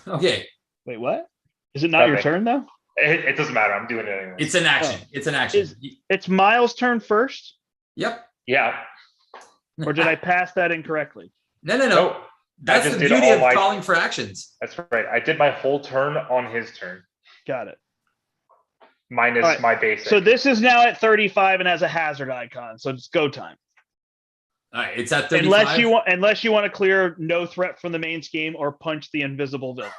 Okay. Wait, what? Is it not your turn though? It doesn't matter. I'm doing it anyway. It's an action. It's an action. It's Miles' turn first? Yep. Yeah. Or did I pass that incorrectly? No. That's the beauty of calling for actions. That's right. I did my whole turn on his turn. Got it. Minus my basic. So this is now at 35 and has a hazard icon. So it's go time. All right, it's at 35. Unless you want to clear no threat from the main scheme or punch the invisible villains.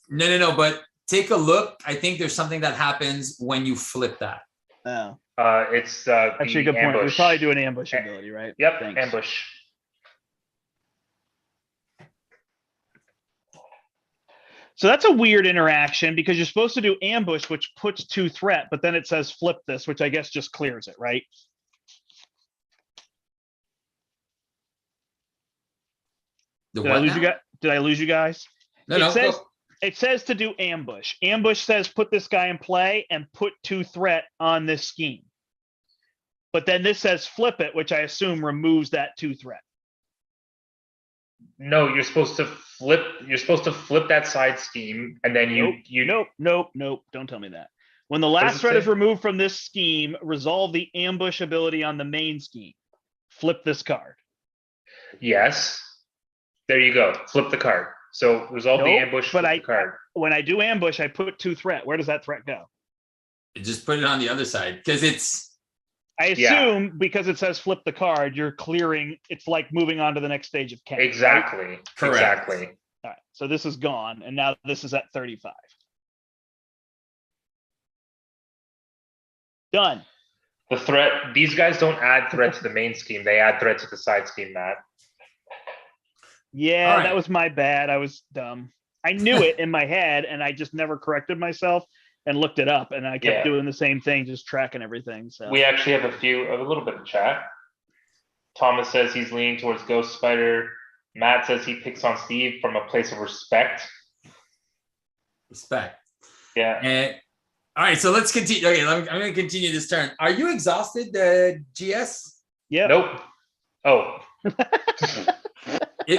No. But take a look. I think there's something that happens when you flip that. Oh. It's actually a good point. We probably do an ambush ability, right? Yep. Thanks. Ambush. So that's a weird interaction because you're supposed to do ambush, which puts 2 threat, but then it says flip this, which I guess just clears it, right? Did I lose you guys? No. It says to do ambush. Ambush says put this guy in play and put 2 threat on this scheme. But then this says flip it, which I assume removes that 2 threat. No, you're supposed to flip. You're supposed to flip that side scheme, and then Nope. Don't tell me that. When the last threat is removed from this scheme, resolve the ambush ability on the main scheme. Flip this card. Yes. There you go. Flip the card. So resolve the ambush. Flip the card. When I do ambush, I put 2 threat. Where does that threat go? Just put it on the other side because it's. I assume because it says flip the card, you're clearing. It's like moving on to the next stage of K. Exactly. Right? Correct. Exactly. All right. So this is gone, and now this is at 35. Done. The threat. These guys don't add threat to the main scheme. They add threat to the side scheme, Matt. Yeah, that was my bad. I was dumb. I knew it in my head, and I just never corrected myself and looked it up, and I kept doing the same thing, just tracking everything. So we actually have a little bit of chat. Thomas says he's leaning towards Ghost Spider. Matt says he picks on Steve from a place of respect. Respect. Yeah. And all right, so let's continue. Okay, I'm going to continue this turn. Are you exhausted, GS? Yeah. Nope. Oh.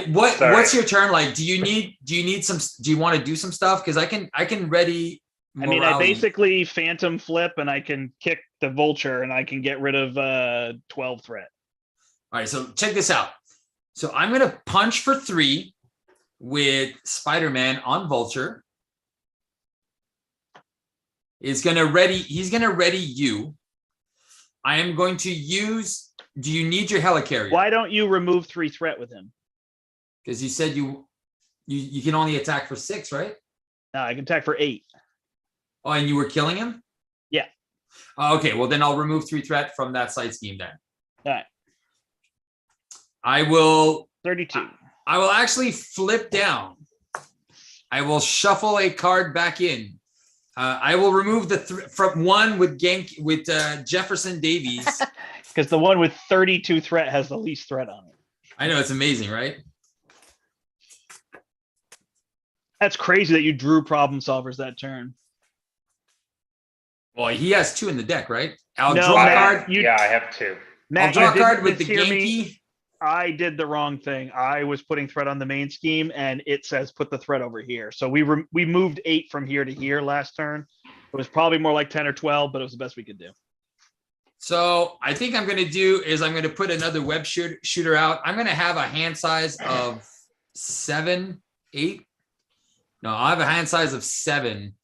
What's your turn like? Do you want to do some stuff? Because I can ready. I mean, I basically phantom flip and I can kick the vulture and I can get rid of 12 threat. All right, so check this out. So I'm gonna punch for 3 with Spider-Man on vulture. He's gonna ready you. I am going to use. Do you need your helicarrier? Why don't you remove 3 threat with him? Because you said you can only attack for 6, right? No, I can attack for 8. Oh, and you were killing him? Yeah. Okay, well then I'll remove 3 threat from that side scheme then. All right. I will 32. I will actually flip down. I will shuffle a card back in. I will remove the from 1 with Jefferson Davies. Because the one with 32 threat has the least threat on it. I know, it's amazing, right? That's crazy that you drew problem solvers that turn. Well, he has 2 in the deck, right? I'll No, draw a Matt, card. Yeah, I have 2. Matt, I'll draw a you card didn't with the mishear game me. key. I did the wrong thing. I was putting threat on the main scheme, and it says put the threat over here. So we moved 8 from here to here last turn. It was probably more like 10 or 12, but it was the best we could do. So I think I'm going to do is I'm going to put another web shooter out. I'm going to have a hand size of 7, 8. No, I'll have a hand size of 7,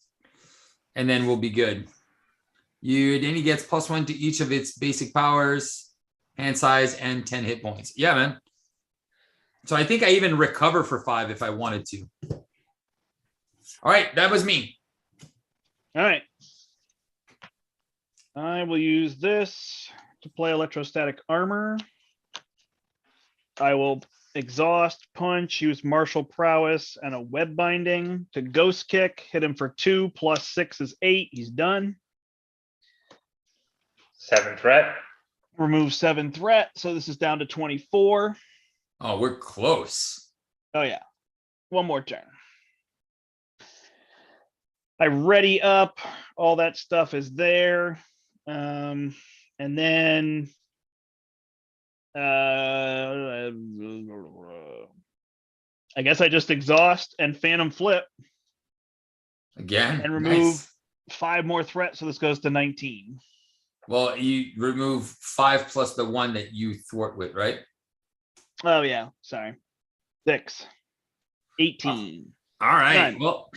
and then we'll be good. Then he gets +1 to each of its basic powers, hand size, and 10 hit points. Yeah, man. So I think I even recover for 5 if I wanted to. All right, that was me. All right. I will use this to play electrostatic armor. I will exhaust, punch, use martial prowess, and a web binding to ghost kick. Hit him for 2 + 6 is 8. He's done. 7 threat. Remove 7 threat. So this is down to 24. Oh, we're close. Oh, yeah. One more turn. I ready up. All that stuff is there. And then I guess I just exhaust and phantom flip Again. and remove Nice. 5 more threats. So this goes to 19. Well, you remove 5 plus the 1 that you thwart with, right? Oh, yeah. Sorry. 6. 18. All right. Done. Well,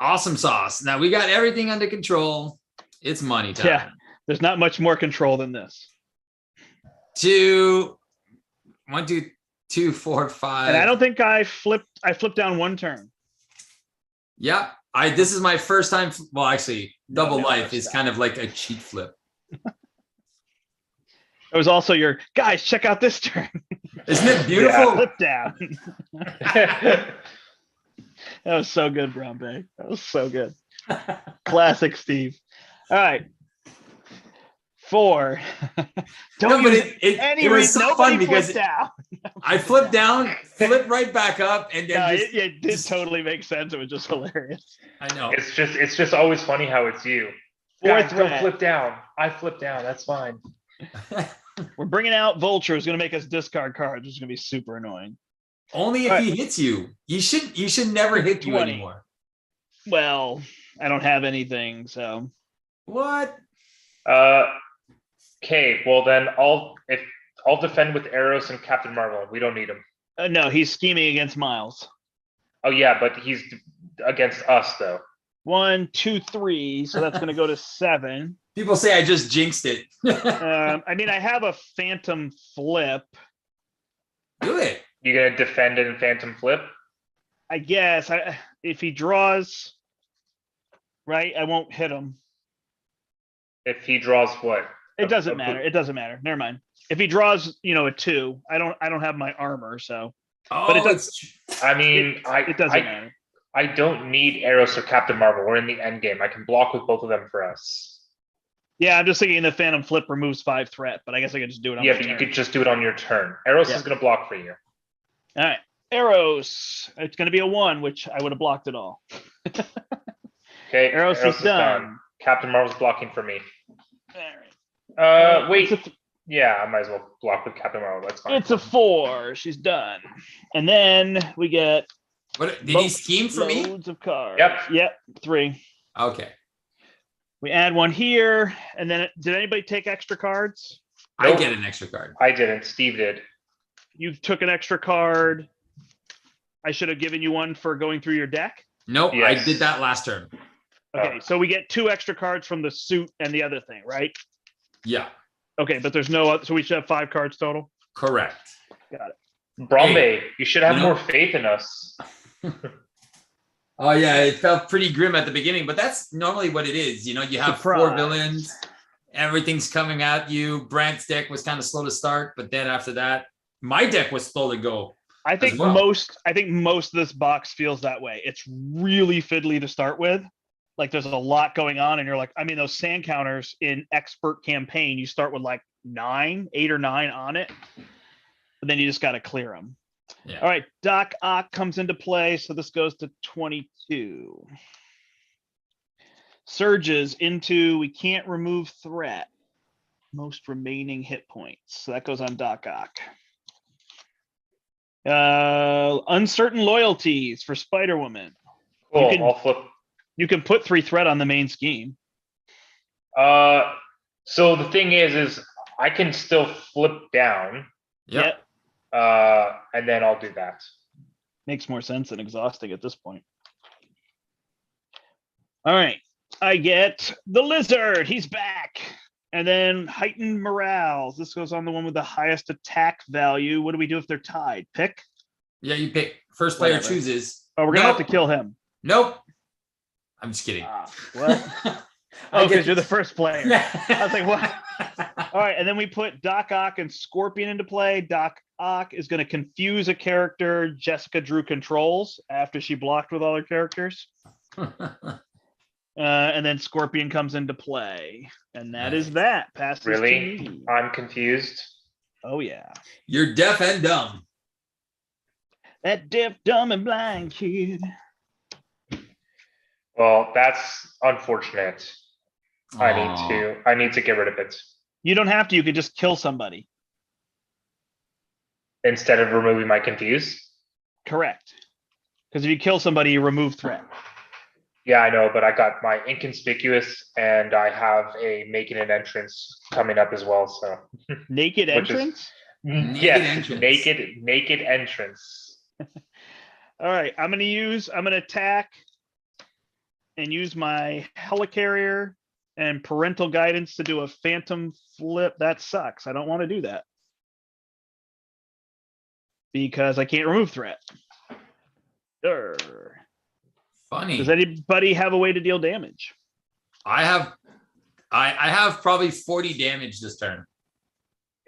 awesome sauce. Now we got everything under control. It's money time. Yeah. There's not much more control than this. 2, 1, 2, 2, 4, 5. And I don't think I flipped down 1 turn. Yep. This is my first time. Well, actually, double No, life is kind of like a cheat flip. It was also your guys, check out this turn. Isn't it beautiful? Yeah. Flip down. That was so good, Brown Bay. That was so good. Classic Steve. All right. 4. Don't No, but use it was so fun because down. I flipped down, flipped right back up, and then No, just, it did totally make sense. It was just hilarious. I know. It's just always funny how it's you. 4 Guys, don't threat. flip down. I flip down. That's fine. We're bringing out Vulture, who's going to make us discard cards, which is going to be super annoying. Only if he hits you. You should never hit you 20. anymore. Well, I don't have anything, so. What? Okay, well then I'll defend with Eros and Captain Marvel. We don't need him. No, he's scheming against Miles. Oh yeah, but he's against us though. 1, 2, 3. So that's going to go to 7. People say I just jinxed it. I mean, I have a phantom flip. Do it. You gonna defend and Phantom Flip? I guess if he draws, right, I won't hit him. If he draws what? It doesn't matter. It doesn't matter. Never mind. If he draws, a 2, I don't have my armor, so. Oh, But it does. I mean, It doesn't matter. I don't need Eros or Captain Marvel. We're in the end game. I can block with both of them for us. Yeah, I'm just thinking the Phantom Flip removes 5 threat, but I guess I could just do it on Yeah, my but you turn. could just do it on your turn. Eros Yeah. is going to block for you. All right. Eros. It's going to be a 1, which I would have blocked it all. Okay, Eros is done. Captain Marvel's blocking for me. All right. Wait. Yeah, I might as well block with Captain Marvel. That's fine. It's a 4. She's done. And then we get What did he scheme for me? loads of cards. Yep. 3. Okay. We add 1 here, and then did anybody take extra cards? I Nope. get an extra card. I didn't. Steve did. You took an extra card. I should have given you 1 for going through your deck. Nope, Yes. I did that last turn. Okay, so we get 2 extra cards from the suit and the other thing, right? Yeah, Okay, but there's no other, so we should have 5 cards total. correct. Got it. Brombe, you should have you know- more faith in us. Oh yeah, it felt pretty grim at the beginning, but that's normally what it is. You know, you have 4 Surprise. villains, everything's coming at you. Brandt's deck was kind of slow to start, but then after that, my deck was slow to go. I think well. most of this box feels that way. It's really fiddly to start with. Like there's a lot going on, and you're like, I mean, those sand counters in expert campaign, you start with like 8 or 9 on it, but then you just got to clear them. Yeah. All right, Doc Ock comes into play, so this goes to 22. Surges into we can't remove threat. Most remaining hit points. So that goes on Doc Ock. Uncertain loyalties for Spiderwoman. Cool. can- I'll flip. You can put 3 threat on the main scheme. So the thing is I can still flip down, Yep. and then I'll do that. Makes more sense than exhausting at this point. All right. I get the lizard. He's back. And then heightened morale. This goes on the one with the highest attack value. What do we do if they're tied? Pick? Yeah, you pick. First player Whatever. chooses. Oh, we're going to Nope. have to kill him. Nope. I'm just kidding. What? I Oh, get- because you're the first player. I was like, what? All right. And then we put Doc Ock and Scorpion into play. Doc Ock is going to confuse a character Jessica Drew controls after she blocked with all her characters. And then Scorpion comes into play. And that is Nice. that. Passes to Really? me. I'm confused. Oh, yeah. You're deaf and dumb. That deaf, dumb, and blind kid. Well, that's unfortunate. I need to get rid of it You don't have to. You could just kill somebody. instead of removing my confuse. Correct. Because if you kill somebody, you remove threat. Yeah, I know, but I got my inconspicuous and I have a making an entrance coming up as well. So Naked Which is- entrance? yes, entrance. naked entrance. All right. I'm going to attack and use my helicarrier and parental guidance to do a phantom flip. That sucks. I don't want to do that. Because I can't remove threat. Urgh. Funny. Does anybody have a way to deal damage? I have probably 40 damage this turn.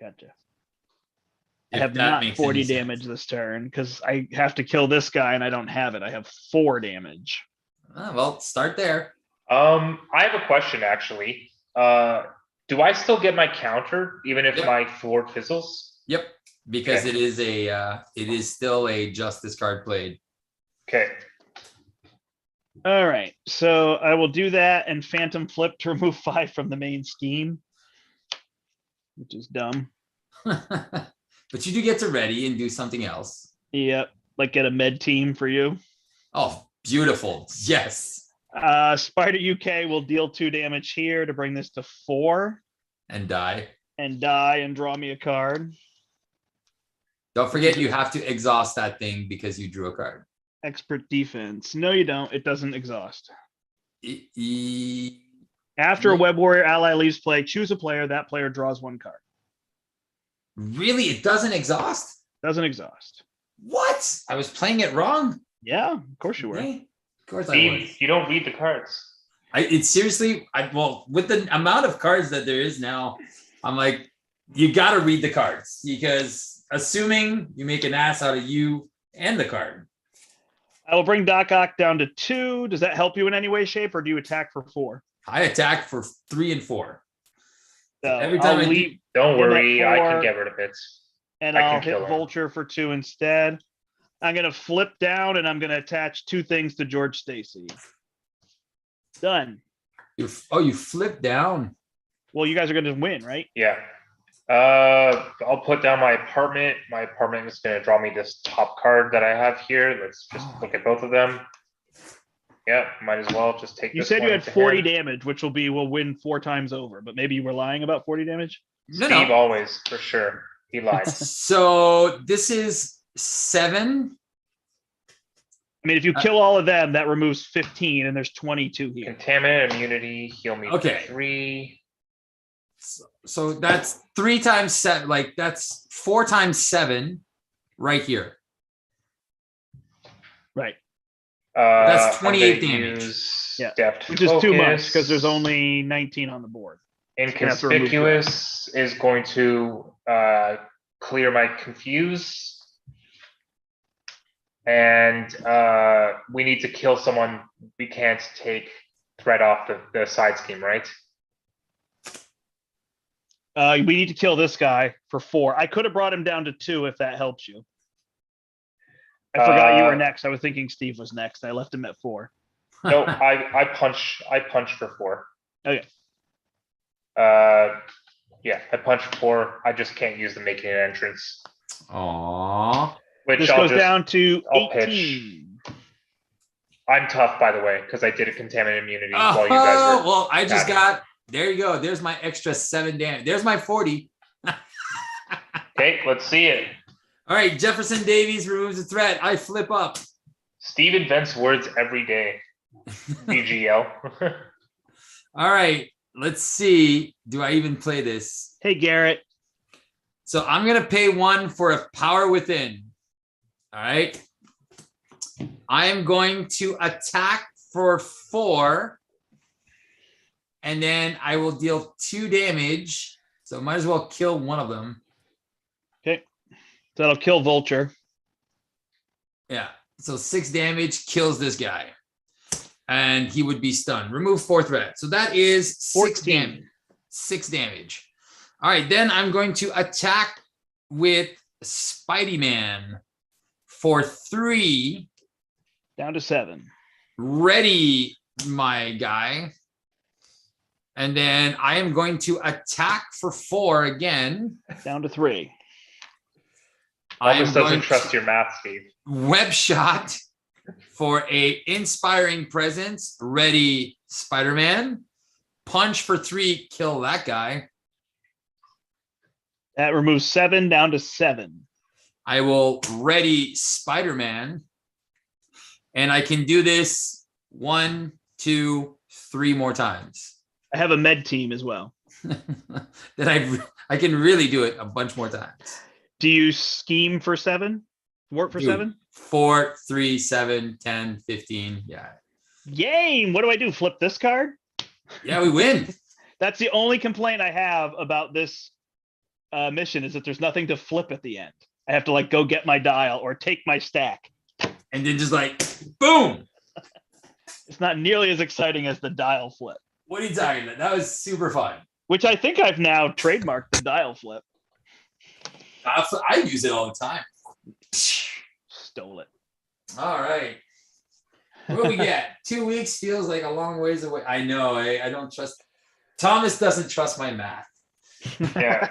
Gotcha. I if have that not makes 40 any sense. damage this turn because I have to kill this guy and I don't have it. I have 4 damage. Well, start there. I have a question actually. Do I still get my counter even if Yep. my thwart fizzles? Yep, because Okay. it is still a justice card played. Okay. All right. So I will do that and phantom flip to remove 5 from the main scheme, which is dumb. But you do get to ready and do something else. Yep. Like get a med team for you. Oh, beautiful. Yes. Spider UK will deal 2 damage here to bring this to 4 And die. and die and draw me a card. Don't forget you have to exhaust that thing because you drew a card. Expert defense. No, you don't. It doesn't exhaust. E- After a Web Warrior ally leaves play, choose a player. That player draws 1 card. Really? It doesn't exhaust? Doesn't exhaust. What? I was playing it wrong. Yeah, of course you were. Yeah, of course I Steve, was. you don't read the cards. It's seriously, well, with the amount of cards that there is now, I'm like, you got to read the cards because assuming you make an ass out of you and the card. I will bring Doc Ock down to 2. Does that help you in any way, shape, or do you attack for 4? I attack for 3 and 4. So Every time I'll I do- leave Don't him at worry, I can 4, get rid of it. and I can I'll kill hit him. Vulture for 2 instead. I'm gonna flip down and I'm gonna attach 2 things to George Stacy. Done. you flip down. Well, you guys are gonna win, right? Yeah. I'll put down my apartment. My apartment is going to draw me this top card that I have here. Let's just look at both of them. Yeah, might as well just take You this said one you had into 40 hand. damage, which will win 4 times over, but maybe you were lying about 40 damage. No, Steve no. always, for sure. He lies. So this is 7. I mean, if you kill all of them, that removes 15, and there's 22 here. Contaminant immunity, heal me Okay. for 3. So that's 3 times 7. Like that's 4 times 7 right here. Right. That's I'm gonna 28 damage. use Yeah, Deft which is too much Focus. because there's only 19 on the board. Inconspicuous is going to clear my confuse. And we need to kill someone. We can't take threat off the side scheme, right? We need to kill this guy for 4. I could have brought him down to 2 if that helps you. I forgot you were next. I was thinking Steve was next. I left him at 4. No, I punch for 4. Okay. Yeah, I punch for 4. I just can't use the making an entrance. Aww. Which This I'll goes just, down to I'll 18. I'm tough, by the way, because I did a contaminant immunity while you guys were. Well, I just batting. got. There you go. There's my extra 7 damage. There's my 40. Okay, let's see it. All right, Jefferson Davies removes a threat. I flip up. Steve invents words every day. BGL. All right, let's see. Do I even play this? Hey, Garrett. So I'm gonna pay 1 for a power within. All right. I am going to attack for 4. And then I will deal 2 damage. So I might as well kill one of them. Okay. So that'll kill Vulture. Yeah. So 6 damage kills this guy. And he would be stunned. Remove 4 threat. So that is 6 14. damage. 6 damage. All right. Then I'm going to attack with Spider-Man for 3. Down to 7. Ready, my guy. And then I am going to attack for 4 again. Down to 3. I am Almost going doesn't to trust your math, Steve. web shot for a inspiring presence. Ready, Spider-Man. Punch for 3, kill that guy. That removes 7 down to 7. I will ready Spider-Man. And I can do this 1, 2, 3 more times. I have a med team as well. Then I can really do it a bunch more times. Do you scheme for 7? Work for Dude. 7? 4, 3, 7, 10, 15. Yeah. Game. What do I do? Flip this card? Yeah, we win. That's the only complaint I have about this mission is that there's nothing to flip at the end. I have to like go get my dial or take my stack. And then just like, boom. It's not nearly as exciting as the dial flip, What are you talking about? That was super fun. which I think I've now trademarked the dial flip. I use it all the time. Stole it. All right. What do we get? 2 weeks feels like a long ways away. I know. I don't trust. Thomas doesn't trust my math. Yeah.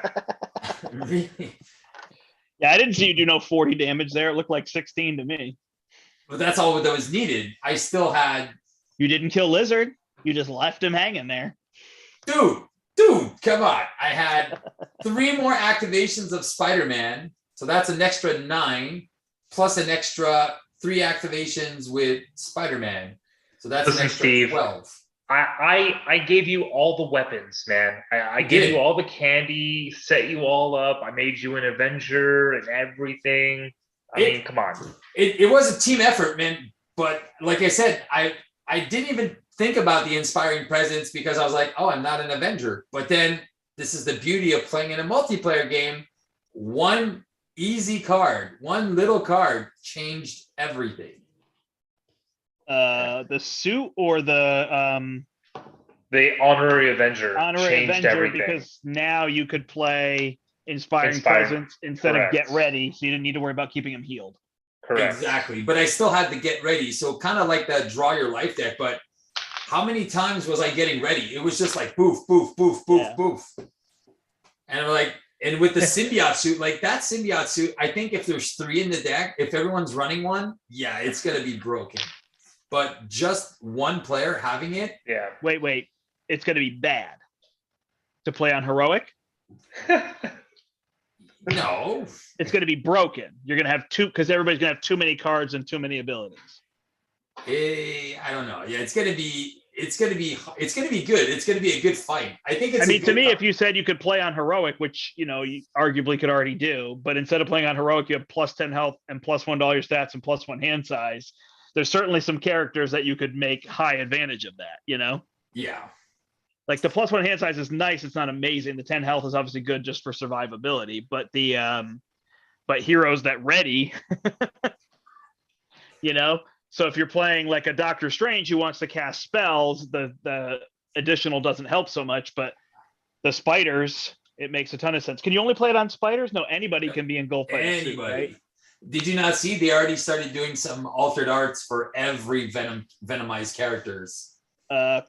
Really? Yeah, I didn't see you do no 40 damage there. It looked like 16 to me. But that's all that was needed. I still had. You didn't kill Lizard. You just left him hanging there. Dude, come on. I had 3 more activations of Spider-Man. So that's an extra 9 plus an extra 3 activations with Spider-Man. So that's Listen, an extra Steve. 12. I gave you all the weapons, man. I You gave did. you all the candy, set you all up. I made you an Avenger and everything. I mean, come on. It was a team effort, man. But like I said, I didn't even think about the inspiring presence because I was like, oh, I'm not an Avenger. But then this is the beauty of playing in a multiplayer game. One easy card, one little card changed everything. The suit or the The Honorary Avenger changed everything. Because now you could play Inspiring Presence instead of Get Ready, so you didn't need to worry about keeping him healed. Correct. Exactly. But I still had to get ready. So kind of like that Draw Your Life deck. But how many times was I getting ready? It was just like boof, boof, boof, boof, boof. And I'm like, and with the symbiote suit, like that symbiote suit, I think if there's 3 in the deck, if everyone's running one, yeah, it's going to be broken. But just one player having it. Yeah. Wait. It's going to be bad to play on Heroic? No. It's going to be broken. You're going to have because everybody's going to have too many cards and too many abilities. I don't know. Yeah, it's going to be good. It's going to be a good fight. I think it's to me, if you said you could play on Heroic, which, you arguably could already do, but instead of playing on Heroic, you have plus 10 health and plus $1 stats and plus 1 hand size. There's certainly some characters that you could make high advantage of that, Yeah. Like the plus 1 hand size is nice. It's not amazing. The 10 health is obviously good just for survivability, but but heroes that ready, so if you're playing like a Doctor Strange who wants to cast spells, the additional doesn't help so much, but the spiders, it makes a ton of sense. Can you only play it on spiders? No, anybody can be engulfed by a suit, right? Did you not see they already started doing some altered arts for every Venomized characters?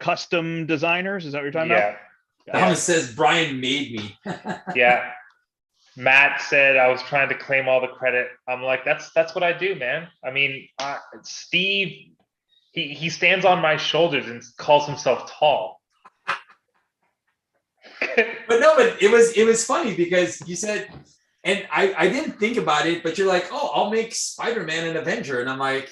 Custom designers, is that what you're talking about? Thomas says Brian made me. Yeah. Matt said I was trying to claim all the credit. I'm like, that's what I do, man. I mean, Steve, he stands on my shoulders and calls himself tall. But it was funny because you said, and I didn't think about it, but you're like, oh, I'll make Spider-Man an Avenger, and I'm like,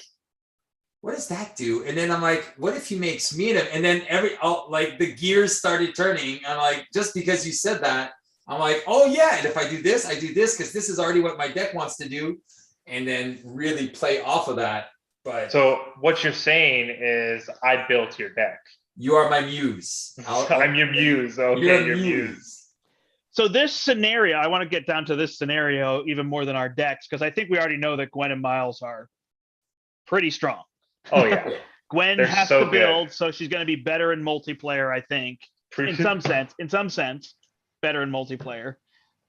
what does that do? And then I'm like, what if he makes me an? And then the gears started turning. I'm like, just because you said that, I'm like, oh yeah, and if I do this because this is already what my deck wants to do, and then really play off of that. But so what you're saying is I built your deck. You are my muse. I'm your muse. Okay, you're your muse. So this scenario, I want to get down to this scenario even more than our decks, because I think we already know that Gwen and Miles are pretty strong. Oh yeah. Gwen has to build, so she's going to be better in multiplayer, I think. In some sense, better in multiplayer.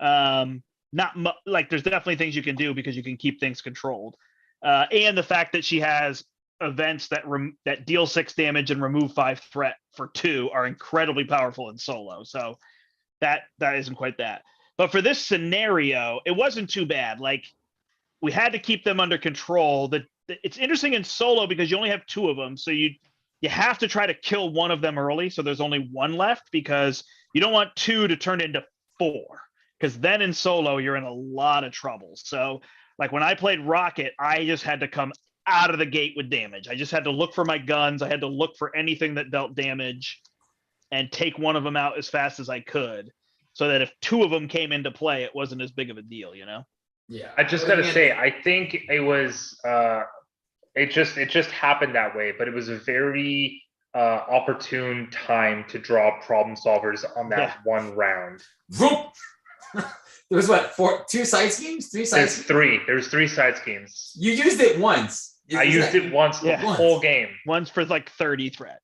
There's definitely things you can do because you can keep things controlled. And the fact that she has events that deal 6 damage and remove 5 threat for 2 are incredibly powerful in solo. So that isn't quite that. But for this scenario, it wasn't too bad. Like, we had to keep them under control. It's interesting in solo because you only have 2 of them, so you have to try to kill one of them early, so there's only 1 left, because you don't want 2 to turn into 4, because then in solo you're in a lot of trouble. So like when I played Rocket, I just had to come out of the gate with damage. I just had to look for my guns. I had to look for anything that dealt damage and take one of them out as fast as I could, so that if 2 of them came into play, it wasn't as big of a deal, Yeah, I just gotta say, I think it was it just happened that way, but it was a very opportune time to draw problem solvers on that one round. There was 2 side schemes? 3 side schemes? 3. There's 3 side schemes. You used it once. I used it once the whole game. Once for like 30 threat.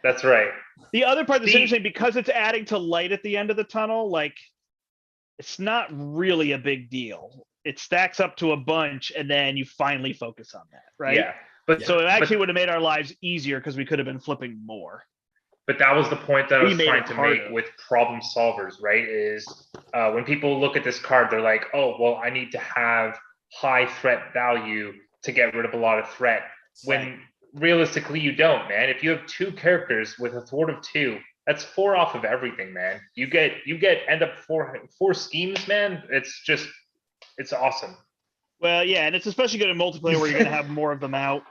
That's right. The other part that's interesting, because it's adding to light at the end of the tunnel, like, it's not really a big deal. It stacks up to a bunch, and then you finally focus on that, right? Yeah. So it actually would have made our lives easier because we could have been flipping more. But that was the point that I was trying to make with problem solvers, right? Is when people look at this card, they're like, oh, well, I need to have high threat value to get rid of a lot of threat. When realistically, you don't, man. If you have 2 characters with a thwart of 2, that's 4 off of everything, man. You end up 4 schemes, man. It's awesome. Well, yeah, and it's especially good in multiplayer where you're going to have more of them out.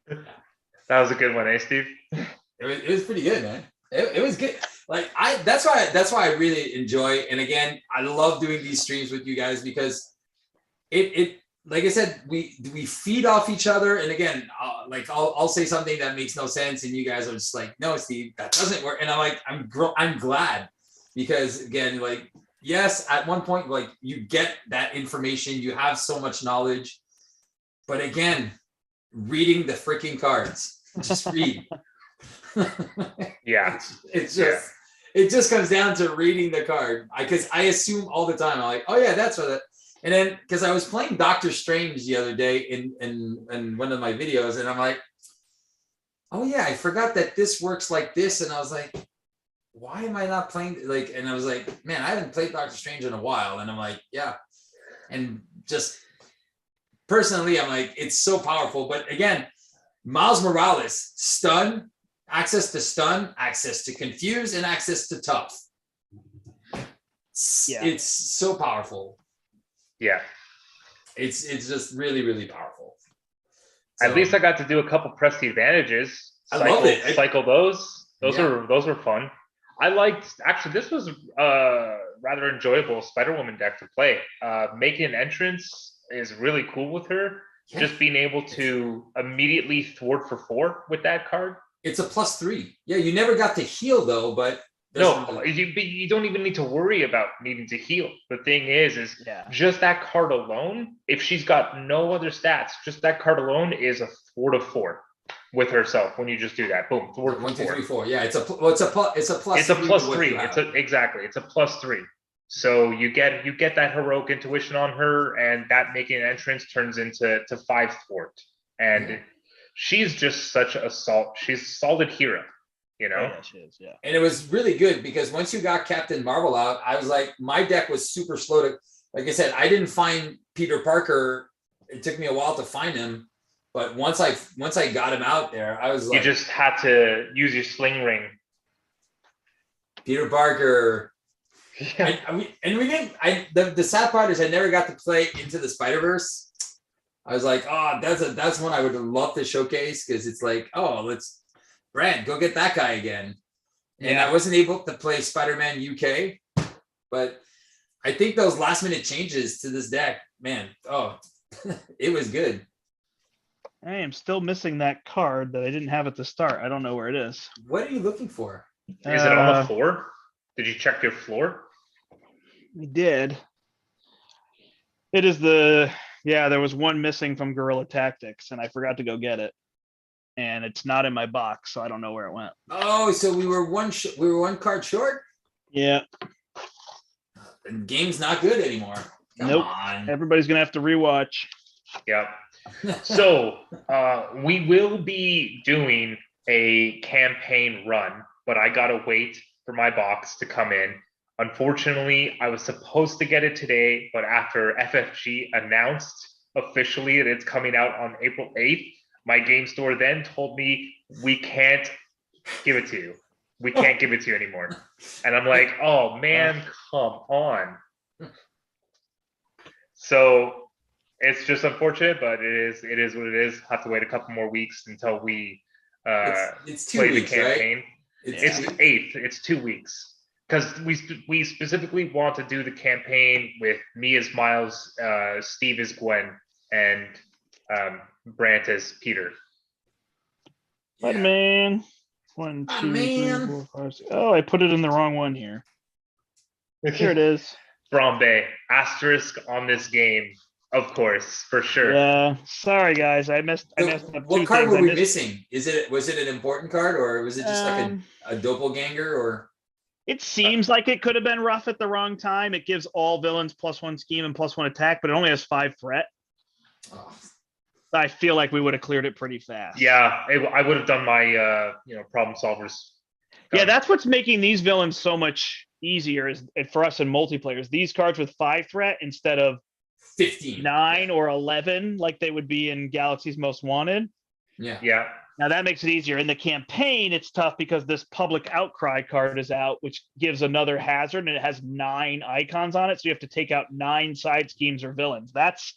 That was a good one, eh, Steve? It was pretty good, man. It was good. Like that's why I really enjoy. And again, I love doing these streams with you guys because it like I said, we feed off each other. And again, I'll say something that makes no sense, and you guys are just like, no, Steve, that doesn't work. And I'm like, I'm glad, because again, like, yes, at one point, like, you get that information, you have so much knowledge, but again, reading the freaking cards, just read. Yeah. It's just it just comes down to reading the card. Because I assume all the time, I'm like, oh yeah, that's what. And then because I was playing Doctor Strange the other day in one of my videos, and I'm like, oh yeah, I forgot that this works like this, and I was like, why am I not playing like? And I was like, man, I haven't played Doctor Strange in a while, and I'm like, yeah, and just personally, I'm like, it's so powerful. But again, Miles Morales, stun, access to stun, access to confuse, and access to tough. Yeah. It's so powerful. Yeah. It's just really, really powerful. At least I got to do a couple press the advantages. I love it. Cycle those. Those were fun. I liked, actually, this was rather enjoyable Spiderwoman deck to play. Making an entrance is really cool with her. Yeah. Just being able to immediately thwart for 4 with that card. It's a +3. Yeah, you never got to heal though, but no, you don't even need to worry about needing to heal. The thing is just that card alone, if she's got no other stats, just that card alone is a 4/4 with herself when you just do that. Boom, 4/4. 1, 2, 3, 4. Yeah, it's a plus. It's a +3. It's a +3. So you get that heroic intuition on her, and that making an entrance turns into 5 thwart. And she's just such a she's a solid hero. You know? Oh, yeah, she is, yeah. And it was really good because once you got Captain Marvel out, I was like, my deck was super slow to, like I said, I didn't find Peter Parker. It took me a while to find him, but once I got him out there, I was like, you just had to use your sling ring. Peter Parker. Yeah. The sad part is I never got to play Into the Spider-Verse. I was like, oh, that's one I would love to showcase because it's like, oh, let's Brandt, go get that guy again. And I wasn't able to play Spider-Man UK, but I think those last minute changes to this deck, man, it was good. I am still missing that card that I didn't have at the start. I don't know where it is. What are you looking for? Is it on the floor? Did you check your floor? We did. It is there was one missing from Guerrilla Tactics, and I forgot to go get it. And it's not in my box, so I don't know where it went. Oh, so we were one card short? Yeah. The game's not good anymore. Come on. Everybody's gonna have to rewatch. Yeah. So we will be doing a campaign run, but I gotta wait for my box to come in. Unfortunately, I was supposed to get it today, but after FFG announced officially that it's coming out on April 8th, my game store then told me, we can't give it to you. We can't give it to you anymore. And I'm like, oh man, come on. So it's just unfortunate, but it is what it is. Have to wait a couple more weeks until we it's 2 play weeks, the campaign. Right? It's 8th. It's 2 weeks. Because we specifically want to do the campaign with me as Miles, Steve as Gwen, and Brandt as Peter. Spider-Man. 1, 2, 3, 4, 5, 6. Oh, I put it in the wrong one here. Here it is. Brombe. Asterisk on this game, of course, for sure. Yeah. Sorry, guys. I messed up. What card were we missing? Was it an important card, or was it just like a doppelganger, or? It seems like it could have been rough at the wrong time. It gives all villains +1 scheme and +1 attack, but it only has 5 threat. Oh. I feel like we would have cleared it pretty fast. Yeah, I would have done my problem solvers. Yeah, that's what's making these villains so much easier is for us in multiplayers. These cards with 5 threat instead of 15, 9 or 11, like they would be in Galaxy's Most Wanted. Yeah. Now that makes it easier. In the campaign, it's tough because this Public Outcry card is out, which gives another hazard, and it has 9 icons on it. So you have to take out 9 side schemes or villains. That's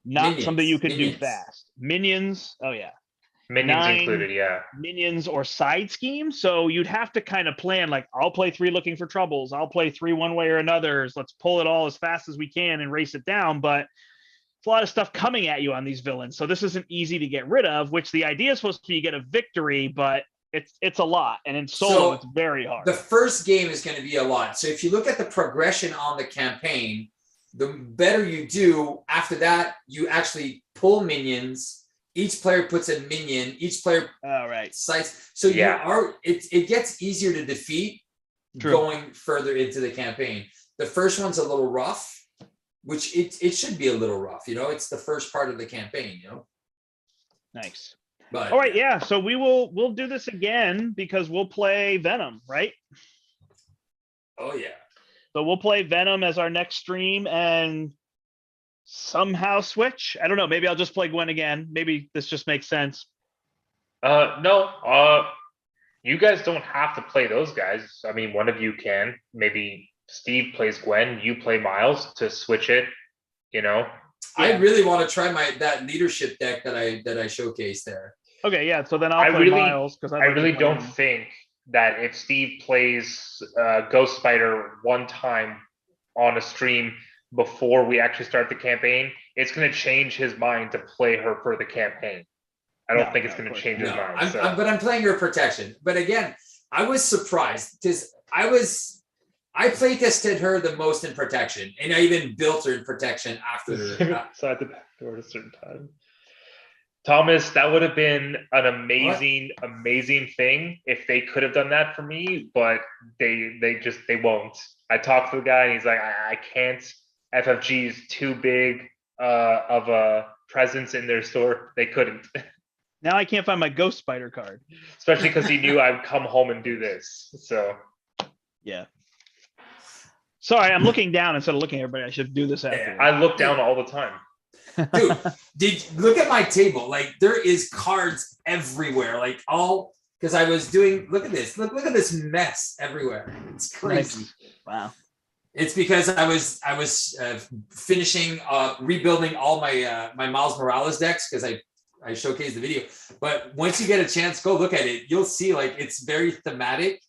not something you can do fast. Minions. Oh, yeah. Minions included, yeah. Minions or side schemes. So you'd have to kind of plan, like, I'll play 3 looking for troubles. I'll play 3 one way or another. Let's pull it all as fast as we can and race it down. But it's a lot of stuff coming at you on these villains. So this isn't easy to get rid of, which the idea is supposed to be you get a victory, but it's a lot. And in solo, it's very hard. The first game is going to be a lot. So if you look at the progression on the campaign, the better you do, after that, you actually pull minions each player puts a minion, each player sites. So it gets easier to defeat going further into the campaign. The first one's a little rough, which it should be a little rough, it's the first part of the campaign, Nice. But all right, yeah. So we'll do this again because we'll play Venom, right? Oh yeah. So we'll play Venom as our next stream and somehow switch. I don't know. Maybe I'll just play Gwen again. Maybe this just makes sense. No. You guys don't have to play those guys. I mean, one of you can. Maybe Steve plays Gwen, you play Miles to switch it, I really want to try that leadership deck that I showcased there. Okay, yeah. So then I'll play Miles because I really don't think that if Steve plays Ghost Spider one time on a stream before we actually start the campaign, it's going to change his mind to play her for the campaign. I don't think it's going to change his mind. But I'm playing her protection. But again, I was surprised because I play tested her the most in protection, and I even built her in protection after inside the back door at a certain time. Thomas, that would have been an amazing thing if they could have done that for me, but they won't. I talked to the guy and he's like, I can't. FFG is too big of a presence in their store. They couldn't. Now I can't find my Ghost Spider card. Especially because he knew I'd come home and do this. So yeah. Sorry, I'm looking down instead of looking at everybody. I should do this after. I look down all the time. Dude, look at my table. Like there is cards everywhere. Like because I was doing. Look at this. Look at this mess everywhere. It's crazy. Nice. Wow. It's because I was finishing rebuilding all my my Miles Morales decks because I showcased the video. But once you get a chance, go look at it. You'll see like it's very thematic,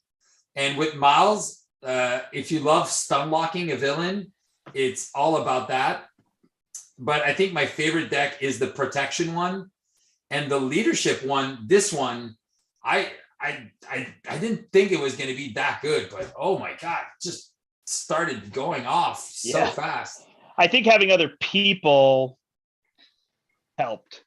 and with Miles. If you love stun locking a villain, it's all about that. But I think my favorite deck is the protection one and the leadership one. This one, I didn't think it was going to be that good, but oh my god, just started going off so fast. I think having other people helped.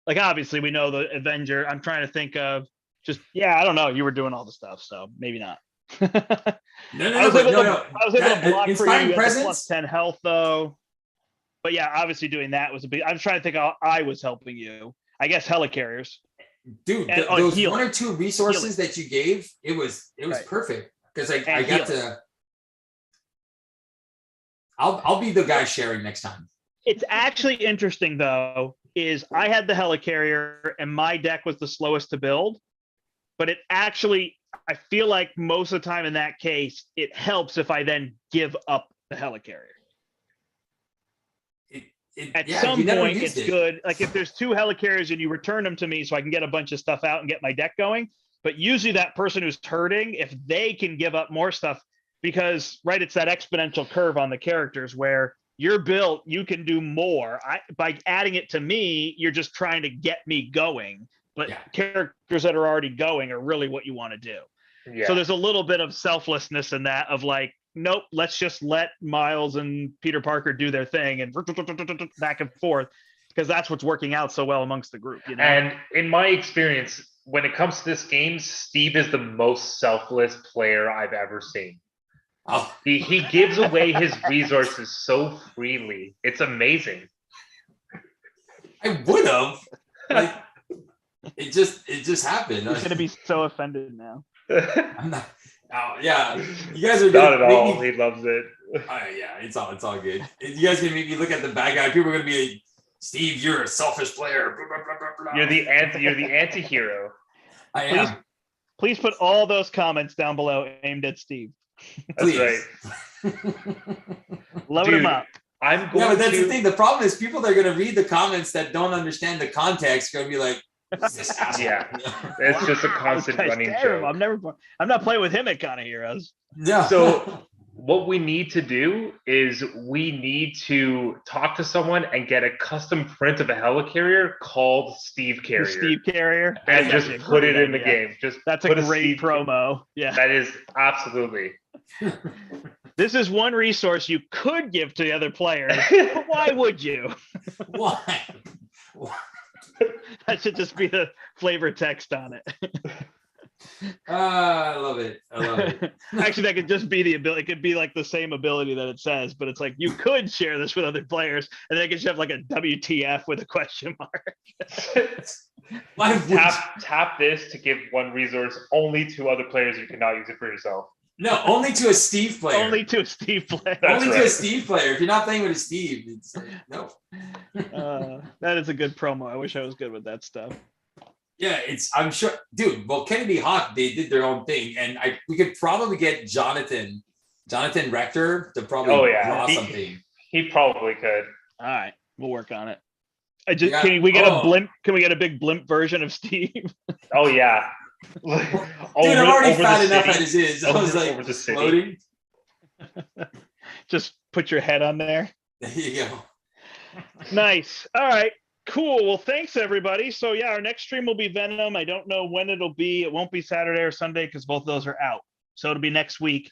Like obviously we know the Avenger. I'm trying to think of I don't know. You were doing all the stuff, so maybe not. I was able to block for you at the plus 10 health though. But yeah, obviously doing that was a big. I was trying to think how I was helping you. I guess helicarriers. Dude, those healing. 1 or 2 resources that you gave, it was perfect because I got to. I'll be the guy sharing next time. It's actually interesting though. Is I had the helicarrier and my deck was the slowest to build, but it actually. I feel like most of the time in that case, it helps if I then give up the helicarrier. At some point, it's good. Like if there's 2 helicarriers and you return them to me so I can get a bunch of stuff out and get my deck going. But usually that person who's hurting, if they can give up more stuff, because, it's that exponential curve on the characters where you're built, you can do more. By adding it to me, you're just trying to get me going. But characters that are already going are really what you want to do. Yeah. So there's a little bit of selflessness in that of like, nope, let's just let Miles and Peter Parker do their thing and back and forth because that's what's working out so well amongst the group. And in my experience, when it comes to this game, Steve is the most selfless player I've ever seen. Oh. He gives away his resources so freely. It's amazing. I would have. It just happened. He's gonna be so offended now. I'm not. Oh yeah, you guys are not at all. He loves it. Yeah, it's all good. You guys gonna make me look at the bad guy. People are gonna be like, Steve, you're a selfish player. Blah, blah, blah, blah. You're the anti-hero. I am. Please put all those comments down below aimed at Steve. That's right. Load him up. I'm going. Yeah, but that's the thing. The problem is people that are gonna read the comments that don't understand the context are gonna be like. Yeah, it's just a constant running joke. I'm not playing with him at Con of Heroes. Yeah. So what we need to do is we need to talk to someone and get a custom print of a helicarrier called Steve Carrier. Steve Carrier, and just put it in the game. That's a great promo. Yeah, that is absolutely. This is one resource you could give to the other players. But why would you? Why? That should just be the flavor text on it. I love it. I love it. Actually, that could just be the ability. It could be like the same ability that it says, but it's like you could share this with other players, and then it could have like a WTF with a question mark. Tap this to give one resource only to other players. You cannot use it for yourself. No, only to a Steve player. Only to a Steve player. Only to a Steve player. If you're not playing with a Steve, it's no. That is a good promo. I wish I was good with that stuff. Yeah, I'm sure, dude. Well, Kennedy Hawk, they did their own thing, and we could probably get Jonathan Rector to probably draw something. He probably could. All right, we'll work on it. Can we get a blimp? Can we get a big blimp version of Steve? Oh yeah. Dude, I'm already fat enough as it is. I was like floating. Just put your head on there. There you go. Nice. All right. Cool. Well, thanks everybody. So yeah, our next stream will be Venom. I don't know when it'll be. It won't be Saturday or Sunday because both of those are out. So it'll be next week.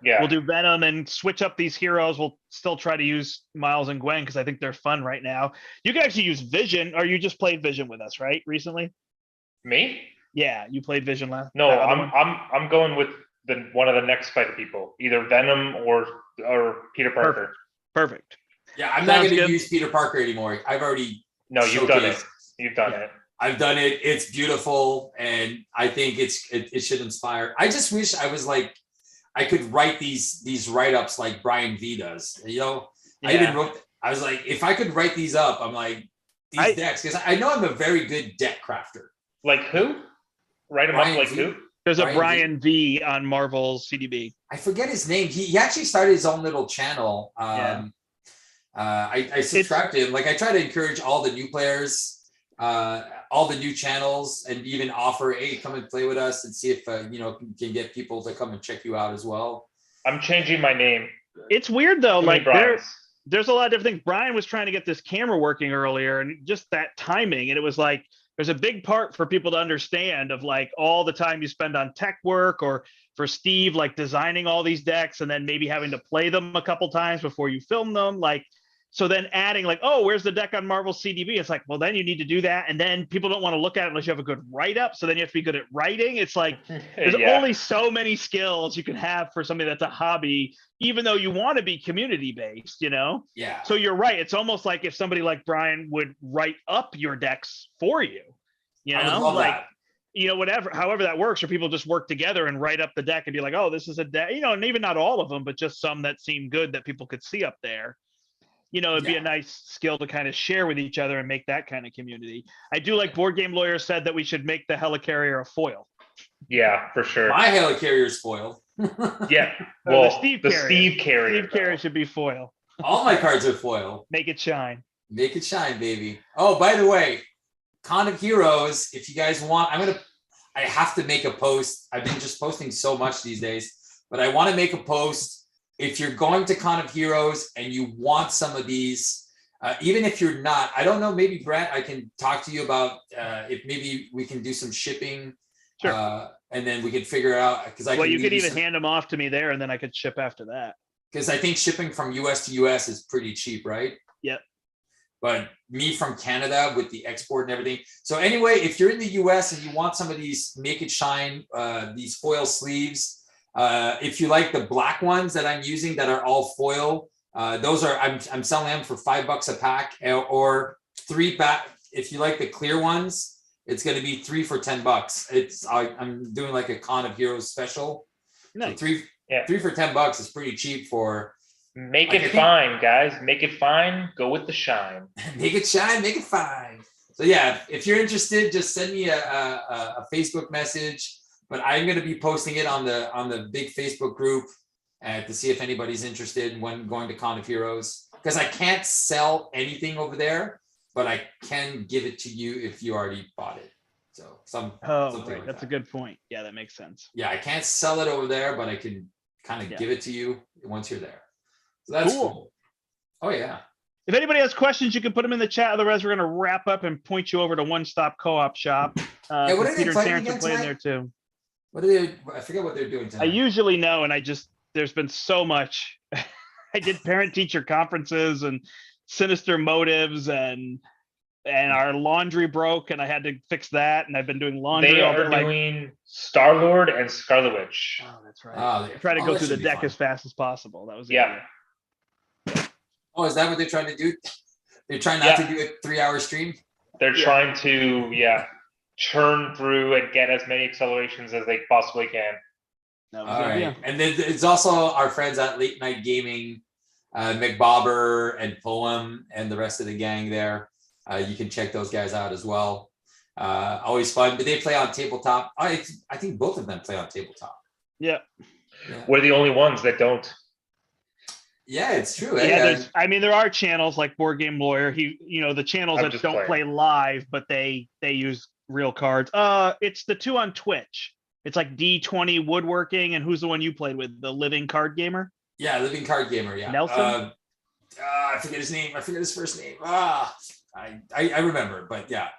Yeah. We'll do Venom and switch up these heroes. We'll still try to use Miles and Gwen because I think they're fun right now. You can actually use Vision, or you just played Vision with us, right? Recently? Me? Yeah, you played Vision last. No, I'm going with one of the next Spider people, either Venom or Peter Parker. Perfect. Yeah, I'm not going to use Peter Parker anymore. I've already. No, you've done it. You've done it. I've done it. It's beautiful, and I think it should inspire. I just wish I was like I could write these write-ups like Brian V does. You know, I even wrote. I was like, if I could write these up, I'm like these decks because I know I'm a very good deck crafter. Like who? Write them up like who? There's a Brian V on Marvel's CDB. I forget his name. He actually started his own little channel. I subscribe to him. Like I try to encourage all the new players, all the new channels, and even offer, hey, come and play with us and see if can get people to come and check you out as well. I'm changing my name. It's weird though. Like there's a lot of different things. Brian was trying to get this camera working earlier, and just that timing, and it was like there's a big part for people to understand of like all the time you spend on tech work, or for Steve like designing all these decks and then maybe having to play them a couple times before you film them. Like, so then adding like, oh, where's the deck on Marvel CDB? It's like, well, then you need to do that. And then people don't want to look at it unless you have a good write-up. So then you have to be good at writing. It's like, there's only so many skills you can have for something that's a hobby, even though you want to be community-based, you know? Yeah. So you're right. It's almost like if somebody like Brian would write up your decks for you, you know? Like, you know, however that works, or people just work together and write up the deck and be like, oh, this is a deck, you know, and even not all of them, but just some that seem good that people could see up there. You know, it'd be a nice skill to kind of share with each other and make that kind of community. I do like Board Game Lawyer said that we should make the Helicarrier a foil. Yeah, for sure. My Helicarrier's foil. Yeah. Well, the Steve Carrier. Steve Carrier should be foil. All my cards are foil. Make it shine. Make it shine, baby. Oh, by the way, Con of Heroes, if you guys want, I have to make a post. I've been just posting so much these days, but I want to make a post. If you're going to Con of Heroes and you want some of these, even if you're not, I don't know, maybe Brandt, I can talk to you about if maybe we can do some shipping. Sure. And then we can figure out, because you could even hand them off to me there and then I could ship after that. Because I think shipping from US to US is pretty cheap, right? Yep. But me from Canada with the export and everything. So anyway, if you're in the US and you want some of these Make It Shine, these foil sleeves, if you like the black ones that I'm using that are all foil, those are I'm selling them for $5 a pack, or 3 pack. If you like the clear ones, it's going to be 3 for $10. I'm doing like a Con of Heroes special. Nice. So 3 for $10 is pretty cheap for. Make it fine, guys. Make it fine. Go with the shine. Make it shine. Make it fine. So yeah, if you're interested, just send me a Facebook message. But I'm going to be posting it on the big Facebook group to see if anybody's interested when going to Con of Heroes. Because I can't sell anything over there, but I can give it to you if you already bought it. So something like that's a good point. Yeah, that makes sense. Yeah, I can't sell it over there, but I can kind of give it to you once you're there. So that's cool. Oh yeah. If anybody has questions, you can put them in the chat. Otherwise, we're going to wrap up and point you over to One Stop Co-op Shop. What are Peter they and Terrence are playing tonight? there too. What are they? I forget what they're doing tonight. I usually know, and there's been so much. I did parent-teacher conferences and Sinister Motives, and and our laundry broke, and I had to fix that, and I've been doing laundry. They all are day, doing Star-Lord and Scarlet Witch. Oh, that's right. Oh, I try to go that through the should be deck fun. as fast as possible. That was Yeah. Oh, is that what they're trying to do? They're trying not to do a 3-hour stream? They're trying to, churn through and get as many accelerations as they possibly can. That was All the right. idea. And then it's also our friends at Late Night Gaming, McBobber and Poem and the rest of the gang there. You can check those guys out as well. Always fun, but they play on tabletop. I think both of them play on tabletop. Yeah. We're the only ones that don't. Yeah, it's true. Yeah, there are channels like Board Game Lawyer. The channels that don't play live, but they use real cards. It's the two on Twitch. It's like D20 Woodworking, and who's the one you played with? The Living Card Gamer? Yeah, Living Card Gamer, yeah. Nelson? I forget his name. I forget his first name. I remember, but yeah.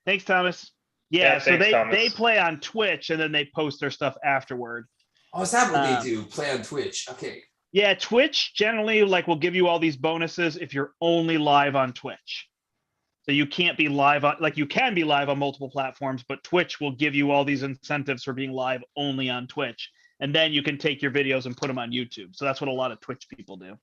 Thanks, Thomas. Yeah, so thanks, they Thomas. play on Twitch, and then they post their stuff afterward. Oh, is that what they do? Play on Twitch. Okay. Yeah, Twitch generally will give you all these bonuses if you're only live on Twitch. So you can't be live on, you can be live on multiple platforms, but Twitch will give you all these incentives for being live only on Twitch. And then you can take your videos and put them on YouTube. So that's what a lot of Twitch people do.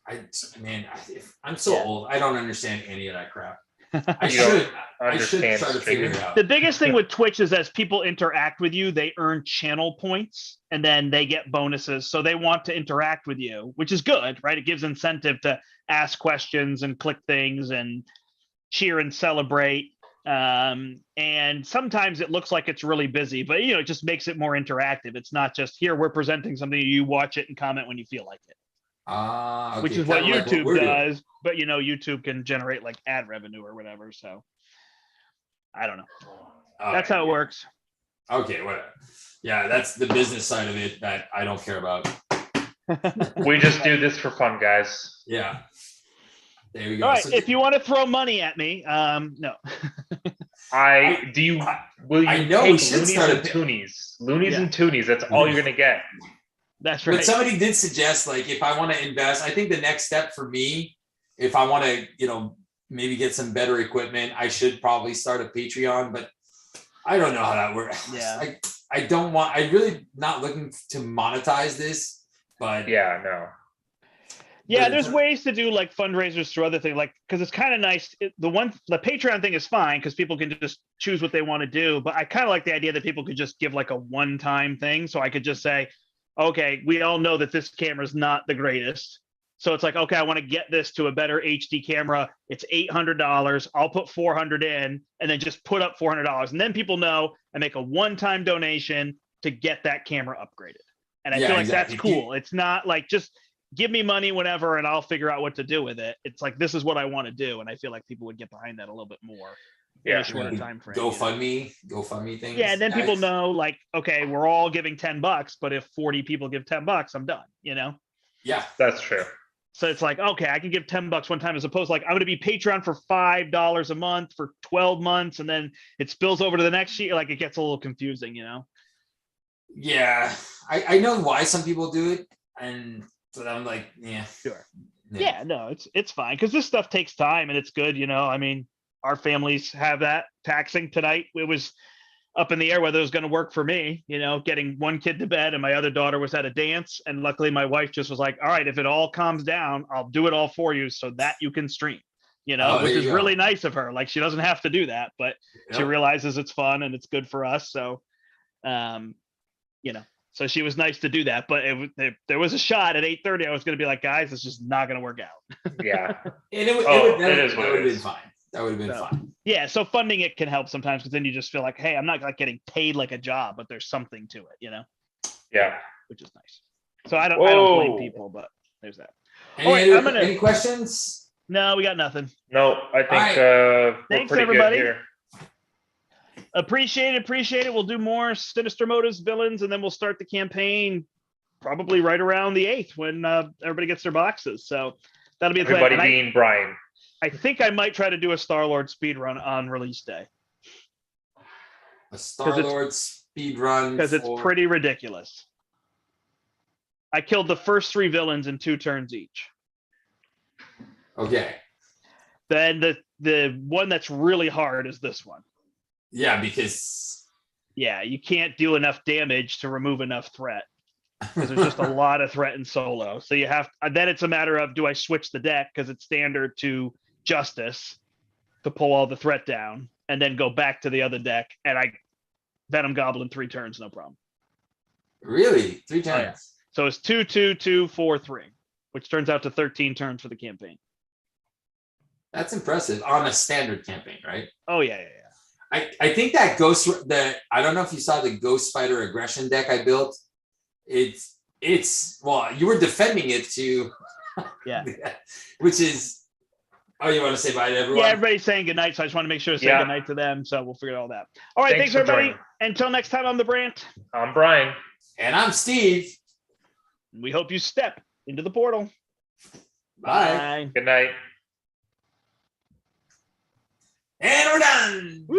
I'm so old. I don't understand any of that crap. I should try to figure it out. The biggest thing with Twitch is as people interact with you, they earn channel points and then they get bonuses. So they want to interact with you, which is good, right? It gives incentive to ask questions and click things and cheer and celebrate. And sometimes it looks like it's really busy, but it just makes it more interactive. It's not just here, we're presenting something, you watch it and comment when you feel like it. Okay. Which is what YouTube does, but YouTube can generate ad revenue or whatever. So I don't know. That's how it works. Okay, whatever. Yeah, that's the business side of it that I don't care about. We just do this for fun, guys. Yeah. There we go. All right. If you want to throw money at me, no. Will you I know we take should loonies start and toonies? Loonies and toonies, that's all you're gonna get. That's right. But somebody did suggest, if I want to invest, I think the next step for me, if I want to, maybe get some better equipment, I should probably start a Patreon, but I don't know how that works. Yeah. I'm really not looking to monetize this, but yeah, no. Yeah, there's ways to do fundraisers through other things, because it's kind of nice. The Patreon thing is fine because people can just choose what they want to do. But I kind of like the idea that people could just give a one-time thing. So I could just say, okay, we all know that this camera is not the greatest. So it's okay, I want to get this to a better HD camera. It's $800. I'll put $400 in and then just put up $400. And then people know I make a one-time donation to get that camera upgraded. And I feel like that's cool. It's not just give me money whenever and I'll figure out what to do with it. It's this is what I want to do. And I feel like people would get behind that a little bit more. In a shorter time frame. GoFundMe things. Yeah, and then people know okay, we're all giving $10, but if 40 people give $10, I'm done, Yeah, that's true. So it's okay, I can give $10 one time as opposed to I'm going to be Patreon for $5 a month for 12 months. And then it spills over to the next year. It gets a little confusing, Yeah, I know why some people do it. And so I'm yeah. Sure. Yeah, no, it's fine. Cause this stuff takes time and it's good, our families have that taxing tonight. It was up in the air whether it was going to work for me, getting one kid to bed and my other daughter was at a dance. And luckily my wife just was all right, if it all calms down, I'll do it all for you so that you can stream, which is really nice of her. She doesn't have to do that, but she realizes it's fun and it's good for us. So, so she was nice to do that, but there was a shot at 8:30. I was going to be guys, it's just not going to work out. Yeah. And it would have been fine. That would have been So, fine. Yeah, so funding it can help sometimes because then you just feel hey, I'm not getting paid like a job, but there's something to it, Yeah. which is nice. So I don't blame people, but there's that. Any questions? No, we got nothing. No, I think we're Thanks, pretty everybody. good here. Appreciate it. We'll do more Sinister Motives villains, and then we'll start the campaign probably right around the 8th when everybody gets their boxes. So that'll be everybody being Brian. I think I might try to do a Star-Lord speed run on release day. A Star-Lord speed run because it's pretty ridiculous. I killed the first 3 villains in 2 turns each. Okay. Then the one that's really hard is this one. Yeah, because Yeah, you can't do enough damage to remove enough threat. Because there's just a lot of threat in solo. So you have then it's a matter of, do I switch the deck because it's standard to Justice to pull all the threat down, and then go back to the other deck, and I Venom Goblin 3 turns, no problem. really 3 turns. Oh, yeah. So it's 2, 2, 2, 4, 3, which turns out to 13 turns for the campaign. That's impressive on a standard campaign, right? Oh yeah. I think that I don't know if you saw the Ghost Spider aggression deck I built. It's well, you were defending it too. Yeah. Which is, oh, you want to say bye to everyone? Yeah, everybody's saying goodnight, so I just want to make sure to say goodnight to them. So we'll figure all that. All right, thanks everybody. Joining. Until next time, I'm the Brandt. I'm Brian. And I'm Steve. We hope you step into the portal. Bye. Good night. And we're done. Woo.